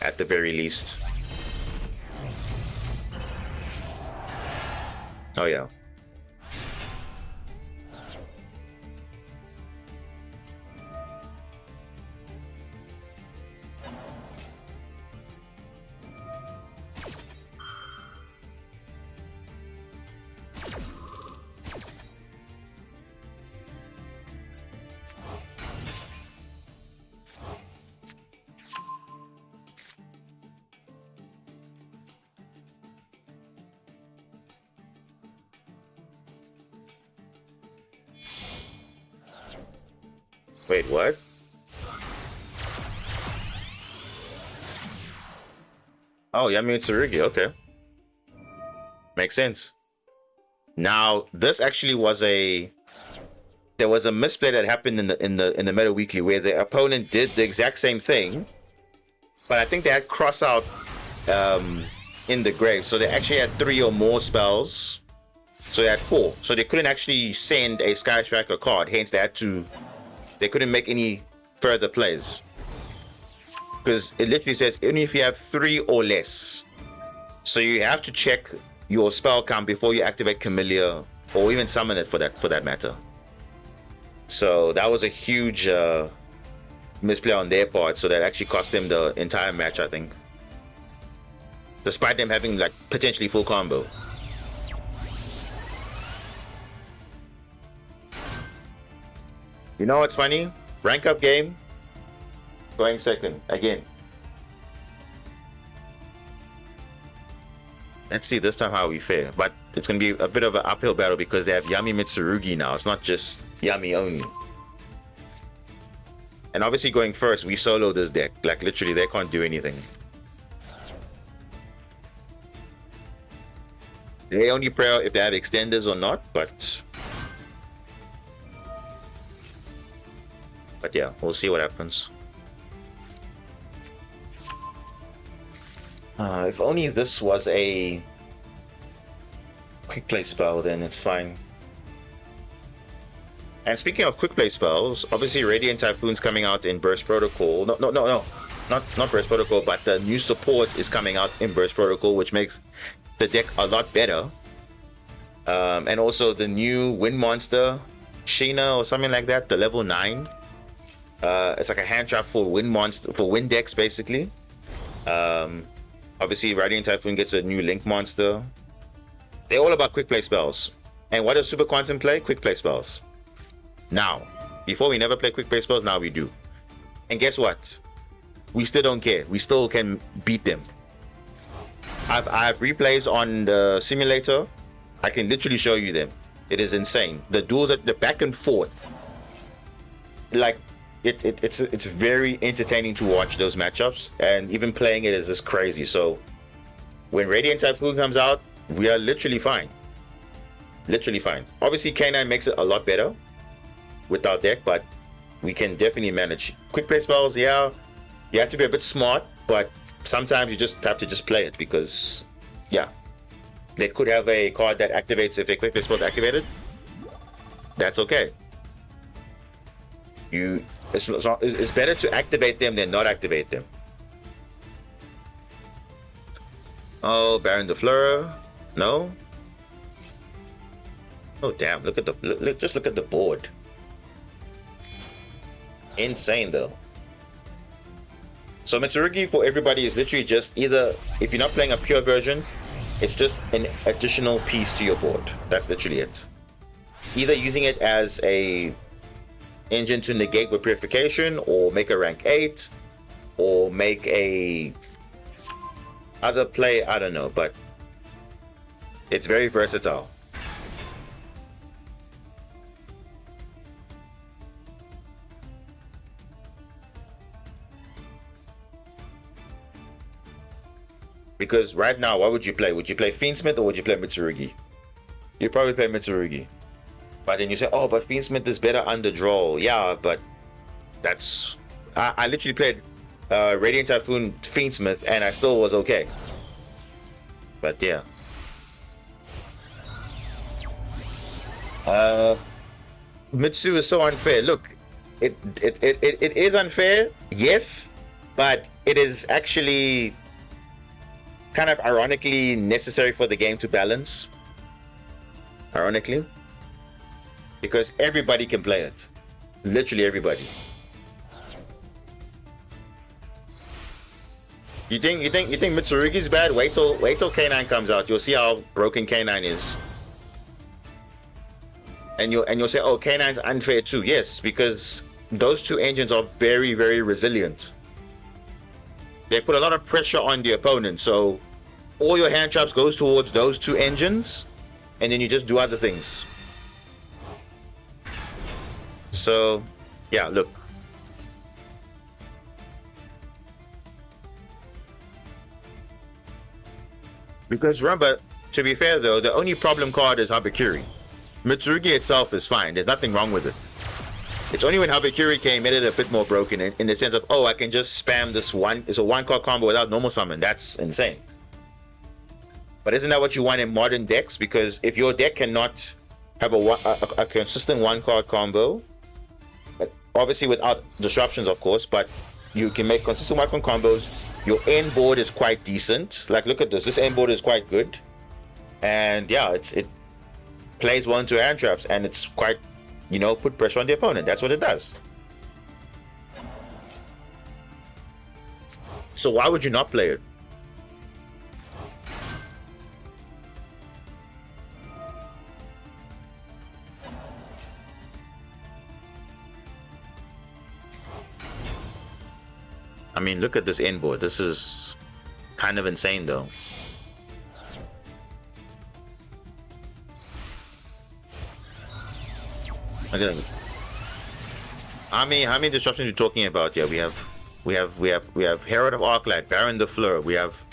at the very least. Oh yeah. Wait, what? Oh, Yami Mitsurugi, okay. Makes sense. Now, this actually was there was a misplay that happened in the Meta Weekly where the opponent did the exact same thing, but I think they had cross out in the grave, so they actually had 3 or more spells. So they had 4, so they couldn't actually send a Sky Striker card. Hence, they couldn't make any further plays, because it literally says only if you have 3 or less. So you have to check your spell count before you activate Camellia, or even summon it for that matter. So that was a huge misplay on their part. So that actually cost them the entire match, I think, despite them having like potentially full combo. You know what's funny? Rank up game, going second again. Let's see this time how we fare. But it's going to be a bit of an uphill battle because they have Yami Mitsurugi now. It's not just Yami only. And obviously going first, we solo this deck. Like literally, they can't do anything. They only pray if they have extenders or not, but yeah, we'll see what happens. If only this was a quick play spell, then it's fine. And speaking of quick play spells, obviously Radiant Typhoon's coming out in Burst Protocol. No. Not Burst Protocol, but the new support is coming out in Burst Protocol, which makes the deck a lot better. And also the new Wind Monster, Sheena or something like that, the level 9. It's like a hand trap for Wind Monster, for Wind decks basically. Obviously Radiant Typhoon gets a new Link Monster. They're all about quick play spells. And what does Super Quantum play? Quick play spells. Now, before we never play quick play spells, now we do. And guess what? We still don't care. We still can beat them. I have replays on the simulator. I can literally show you them. It is insane. The duels at the back and forth. Like it's very entertaining to watch those matchups, and even playing it is just crazy. So when Radiant Typhoon comes out, we are literally fine. Literally fine. Obviously K9 makes it a lot better with our deck, but we can definitely manage. Quick play spells, yeah, you have to be a bit smart, but sometimes you just have to just play it because, yeah, they could have a card that activates if a quick play spell is activated. That's okay. It's better to activate them than not activate them. Oh, Baron de Fleur, no. Oh damn! Look at just look at the board. Insane though. So Mitsurugi for everybody is literally just either, if you're not playing a pure version, it's just an additional piece to your board. That's literally it. Either using it as a engine to negate with purification, or make a rank 8, or make a other play, I don't know, but it's very versatile. Because right now, what would you play? Would you play Fiendsmith or would you play Mitsurugi? You'd probably play Mitsurugi. But then you say, oh, but Fiendsmith is better under draw. Yeah, but that's... I literally played Radiant Typhoon Fiendsmith and I still was okay. But yeah. Mitsu is so unfair. Look, it is unfair, yes, but it is actually kind of ironically necessary for the game to balance. Ironically. Because everybody can play it. Literally everybody. You think Mitsurugi's bad? Wait till K9 comes out. You'll see how broken K9 is. And you'll say, oh, K9's unfair too. Yes, because those two engines are very, very resilient. They put a lot of pressure on the opponent, so all your hand traps goes towards those two engines, and then you just do other things. So, yeah, look. Because remember, to be fair though, the only problem card is Habakiri. Mitsurugi itself is fine. There's nothing wrong with it. It's only when Habakiri came, made it a bit more broken in the sense of, oh, I can just spam this one. It's a one-card combo without normal summon. That's insane. But isn't that what you want in modern decks? Because if your deck cannot have a consistent one-card combo, obviously without disruptions, of course, but you can make consistent one-card combos. Your end board is quite decent. Like, look at this. This end board is quite good. And yeah, it plays well into hand traps, and it's quite, you know, put pressure on the opponent. That's what it does. So why would you not play it? I mean, look at this end board. This is kind of insane, though. Okay. How many disruptions are you talking about? Yeah, we have Herald of Arclight, Baron the Fleur. We have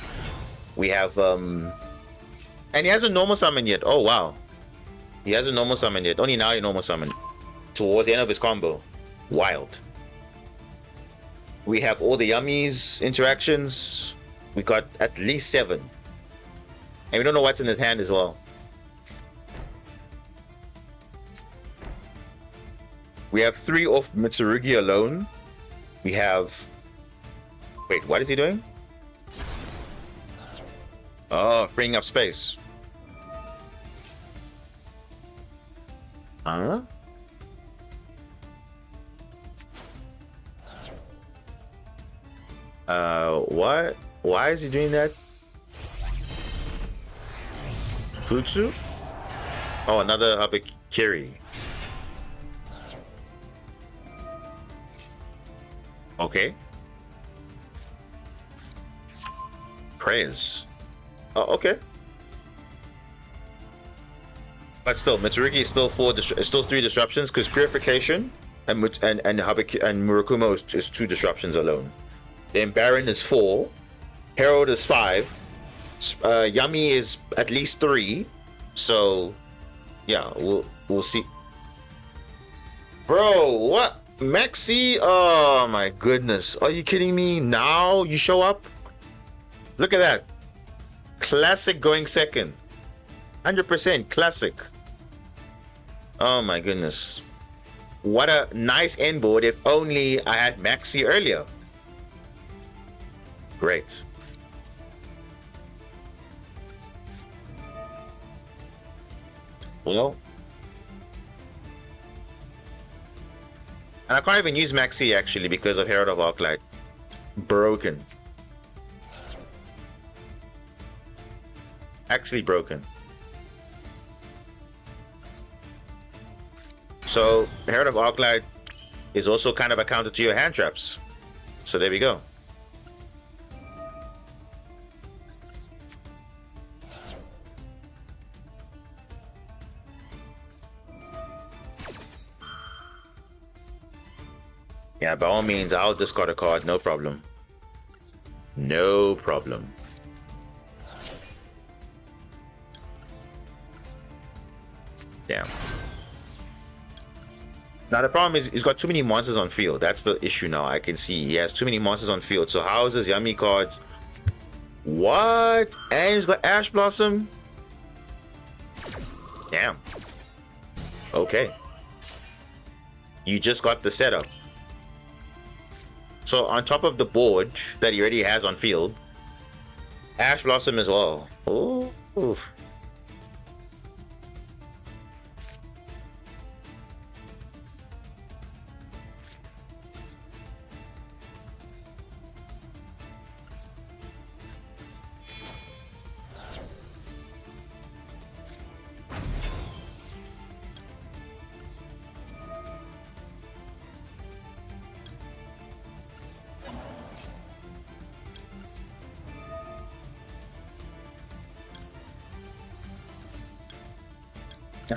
and he hasn't normal summon yet. Oh wow, he hasn't normal summon yet. Only now he normal summon towards the end of his combo. Wild. We have all the yummies interactions. We got at least 7, and we don't know what's in his hand as well. We have 3 off Mitsurugi alone. We have... Wait, what is he doing? Oh, freeing up space. Huh? What? Why is he doing that? Futsu? Oh, another Habakiri. Okay. Praise. Oh, okay. But still, Mitsurugi is still 3 disruptions because Purification and Murakumo is 2 disruptions alone. Then Baron is 4, Herald is 5, Yami is at least 3. So, yeah, we'll see. Bro, what? Maxi? Oh my goodness. Are you kidding me? Now you show up? Look at that. Classic going second. 100% classic. Oh my goodness. What a nice end board. If only I had Maxi earlier. Great. Well. And I can't even use Maxi actually because of Herald of Arclight. Broken. Actually broken. So Herald of Arclight is also kind of a counter to your hand traps. So there we go. Yeah, by all means, I'll discard a card, no problem. No problem. Damn. Now the problem is he's got too many monsters on field. That's the issue now. I can see he has too many monsters on field. So how is his yummy cards? What? And he's got Ash Blossom? Damn. Okay. You just got the setup. So on top of the board that he already has on field, Ash Blossom as well. Oh, oof.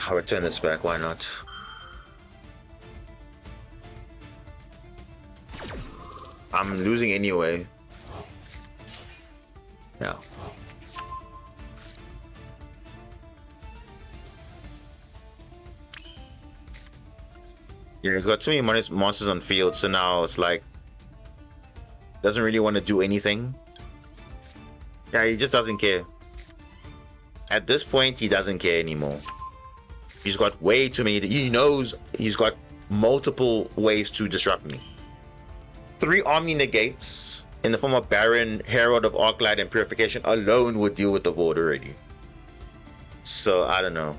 I'll return this back, why not? I'm losing anyway. Yeah. Yeah, he's got too many monsters on field, so now it's like doesn't really want to do anything. Yeah, he just doesn't care. At this point, he doesn't care anymore. He's got way too many. He knows he's got multiple ways to disrupt me. 3 Omni Negates in the form of Baron, Herald of Arclight, and Purification alone would deal with the board already. So, I don't know.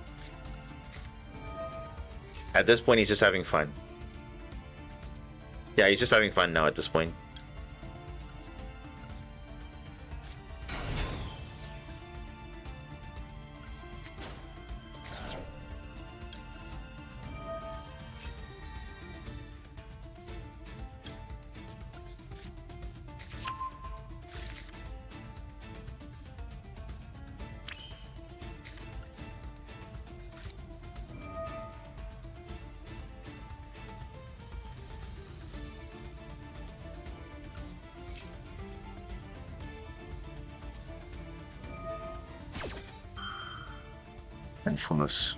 At this point, he's just having fun. Yeah, he's just having fun now at this point. Infamous.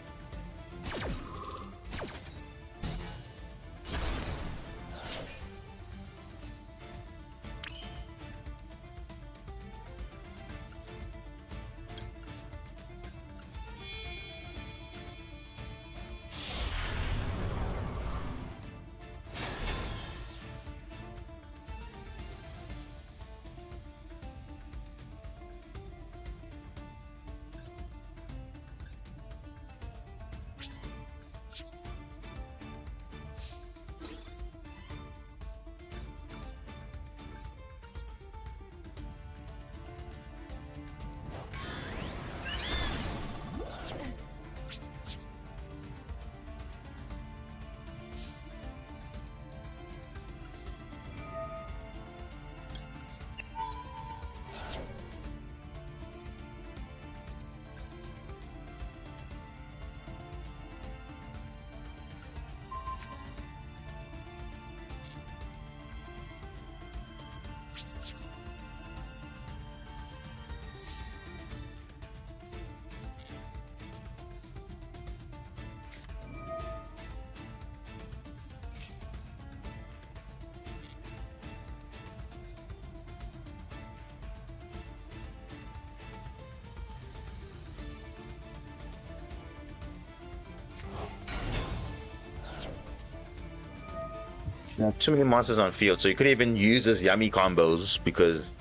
Yeah, too many monsters on field, so you could even use his yummy combos because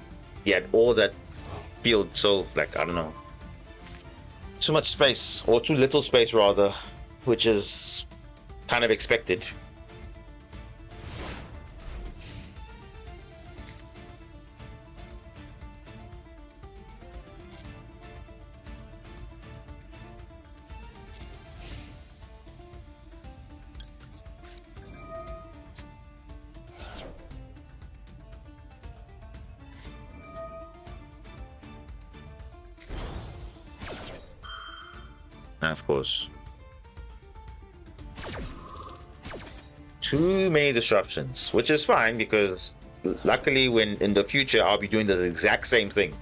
he had all that field. So, like, I don't know, too much space, or too little space rather, which is kind of expected. And of course, too many disruptions, which is fine because luckily when in the future I'll be doing the exact same thing.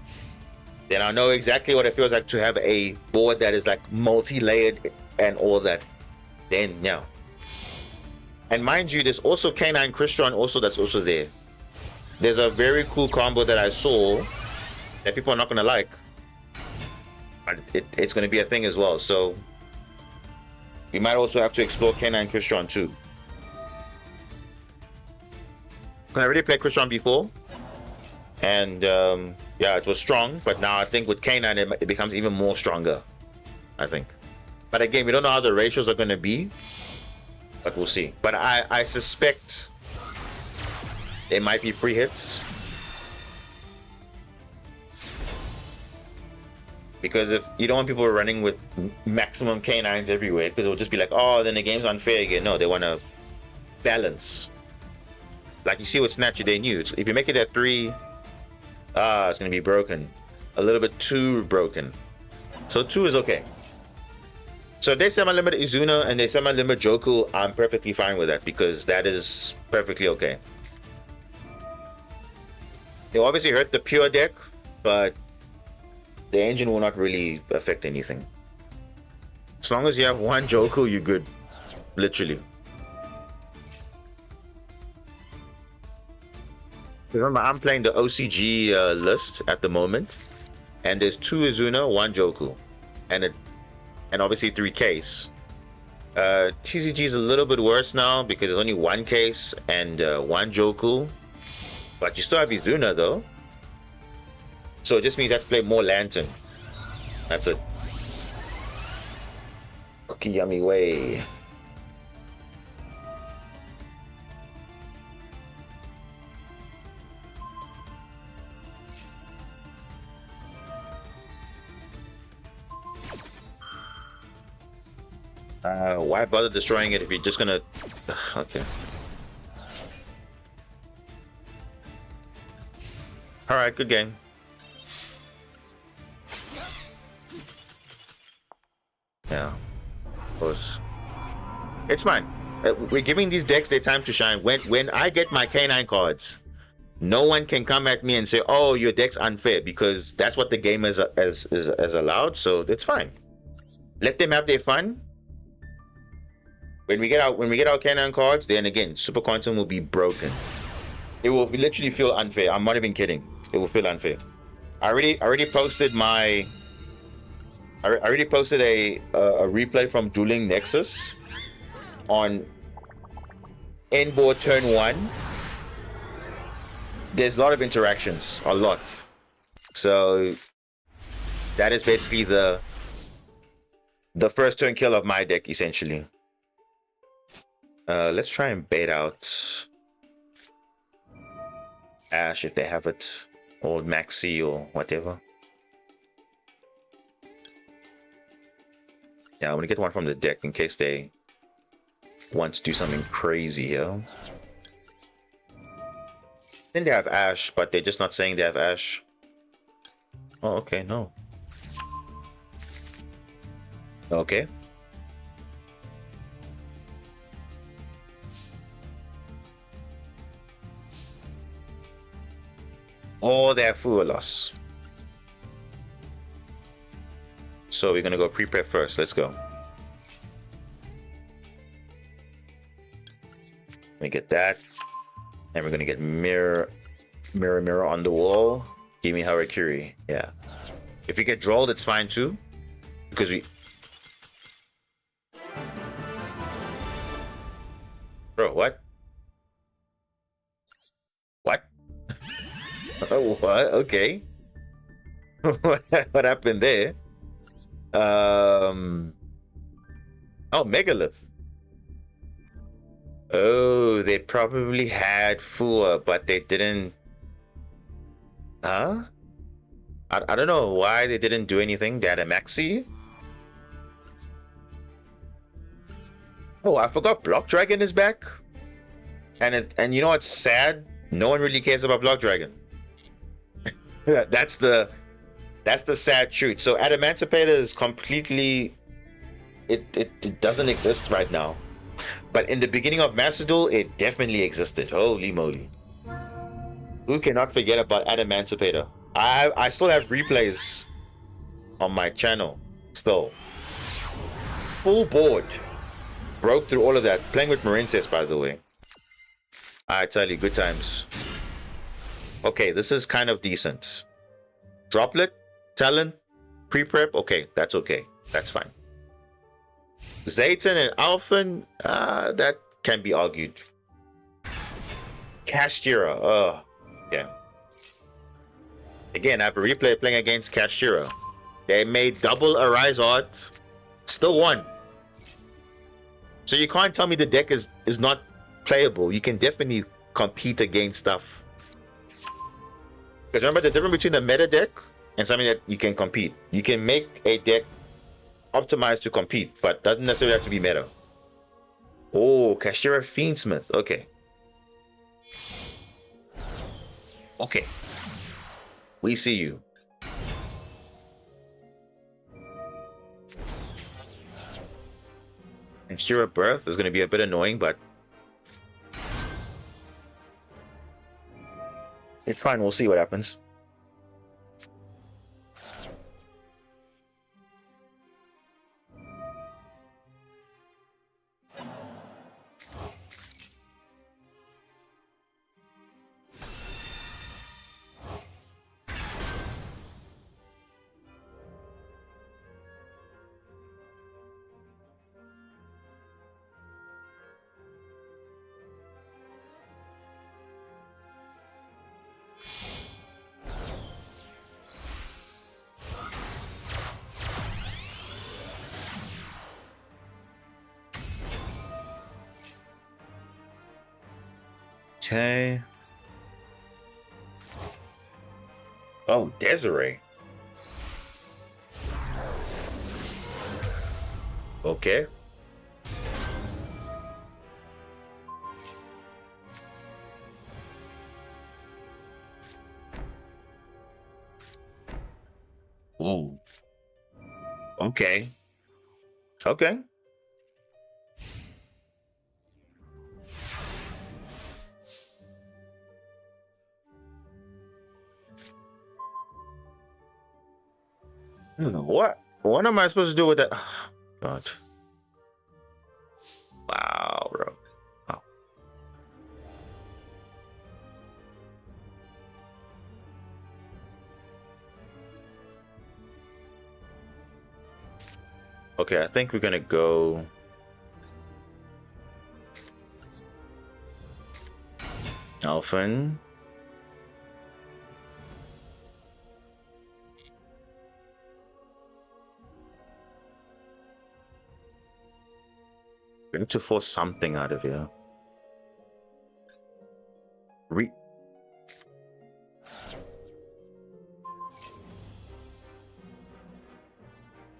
Then I know exactly what it feels like to have a board that is like multi-layered and all that. Then yeah. And mind you, there's also K9 Crystron also that's also there. There's a very cool combo that I saw that people are not gonna like. It's going to be a thing as well, so we might also have to explore K9 Crystron too. I already played Crystron before, and yeah, it was strong, but now I think with K9 it becomes even more stronger, I think. But again, we don't know how the ratios are going to be, but we'll see. But I suspect there might be free hits. Because if you don't want people running with maximum K9s everywhere, because it will just be like, oh, then the game's unfair again. No, they want to balance. Like you see with Snatcher, they knew. If you make it at 3, it's going to be broken. A little bit too broken. So 2 is okay. So if they semi-limit Izuna and they semi-limit Joku, I'm perfectly fine with that because that is perfectly okay. They obviously hurt the pure deck, but the engine will not really affect anything. As long as you have one Joku, you're good. Literally. Remember, I'm playing the OCG list at the moment, and there's 2 Izuna, 1 Joku, and obviously 3 case. TCG is a little bit worse now because there's only 1 case and 1 Joku, but you still have Izuna though. So it just means I have to play more Lantern. That's it. Cookie yummy way. Why bother destroying it if you're just gonna... Okay. Alright, good game. Yeah, of course. It's fine. We're giving these decks their time to shine. When I get my K9 cards, no one can come at me and say, "Oh, your deck's unfair," because that's what the game is allowed. So it's fine. Let them have their fun. When we get our cannon cards, then again, Super Quantum will be broken. It will literally feel unfair. I'm not even kidding. It will feel unfair. I already posted my. I already posted a replay from Dueling Nexus on end board turn 1. There's a lot of interactions, a lot. So that is basically the first turn kill of my deck, essentially. Let's try and bait out Ash if they have it, or Maxi or whatever. Yeah, I'm gonna get one from the deck in case they want to do something crazy here. Then they have Ash, but they're just not saying they have Ash. Oh, okay, no. Okay. Oh, they have Full Loss. So we're gonna go pre-prep first. Let's go. Let me get that. And we're gonna get mirror on the wall. Give me Harakiri. Yeah. If we get drolled, it's fine too. Because we... Bro, what? What? Oh, what? Okay. What happened there? Oh, Megalith. Oh, they probably had Fua, but they didn't. Huh? I don't know why they didn't do anything. They had a Maxi. Oh, I forgot Block Dragon is back. And you know what's sad? No one really cares about Block Dragon. That's the sad truth. So Adamantipator is completely it doesn't exist right now. But in the beginning of Master Duel, it definitely existed. Holy moly. Who cannot forget about Adamantipator? I still have replays on my channel. Still. Full board. Broke through all of that. Playing with Marincess, by the way. I tell you, good times. Okay, this is kind of decent. Droplet, Talon, pre-prep. Okay, that's okay. That's fine. Zayton and Alphen, that can be argued. Kashtira, yeah. Again, I have a replay playing against Kashtira. They made double Arise Art, still won. So you can't tell me the deck is not playable. You can definitely compete against stuff. Because remember the difference between a meta deck and something that you can compete. You can make a deck optimized to compete, but doesn't necessarily have to be meta. Oh, Kashtira Fiendsmith. Okay. Okay. We see you. And Shira Birth is going to be a bit annoying, but it's fine. We'll see what happens. Okay. Oh, Desiree. Okay. Ooh. Okay. Okay. What? What am I supposed to do with that? Oh, God. Wow, bro. Wow. Okay, I think we're gonna go. Alphen. We need to force something out of here.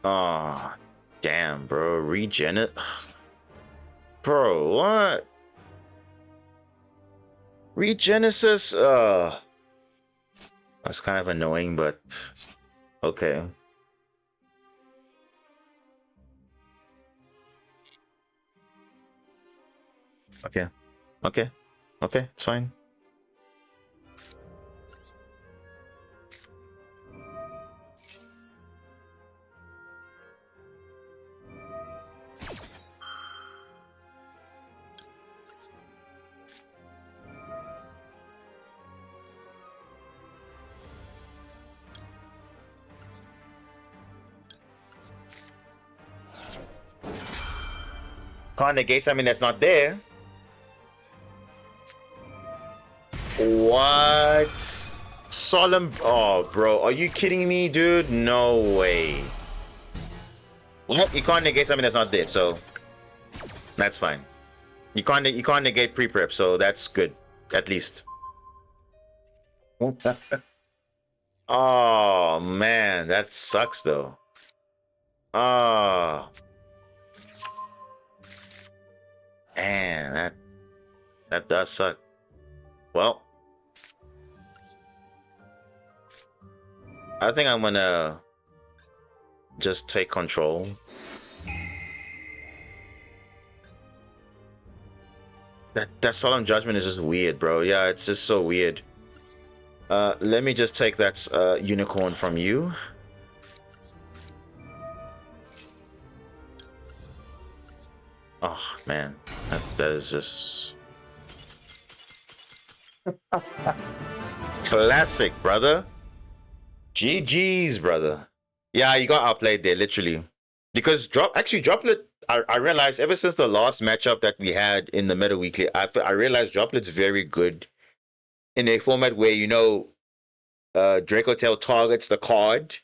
Oh, damn, bro. Regen it. Bro, what? Regenesis? That's kind of annoying, but okay. Okay. Okay. Okay, it's fine. Can't negate something that's not there. What? Solemn. Oh, bro. Are you kidding me, dude? No way. Well, you can't negate something that's not there, so that's fine. You can't negate pre-prep, so that's good. At least. Oh man, that sucks though. Oh. Man, that does suck. Well, I think I'm gonna just take control. That solemn judgment is just weird, bro. Yeah, it's just so weird. Let me just take that unicorn from you. Oh man, that is just classic, brother. GG's, brother. Yeah, you got outplayed there, literally. Because Droplet, I realized ever since the last matchup that we had in the Meta Weekly, I realized Droplet's very good in a format where, you know, Draco Tail targets the card.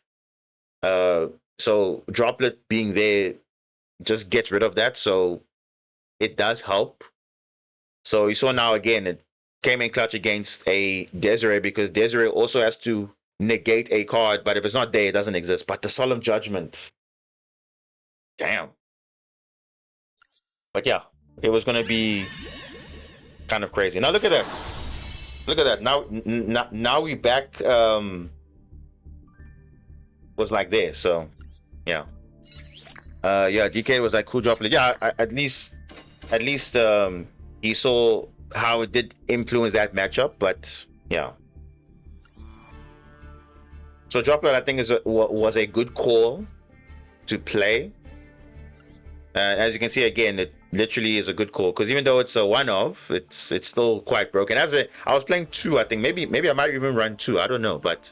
So Droplet being there just gets rid of that, so it does help. So you saw now again, it came in clutch against a Desiree because Desiree also has to negate a card, but if it's not there, it doesn't exist. But the Solemn Judgment, damn. But yeah, it was gonna be kind of crazy. Now look at that. Look at that. Now we back was like this. So yeah. Yeah, DK was like cool Droplet. Yeah, at least he saw how it did influence that matchup, but yeah. So Droplet, I think, was a good call to play. As you can see again, it literally is a good call because even though it's a one-off, it's still quite broken. I was playing 2, I think maybe I might even run 2. I don't know, but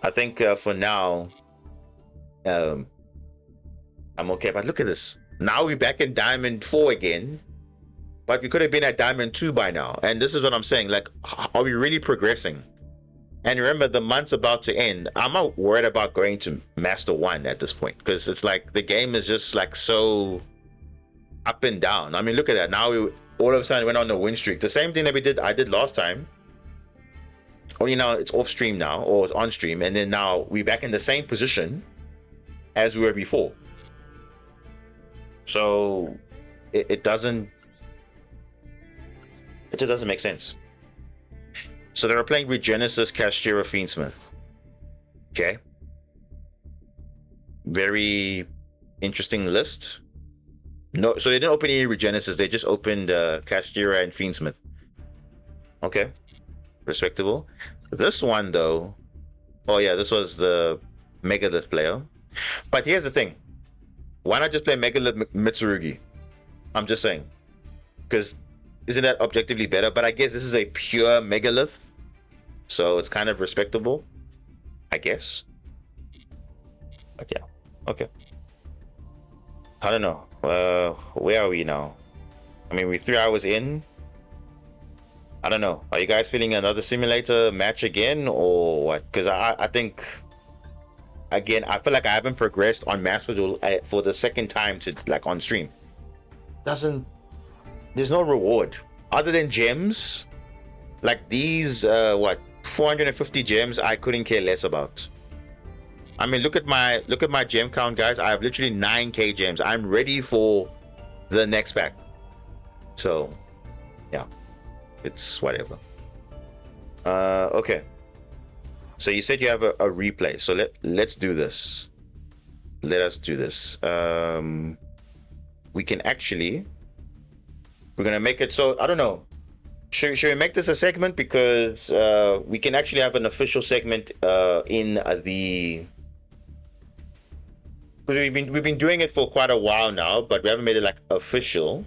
I think for now, I'm okay. But look at this. Now we're back in Diamond 4 again, but we could have been at Diamond 2 by now. And this is what I'm saying. Like, are we really progressing? And remember, the month's about to end. I'm not worried about going to Master 1 at this point because it's like the game is just like so up and down. I mean, look at that. Now we all of a sudden went on a win streak. The same thing that I did last time. Only now it's off stream now, or it's on stream, and then now we're back in the same position as we were before. So it just doesn't make sense. So they were playing Regenesis, Cashier, Fiendsmith. Okay. Very interesting list. No, so they didn't open any Regenesis. They just opened Cashier and Fiendsmith. Okay. Respectable. This one, though. Oh, yeah, this was the Megalith player. But here's the thing: why not just play Megalith Mitsurugi? I'm just saying, because isn't that objectively better? But I guess this is a pure Megalith, so it's kind of respectable, I guess. But yeah, okay. I don't know. Where are we now? I mean, we're 3 hours in. I don't know. Are you guys feeling another simulator match again, or what? Because I think, again, I feel like I haven't progressed on Master Duel for the second time to like on stream. There's no reward other than gems. Like these, what 450 gems? I couldn't care less about. I mean, look at my gem count, guys. I have literally 9k gems. I'm ready for the next pack. So, yeah, it's whatever. Okay. So you said you have a replay. So let's do this. Let us do this. We can actually. We're gonna make it so I don't know. Should we make this a segment, because we can actually have an official segment in the. Because we've been doing it for quite a while now, but we haven't made it like official.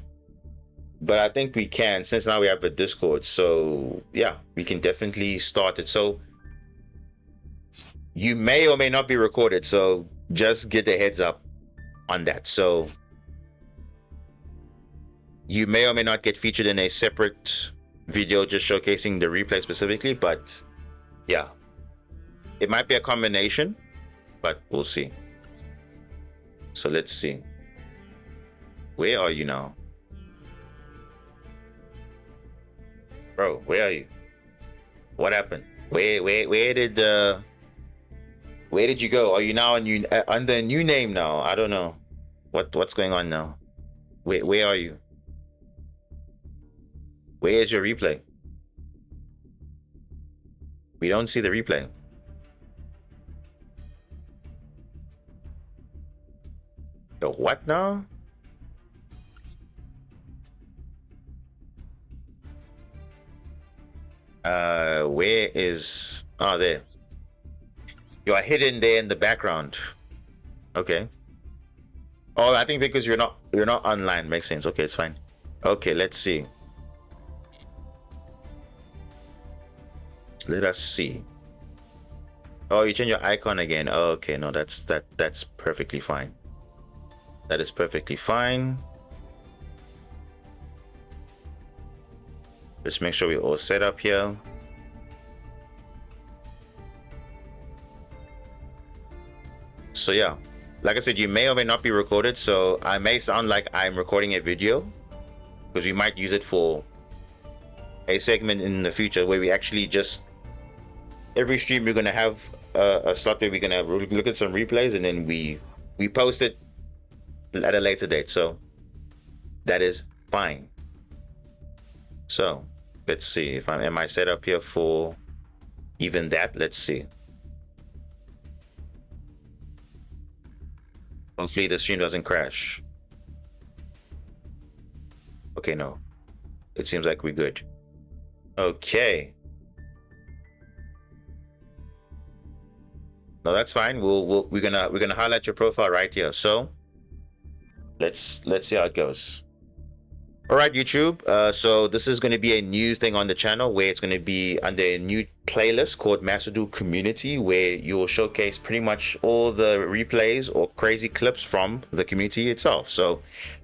But I think we can, since now we have a Discord. So yeah, we can definitely start it. So you may or may not be recorded, so just get a heads up on that. So you may or may not get featured in a separate video just showcasing the replay specifically, but yeah, it might be a combination, but we'll see. So let's see. Where are you now? Bro, where are you? What happened? Where did you go? Are you now under a new name now? I don't know. What's going on now? Where are you? Where is your replay? We don't see the replay. The what now? Where is... Oh, there. You are hidden there in the background. Okay. Oh, I think because you're not online. Makes sense. Okay, it's fine. Okay, let's see. Let us see. Oh, you change your icon again. Oh, okay, no, that's perfectly fine. That is perfectly fine. Let's make sure we're all set up here. So yeah, like I said, you may or may not be recorded, so I may sound like I'm recording a video, because we might use it for a segment in the future where we actually just every stream we're gonna have a slot where we're gonna look at some replays, and then we post it at a later date. So that is fine. So let's see if am I set up here for even that. Let's see. Hopefully the stream doesn't crash. Okay, no, it seems like we're good. Okay, no, that's fine. We're gonna highlight your profile right here. So let's see how it goes. All right, YouTube. So this is going to be a new thing on the channel, where it's going to be under a new playlist called Master Duel Community, where you will showcase pretty much all the replays or crazy clips from the community itself. So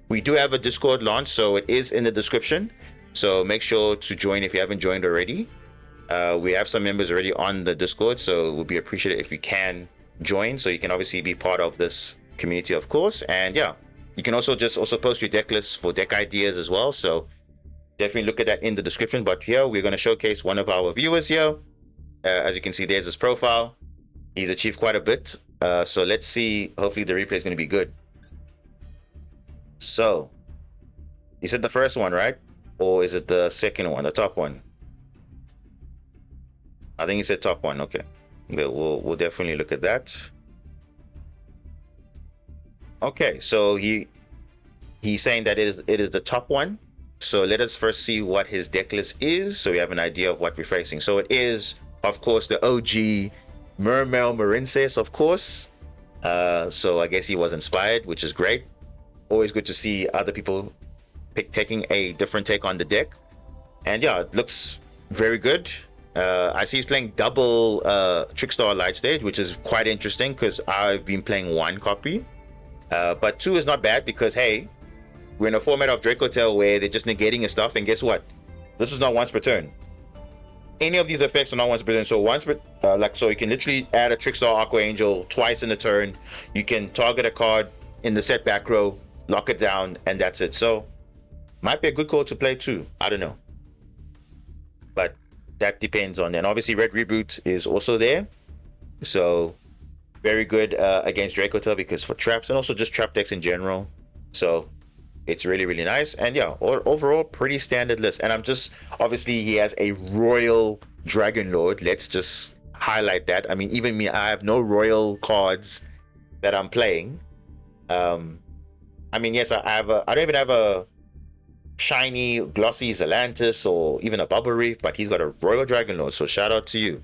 we do have a Discord launch, so it is in the description. So make sure to join if you haven't joined already. We have some members already on the Discord, so it would be appreciated if you can join, so you can obviously be part of this community, of course. And yeah, you can also post your deck lists for deck ideas as well. So definitely look at that in the description. But here we're going to showcase one of our viewers here. As you can see, there's his profile. He's achieved quite a bit. So let's see. Hopefully the replay is going to be good. So you said the first one, right? Or is it the second one, the top one? I think he said top one. Okay. We'll definitely look at that. Okay, so he's saying that it is the top one. So let us first see what his deck list is, so we have an idea of what we're facing. So it is, of course, the OG Mermail Marinces, of course. So I guess he was inspired, which is great. Always good to see other people taking a different take on the deck. And yeah, it looks very good. I see he's playing double Trickstar Light Stage, which is quite interesting because I've been playing one copy. But two is not bad because, hey, we're in a format of Draco Tail where they're just negating his stuff, and guess what? This is not once per turn. Any of these effects are not once per turn. So so you can literally add a Trickstar Aqua Angel twice in the turn. You can target a card in the set back row, lock it down, and that's it. So might be a good call to play too. I don't know, but that depends on. And obviously Red Reboot is also there, so very good against Draco Tail because for traps and also just trap decks in general. So it's really, really nice. And yeah, overall pretty standard list. And I'm just, obviously he has a Royal Dragon Lord. Let's just highlight that. I mean, even me, I have no Royal cards that I'm playing. I mean, yes, I don't even have a shiny glossy Zelantis or even a Bubble Reef, but he's got a Royal Dragon Lord, so shout out to you.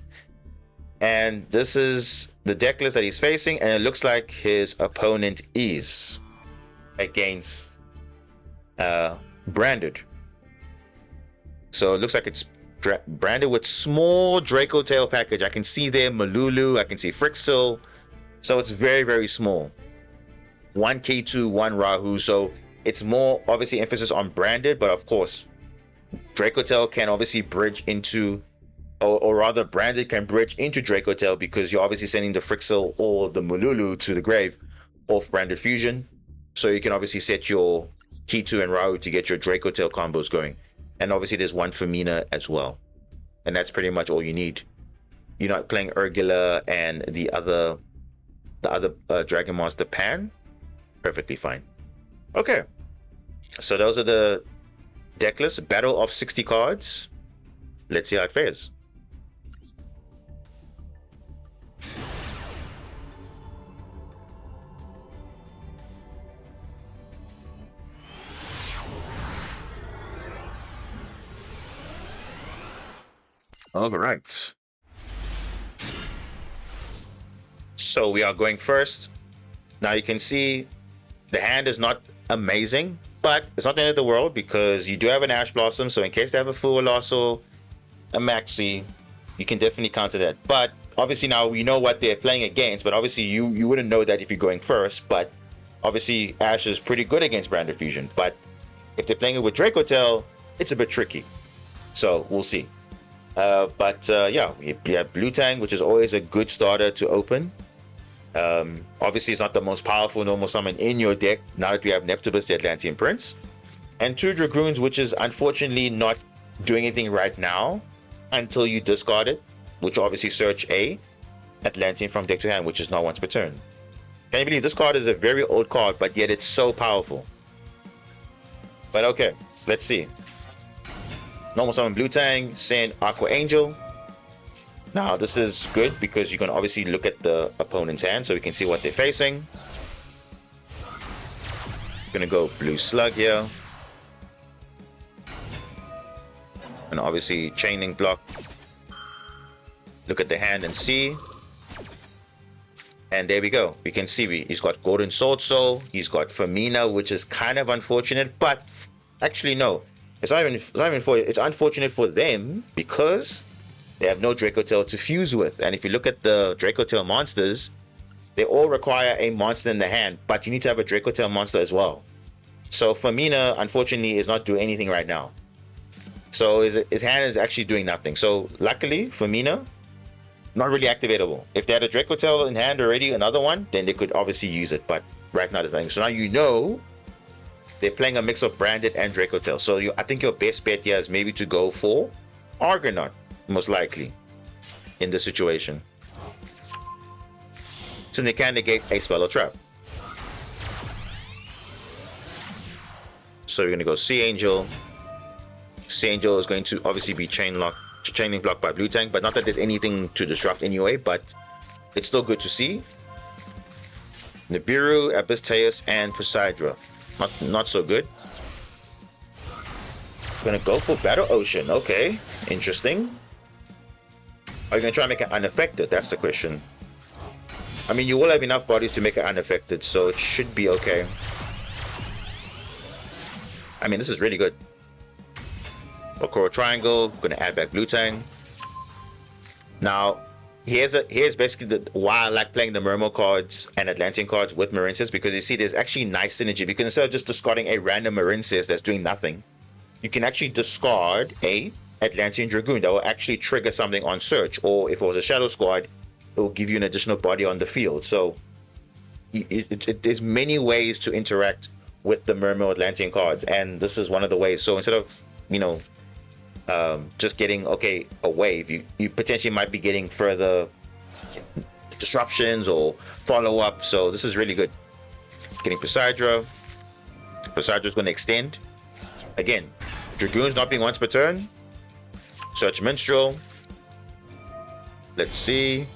And this is the deck list that he's facing, and it looks like his opponent is against branded. So it looks like it's branded with small Draco Tail package. I can see there Malulu, I can see Frixil, so it's very, very small. 1 K2, 1 Rahu, so it's more obviously emphasis on branded, but of course Draco Tail can obviously bridge into, or rather branded can bridge into Draco Tail because you're obviously sending the Frixil or the Mululu to the grave off branded fusion, so you can obviously set your K2 and Rahu to get your Draco Tail combos going. And obviously there's one Femina as well, and that's pretty much all you need. You're not playing Urgula and the other Dragon Monster Pan. Perfectly fine. Okay, so those are the deck lists. Battle of 60 cards. Let's see how it fares. All right. So we are going first. Now you can see the hand is not amazing, but it's not the end of the world because you do have an Ash Blossom, so in case they have a Full Lasso, a Maxi, you can definitely counter that. But obviously now we know what they're playing against, but obviously you wouldn't know that if you're going first, but obviously Ash is pretty good against Branded Fusion, but if they're playing it with Draco Tail, it's a bit tricky. So we'll see. Yeah, we have Blue Tang, which is always a good starter to open. Obviously it's not the most powerful normal summon in your deck now that we have Neptibus, the Atlantean Prince, and 2 Dragoons, which is unfortunately not doing anything right now until you discard it, which obviously search a Atlantean from deck to hand, which is not once per turn. Can you believe this card is a very old card, but yet it's so powerful? But okay, let's see. Normal summon Blue Tang, send Aqua Angel. Now this is good because you can obviously look at the opponent's hand so we can see what they're facing. Gonna go Blue Slug here. And obviously Chaining Block. Look at the hand and see. And there we go. We can see he's got Golden Sword Soul. He's got Femina, which is kind of unfortunate, but actually no. It's unfortunate for them because they have no Draco Tail to fuse with. And if you look at the Draco Tail monsters, they all require a monster in the hand, but you need to have a Draco Tail monster as well. So Femina, unfortunately, is not doing anything right now. So his hand is actually doing nothing. So luckily, Femina, not really activatable. If they had a Draco Tail in hand already, another one, then they could obviously use it. But right now, there's nothing. So now you know they're playing a mix of Branded and Draco Tail. So I think your best bet here is maybe to go for Argonaut, most likely, in this situation. Since they can negate a spell or trap. So we're going to go Sea Angel. Sea Angel is going to obviously be chaining block by Blue Tank, but not that there's anything to disrupt anyway, but it's still good to see. Nibiru, Abysteus, and Poseidra. Not so good. Gonna go for Battle Ocean. Okay, interesting. Are you gonna try and make it unaffected? That's the question. I mean, you will have enough bodies to make it unaffected, so it should be okay. I mean, this is really good. Coral Triangle, gonna add back Blue Tang. Now, here's basically why I like playing the Mermo cards and Atlantean cards with Marincess, because you see there's actually nice synergy, because instead of just discarding a random Marincess that's doing nothing, you can actually discard a Atlantean Dragoon that will actually trigger something on search, or if it was a Shadow Squad, it will give you an additional body on the field. So there's many ways to interact with the Mermo Atlantean cards, and this is one of the ways. So instead of, you know, just getting a wave, you potentially might be getting further disruptions or follow-up. So this is really good. Getting Poseidra. Poseidra's going to extend again. Dragoons not being once per turn. Search Minstrel. Let's see.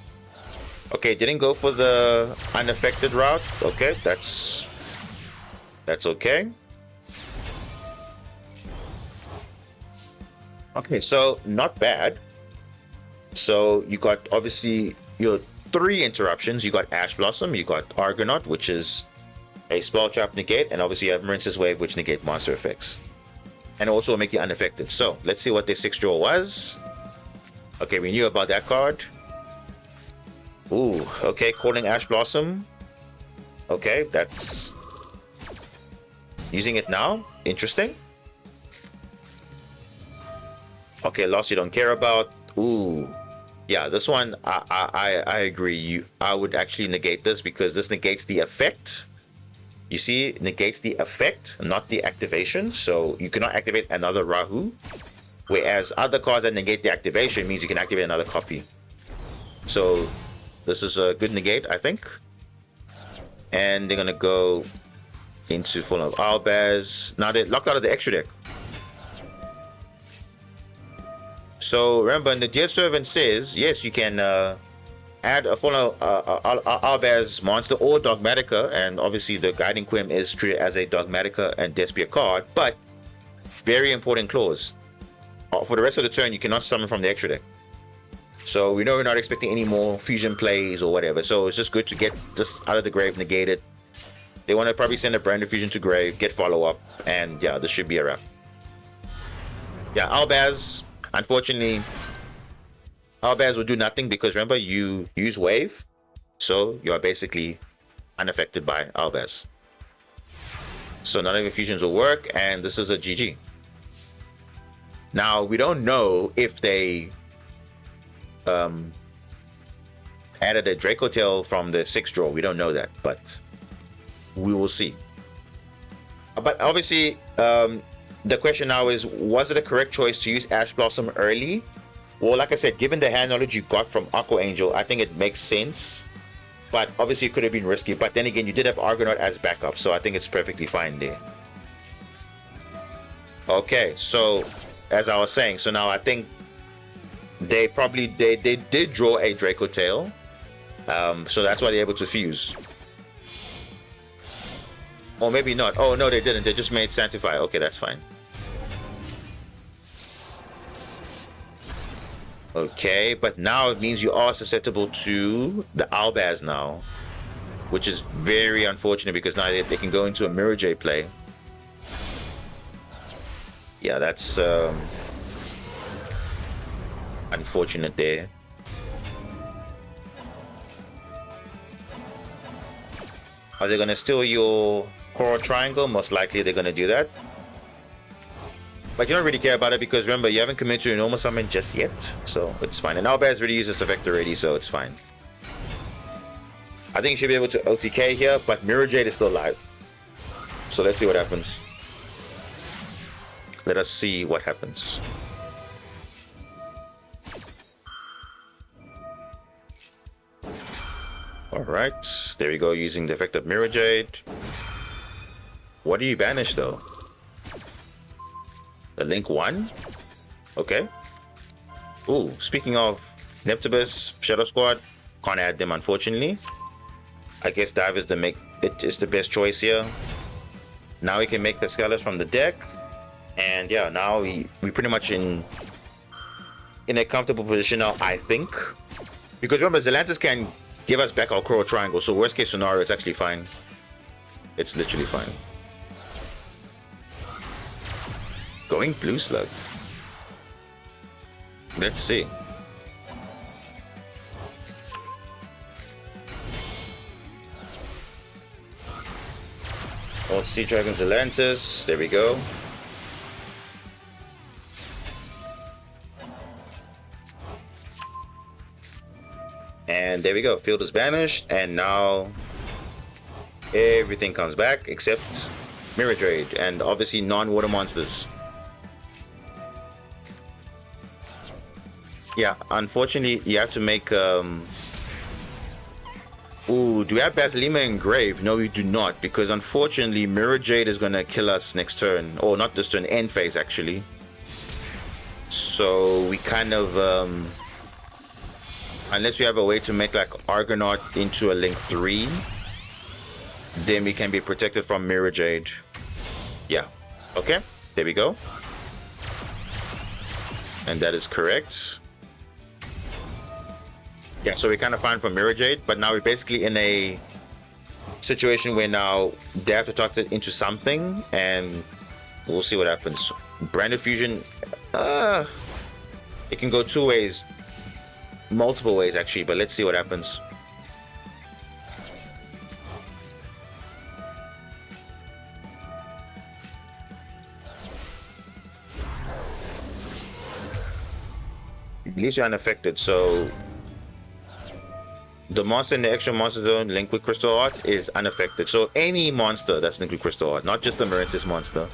Okay, didn't go for the unaffected route. Okay, that's okay. Okay, so not bad. So you got obviously your 3 interruptions. You got Ash Blossom, you got Argonaut, which is a spell trap negate, and obviously you have Marincess Wave, which negate monster effects. And also make you unaffected. So let's see what their 6th draw was. Okay, we knew about that card. Ooh, okay, calling Ash Blossom. Okay, that's using it now. Interesting. Okay, loss you don't care about. Ooh, yeah, this one I agree. I would actually negate this, because this negates the effect. You see, it negates the effect, not the activation. So you cannot activate another Rahu, whereas other cards that negate the activation means you can activate another copy. So this is a good negate, I think. And they're gonna go into full of Albaz. Now they're locked out of the extra deck. So remember, the Dear Servant says, yes, you can add a full Albaz monster or Dogmatica, and obviously the Guiding Quim is treated as a Dogmatica and Despia card, but very important clause. For the rest of the turn, you cannot summon from the extra deck. So we know we're not expecting any more fusion plays or whatever, so it's just good to get this out of the grave, negate it. They want to probably send a brand new fusion to grave, get follow-up, and yeah, this should be a wrap. Yeah, Albaz. Unfortunately, Albaz will do nothing, because remember, you use wave, so you are basically unaffected by Albaz. So none of your fusions will work, and this is a GG. Now, we don't know if they added a Draco Tail from the 6th draw. We don't know that, but we will see. But obviously, the question now is, was it a correct choice to use Ash Blossom early? Well, like I said, given the hand knowledge you got from Aqua Angel, I think it makes sense. But obviously it could have been risky. But then again, you did have Argonaut as backup, so I think it's perfectly fine there. Okay, so as I was saying, so now I think they did draw a Draco Tail. So that's why they're able to fuse. Or maybe not. Oh no, they didn't. They just made Sanctify. Okay, that's fine. Okay, but now it means you are susceptible to the Albaz now, which is very unfortunate, because now they can go into a Mirror J play. Yeah, that's unfortunate there. Are they going to steal your Coral Triangle? Most likely they're going to do that. But you don't really care about it, because remember, you haven't committed to a normal summon just yet, so it's fine. And Albaz already used this effect already, so it's fine. I think you should be able to OTK here, but Mirror Jade is still alive. So let's see what happens. Let us see what happens. Alright, there we go, using the effect of Mirror Jade. What do you banish though? The Link 1? Okay. Ooh, speaking of Neptibus, Shadow Squad, can't add them unfortunately. I guess Dive is the best choice here. Now we can make Pescalis from the deck. And yeah, now we pretty much in a comfortable position now, I think. Because remember, Zelantis can give us back our coral triangle. So worst case scenario, it's actually fine. It's literally fine. Going blue slug. Let's see. Oh, Sea Dragon's Atlantis. There we go. And there we go. Field is banished, and now everything comes back except Miradrade and obviously non-water monsters. Yeah, unfortunately, you have to make. Ooh, do we have Basilima engraved? No, we do not, because unfortunately, Miradrade is gonna kill us next turn, or not this turn, end phase actually. So we kind of, unless we have a way to make like Argonaut into a Link 3, then we can be protected from Miradrade. Yeah. Okay. There we go. And that is correct. Yeah, so we're kind of fine for Miradrade, but now we're basically in a situation where now they have to talk it into something, and we'll see what happens. Branded Fusion, it can go two ways, multiple ways actually, but let's see what happens. At least you're unaffected, so the monster in the extra monster zone linked with Crystal Art is unaffected. So any monster that's linked with Crystal Art, not just the Marincess monster.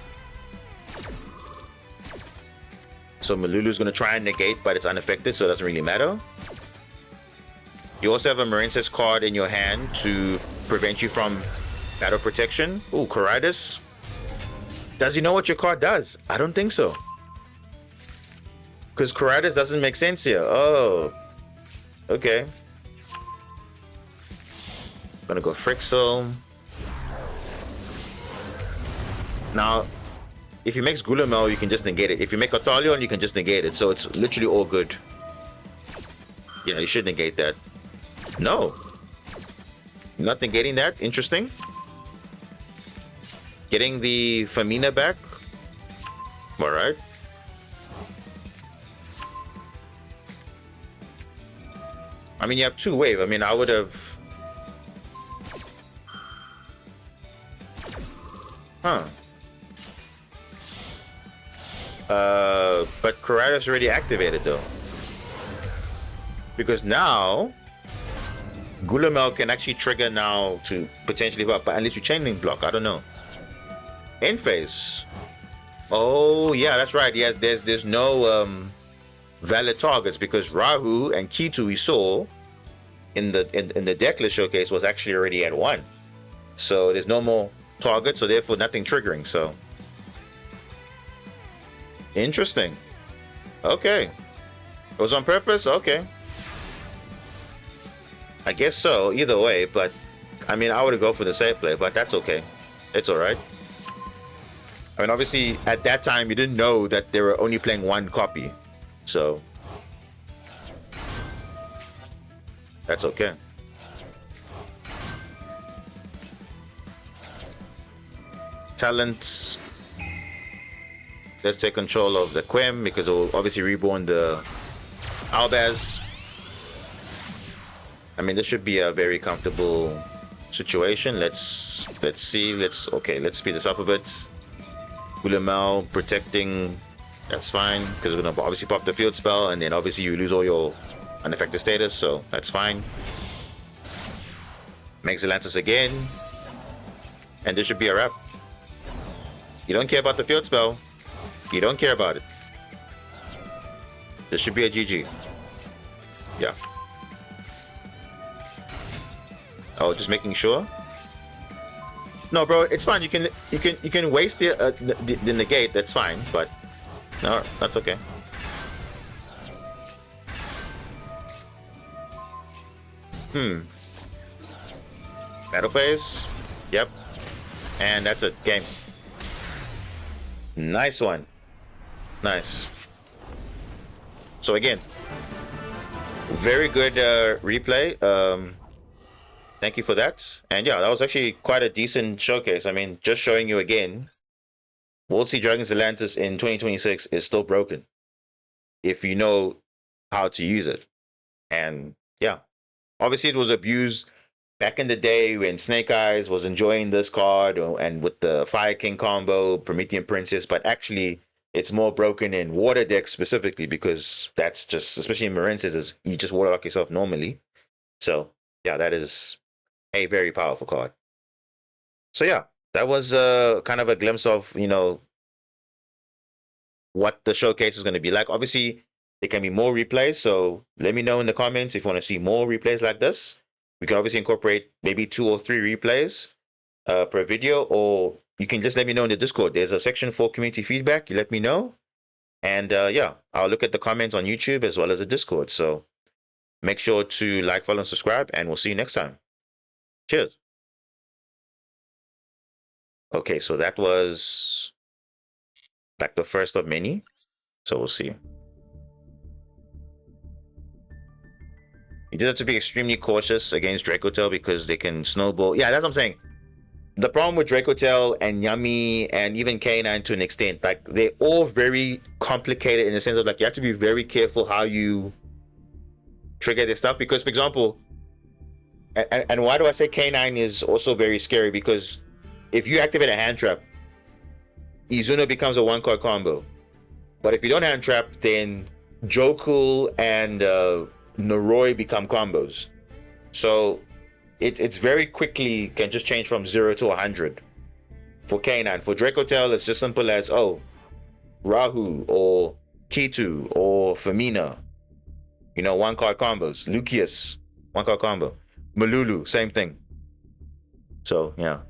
So Malulu's going to try and negate, but it's unaffected, so it doesn't really matter. You also have a Marincess card in your hand to prevent you from battle protection. Ooh, Caridas. Does he know what your card does? I don't think so. Because Caridas doesn't make sense here. Oh, okay. Gonna go Frixel. Now, if he makes Gulamel, you can just negate it. If you make Othalion, you can just negate it. So it's literally all good. Yeah, you should negate that. No. Not negating that. Interesting. Getting the Famina back. Alright. I mean, you have two wave. I mean, I would have... Huh. But Caridas already activated though. Because now Gulamel can actually trigger now to potentially up, but unless you chain link block, I don't know. End phase. Oh yeah, that's right. Yes, there's no valid targets because Rahu and Kitu we saw in the deck list showcase was actually already at 1. So there's no more target, so therefore nothing triggering. So interesting. Okay, it was on purpose. Okay, I guess so. Either way, but I mean, I would go for the safe play, but that's okay. It's all right. I mean, obviously at that time you didn't know that they were only playing one copy, so that's okay. Talents. Let's take control of the Quem because it will obviously reborn the Albaz. I mean, this should be a very comfortable situation. Let's see. Let's speed this up a bit. Gulamel protecting. That's fine because we're gonna obviously pop the field spell, and then obviously you lose all your unaffected status, so that's fine. Makes Atlantis again, and this should be a wrap. You don't care about the field spell. You don't care about it. This should be a GG. Yeah. Oh, just making sure. No, bro, it's fine. You can waste the negate. That's fine, but no, that's okay. Battle phase. Yep. And that's it. Game. Nice one. Nice. So again, very good replay. thank you for that. And yeah, that was actually quite a decent showcase. I mean, just showing you again, World Sea Dragons Atlantis in 2026 is still broken if you know how to use it. And yeah, obviously it was abused back in the day when Snake Eyes was enjoying this card and with the Fire King combo, Promethean Princess, but actually it's more broken in water decks specifically because that's just, especially in Marinces, is you just waterlock yourself normally. So yeah, that is a very powerful card. So yeah, that was kind of a glimpse of, what the showcase is going to be like. Obviously, there can be more replays, so let me know in the comments if you want to see more replays like this. We can obviously incorporate maybe 2 or 3 replays per video, or you can just let me know in the Discord. There's a section for community feedback. You let me know, and yeah, I'll look at the comments on YouTube as well as the Discord. So make sure to like, follow, and subscribe, and we'll see you next time. Cheers. Okay, so that was like the first of many. So we'll see. You do have to be extremely cautious against Dracotel because they can snowball. Yeah, that's what I'm saying. The problem with Dracotel and Yummy and even K9 to an extent, like they're all very complicated in the sense of like you have to be very careful how you trigger their stuff. Because, for example, and why do I say K9 is also very scary? Because if you activate a hand trap, Izuno becomes a 1-card combo. But if you don't hand trap, then Jokul and Noroi become combos. So it's very quickly can just change from 0 to 100 for K9. For Dracotel, it's just simple as, oh, Rahu or Kitu or Femina, 1-card combos. Lucius, 1-card combo. Malulu, same thing. So yeah,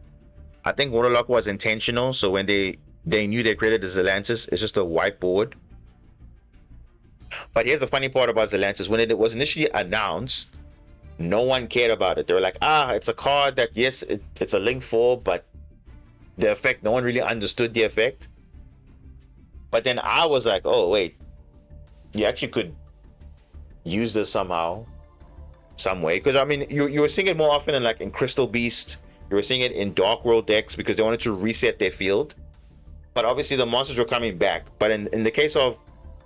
I think Waterlock was intentional. So when they knew they created the Zelantis, it's just a whiteboard. But here's the funny part about Zelantis. When it was initially announced, no one cared about it. They were like, it's a card that, yes, it's a link for, but the effect, no one really understood the effect. But then I was like, oh, wait, you actually could use this somehow, some way. Because, I mean, you were seeing it more often in Crystal Beast. You were seeing it in Dark World decks because they wanted to reset their field. But obviously the monsters were coming back. But in the case of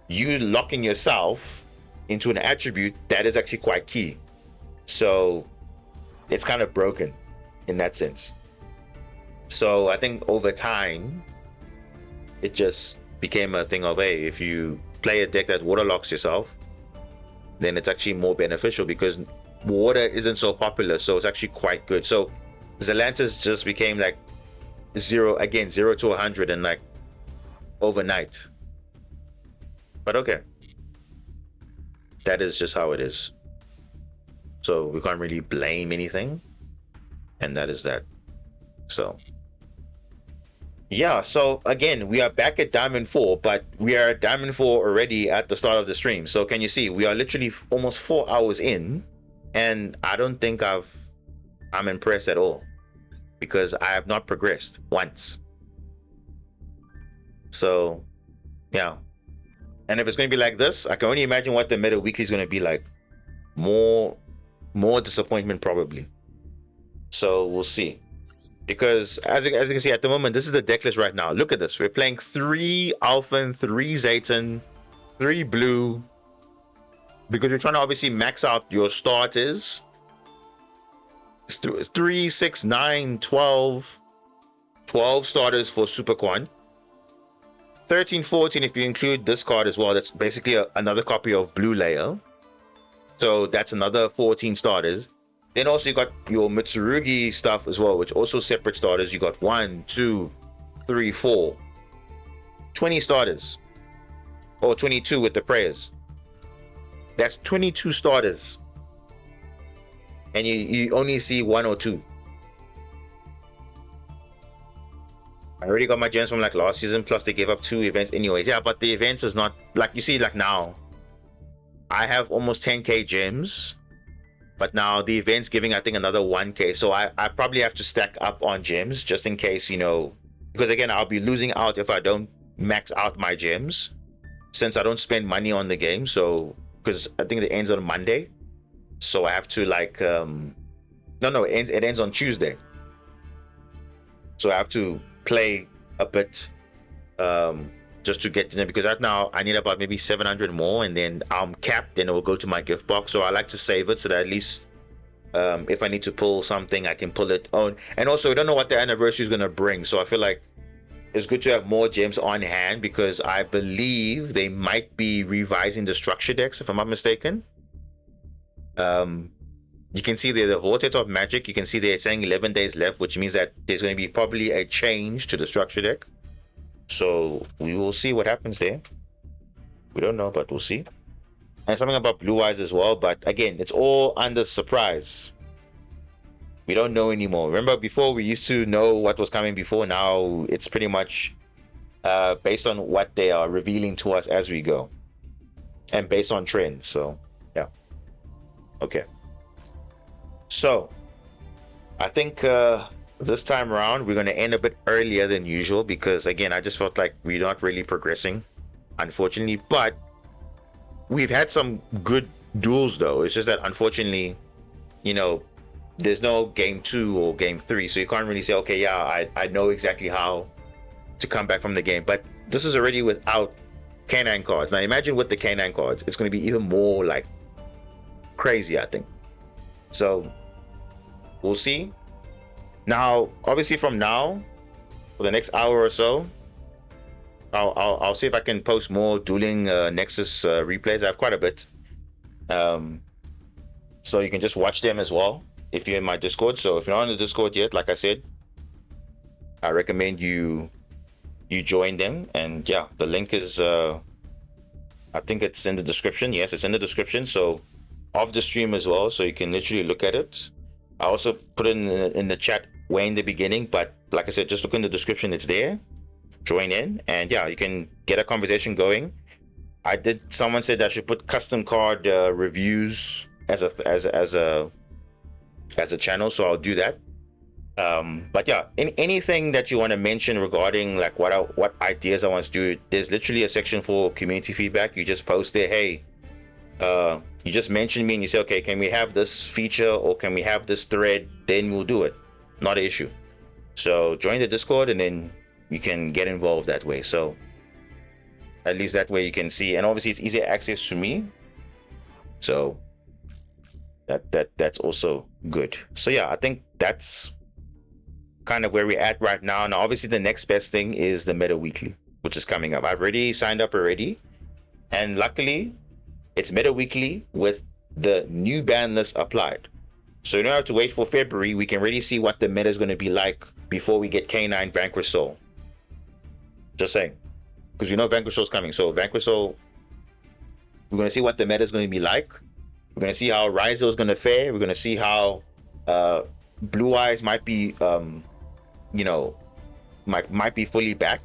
you locking yourself into an attribute, that is actually quite key. So it's kind of broken in that sense. So I think over time, it just became a thing of, hey, if you play a deck that waterlocks yourself, then it's actually more beneficial because water isn't so popular. So it's actually quite good. So Zelantis just became like 0 to 100 and like overnight. But okay, that is just how it is. So we can't really blame anything, and that is that. So yeah, so again, we are back at Diamond 4, but we are at Diamond 4 already at the start of the stream. So can you see, we are literally almost 4 hours in, and I don't think I'm impressed at all because I have not progressed once. So yeah, and if it's going to be like this, I can only imagine what the meta weekly is going to be like. More disappointment probably. So we'll see. Because as you can see at the moment, this is the deck list right now. Look at this. We're playing 3 Alphen, 3 Zayton, 3 Blue. Because you're trying to obviously max out your starters. 3, 6, 9, 12. 12 starters for Super Quan. 13, 14 if you include this card as well. That's basically another copy of Blue Layer. So that's another 14 starters. Then also you got your Mitsurugi stuff as well, which also separate starters. You got 1, 2, 3, 4. 20 starters. Or 22 with the prayers. That's 22 starters. And you only see 1 or 2. I already got my gems from like last season, plus they gave up 2 events anyways. Yeah, but the events is not like you see like now. I have almost 10k gems, but now the event's giving I think another 1k. So I probably have to stack up on gems just in case, because again I'll be losing out if I don't max out my gems since I don't spend money on the game. So because I think it ends on Monday, so I have to like No, it ends on Tuesday. So I have to play a bit just to get to them, because right now I need about maybe 700 more, and then I'm capped, then it will go to my gift box. So I like to save it so that at least if I need to pull something, I can pull it on. And also, we don't know what the anniversary is going to bring, so I feel like it's good to have more gems on hand, because I believe they might be revising the structure decks, if I'm not mistaken. You can see there the Vortex of Magic. You can see they're saying 11 days left, which means that there's going to be probably a change to the structure deck. So we will see what happens there. We don't know, but we'll see. And something about Blue Eyes as well, but again, it's all under surprise. We don't know anymore. Remember, before we used to know what was coming before. Now it's pretty much based on what they are revealing to us as we go, and based on trends. So yeah, okay. So I think this time around we're going to end a bit earlier than usual, because again, I just felt like we're not really progressing, unfortunately. But we've had some good duels though. It's just that unfortunately, you know, there's no game 2 or game 3, so you can't really say, okay, yeah, I know exactly how to come back from the game. But this is already without canine cards. Now imagine with the canine cards, it's going to be even more like crazy, I think. So we'll see. Now obviously from now for the next hour or so, I'll see if I can post more dueling Nexus replays. I have quite a bit, so you can just watch them as well if you're in my Discord. So if you're not on the Discord yet, like I said, I recommend you join them. And yeah, the link is I think it's in the description. Yes, it's in the description, so of the stream as well, so you can literally look at it. I also put it in the chat way in the beginning, but like I said, just look in the description, it's there. Join in, and yeah, you can get a conversation going. Someone said I should put custom card reviews as a channel, so I'll do that. But yeah, anything that you want to mention regarding like what ideas I want to do, there's literally a section for community feedback. You just post there, hey, you just mention me and you say, okay, can we have this feature or can we have this thread? Then we'll do it. Not an issue. So join the Discord and then you can get involved that way. So at least that way you can see, and obviously it's easy access to me. So that's also good. So yeah, I think that's kind of where we're at right now. Now obviously the next best thing is the Meta Weekly, which is coming up. I've already signed up already, and luckily it's Meta Weekly with the new ban list applied. So you don't have to wait for February. We can already see what the meta is going to be like before we get K9 Vanquish Soul. Just saying, because you know Vanquish Soul is coming. So Vanquish Soul, we're going to see what the meta is going to be like. We're going to see how Rizo is going to fare. We're going to see how Blue Eyes might be, might be fully back.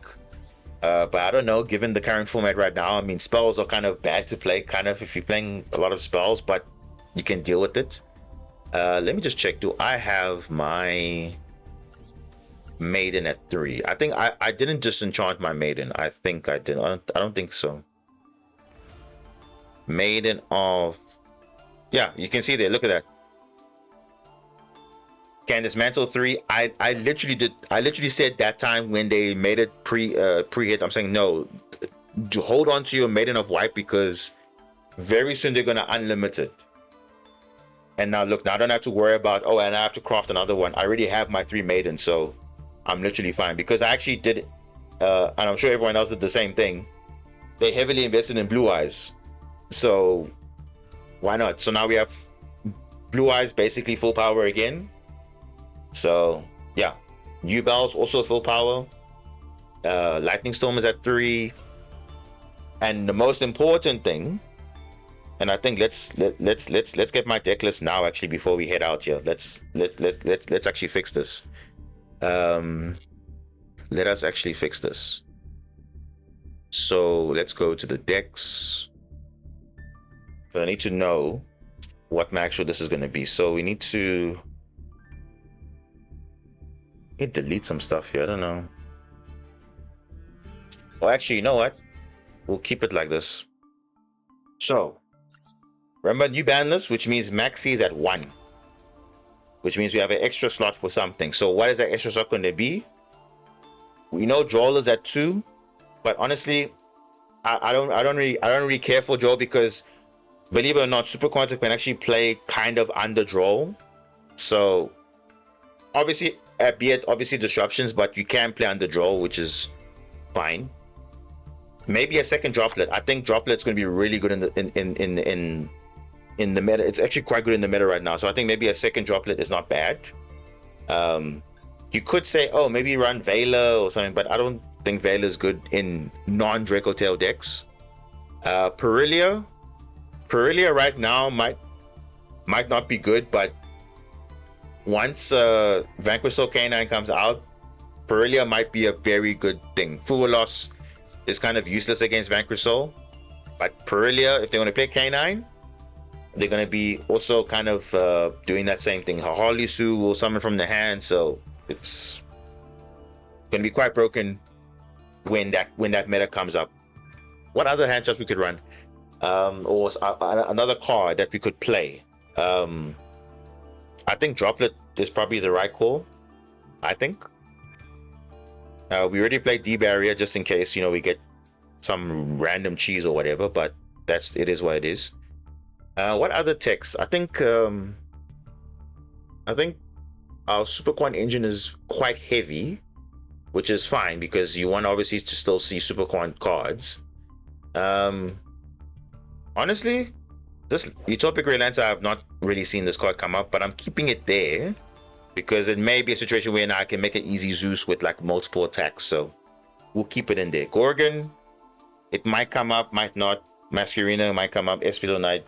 But I don't know, given the current format right now. I mean, spells are kind of bad to play, kind of, if you're playing a lot of spells, but you can deal with it. Let me just check. Do I have my Maiden at 3? I think I didn't disenchant my Maiden. I think I did. I don't think so. Maiden of... Yeah, you can see there. Look at that. Candace Mantle 3. I literally said that time when they made it pre-hit, I'm saying no, hold on to your Maiden of White, because very soon they're gonna unlimit it. And now look, now I don't have to worry about, oh, and I have to craft another one. I already have my 3 Maidens, so I'm literally fine, because I actually did it, and I'm sure everyone else did the same thing. They heavily invested in Blue Eyes, so why not? So now we have Blue Eyes basically full power again. So yeah, U-Bell's also full power. Lightning Storm is at 3, and the most important thing, and I think let's get my deck list now actually before we head out here. Let's actually fix this. Let us actually fix this. So let's go to the decks. But I need to know what my actual this is going to be. So we need to delete some stuff here. I don't know. Well, actually, you know what? We'll keep it like this. So remember new ban list, which means Maxi is at 1. which means we have an extra slot for something. So what is that extra slot going to be? We know Joel is at 2, but honestly, I don't really care for Joel because, believe it or not, Super Quantum can actually play kind of under Joel. So obviously, be it obviously disruptions, but you can play under Joel, which is fine. Maybe a second Droplet. I think Droplet's going to be really good in the meta. It's actually quite good in the meta right now. So I think maybe a second Droplet is not bad. You could say, oh, maybe run Veiler or something, but I don't think Veiler is good in non-Draco Tail decks. Perilia right now might not be good, but once Vanquish Soul Canine comes out, Perilia might be a very good thing. Fuwalos is kind of useless against Vanquish Soul, but Perilia, if they want to play Canine, they're going to be also kind of doing that same thing. Hahalisu will summon from the hand, so it's going to be quite broken when that meta comes up. What other hand shots we could run? Or another card that we could play. I think Droplet is probably the right call. I think. We already played D-Barrier just in case, we get some random cheese or whatever, but it is what it is. What other techs? I think our Super Quan engine is quite heavy, which is fine because you want obviously to still see Super Quan cards. Honestly, this Utopic Relancer, I have not really seen this card come up, but I'm keeping it there because it may be a situation where now I can make an easy Zeus with like multiple attacks, so we'll keep it in there. Gorgon, it might come up, might not. Masquerina might come up. Espito Knight,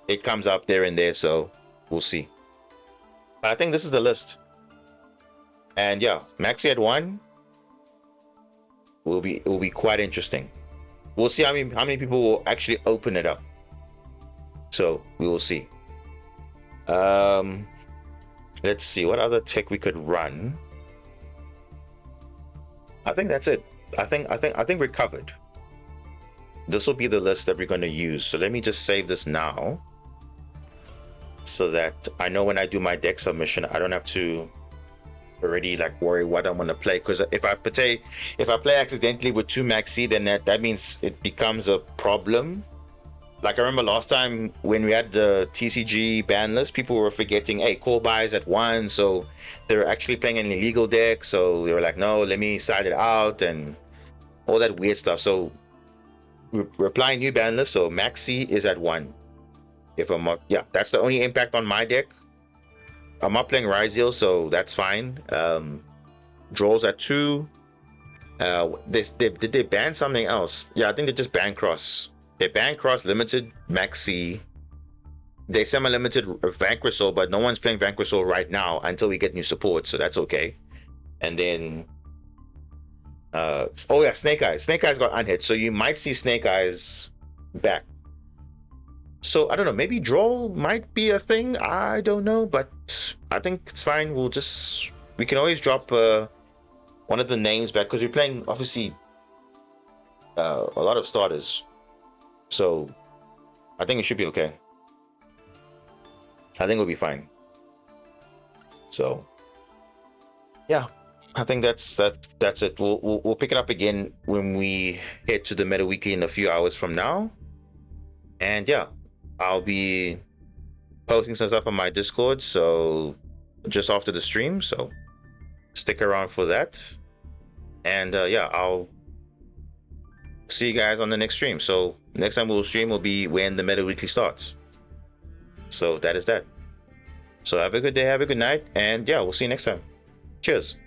it comes up there and there, so we'll see. But I think this is the list, and yeah, Maxi at 1 will be quite interesting. We'll see how many people will actually open it up. So we will see. Let's see what other tech we could run. I think that's it. I think we're covered. This will be the list that we're going to use. So let me just save this now, so that I know when I do my deck submission, I don't have to already like worry what I'm going to play. Because if I play accidentally with 2 Maxi, then that means it becomes a problem. Like I remember last time when we had the TCG ban list, people were forgetting, hey, call buys at 1, so they were actually playing an illegal deck. So they were like, no, let me side it out and all that weird stuff. So we're applying new ban list, so Maxi is at 1. If I'm not, yeah, that's the only impact on my deck. I'm not playing Ryziel, so that's fine. Draws at 2. Did they ban something else? Yeah, I think they just banned Cross. They banned Cross, limited Maxi. They semi-limited Vanquish Soul, but no one's playing Vanquish Soul right now until we get new support, so that's okay. And then oh yeah, Snake Eyes. Snake Eyes got unhit, so you might see Snake Eyes back. So I don't know, maybe draw might be a thing. I don't know, but I think it's fine. We can always drop one of the names back because we're playing obviously a lot of starters. So I think it should be okay. I think we'll be fine. So yeah, I think that's it. We'll pick it up again when we head to the Meta Weekly in a few hours from now. And yeah, I'll be posting some stuff on my Discord, so just after the stream, so stick around for that. And yeah, I'll see you guys on the next stream. So next time we'll stream will be when the Meta Weekly starts. So that is that. So have a good day, have a good night, and yeah, we'll see you next time. Cheers.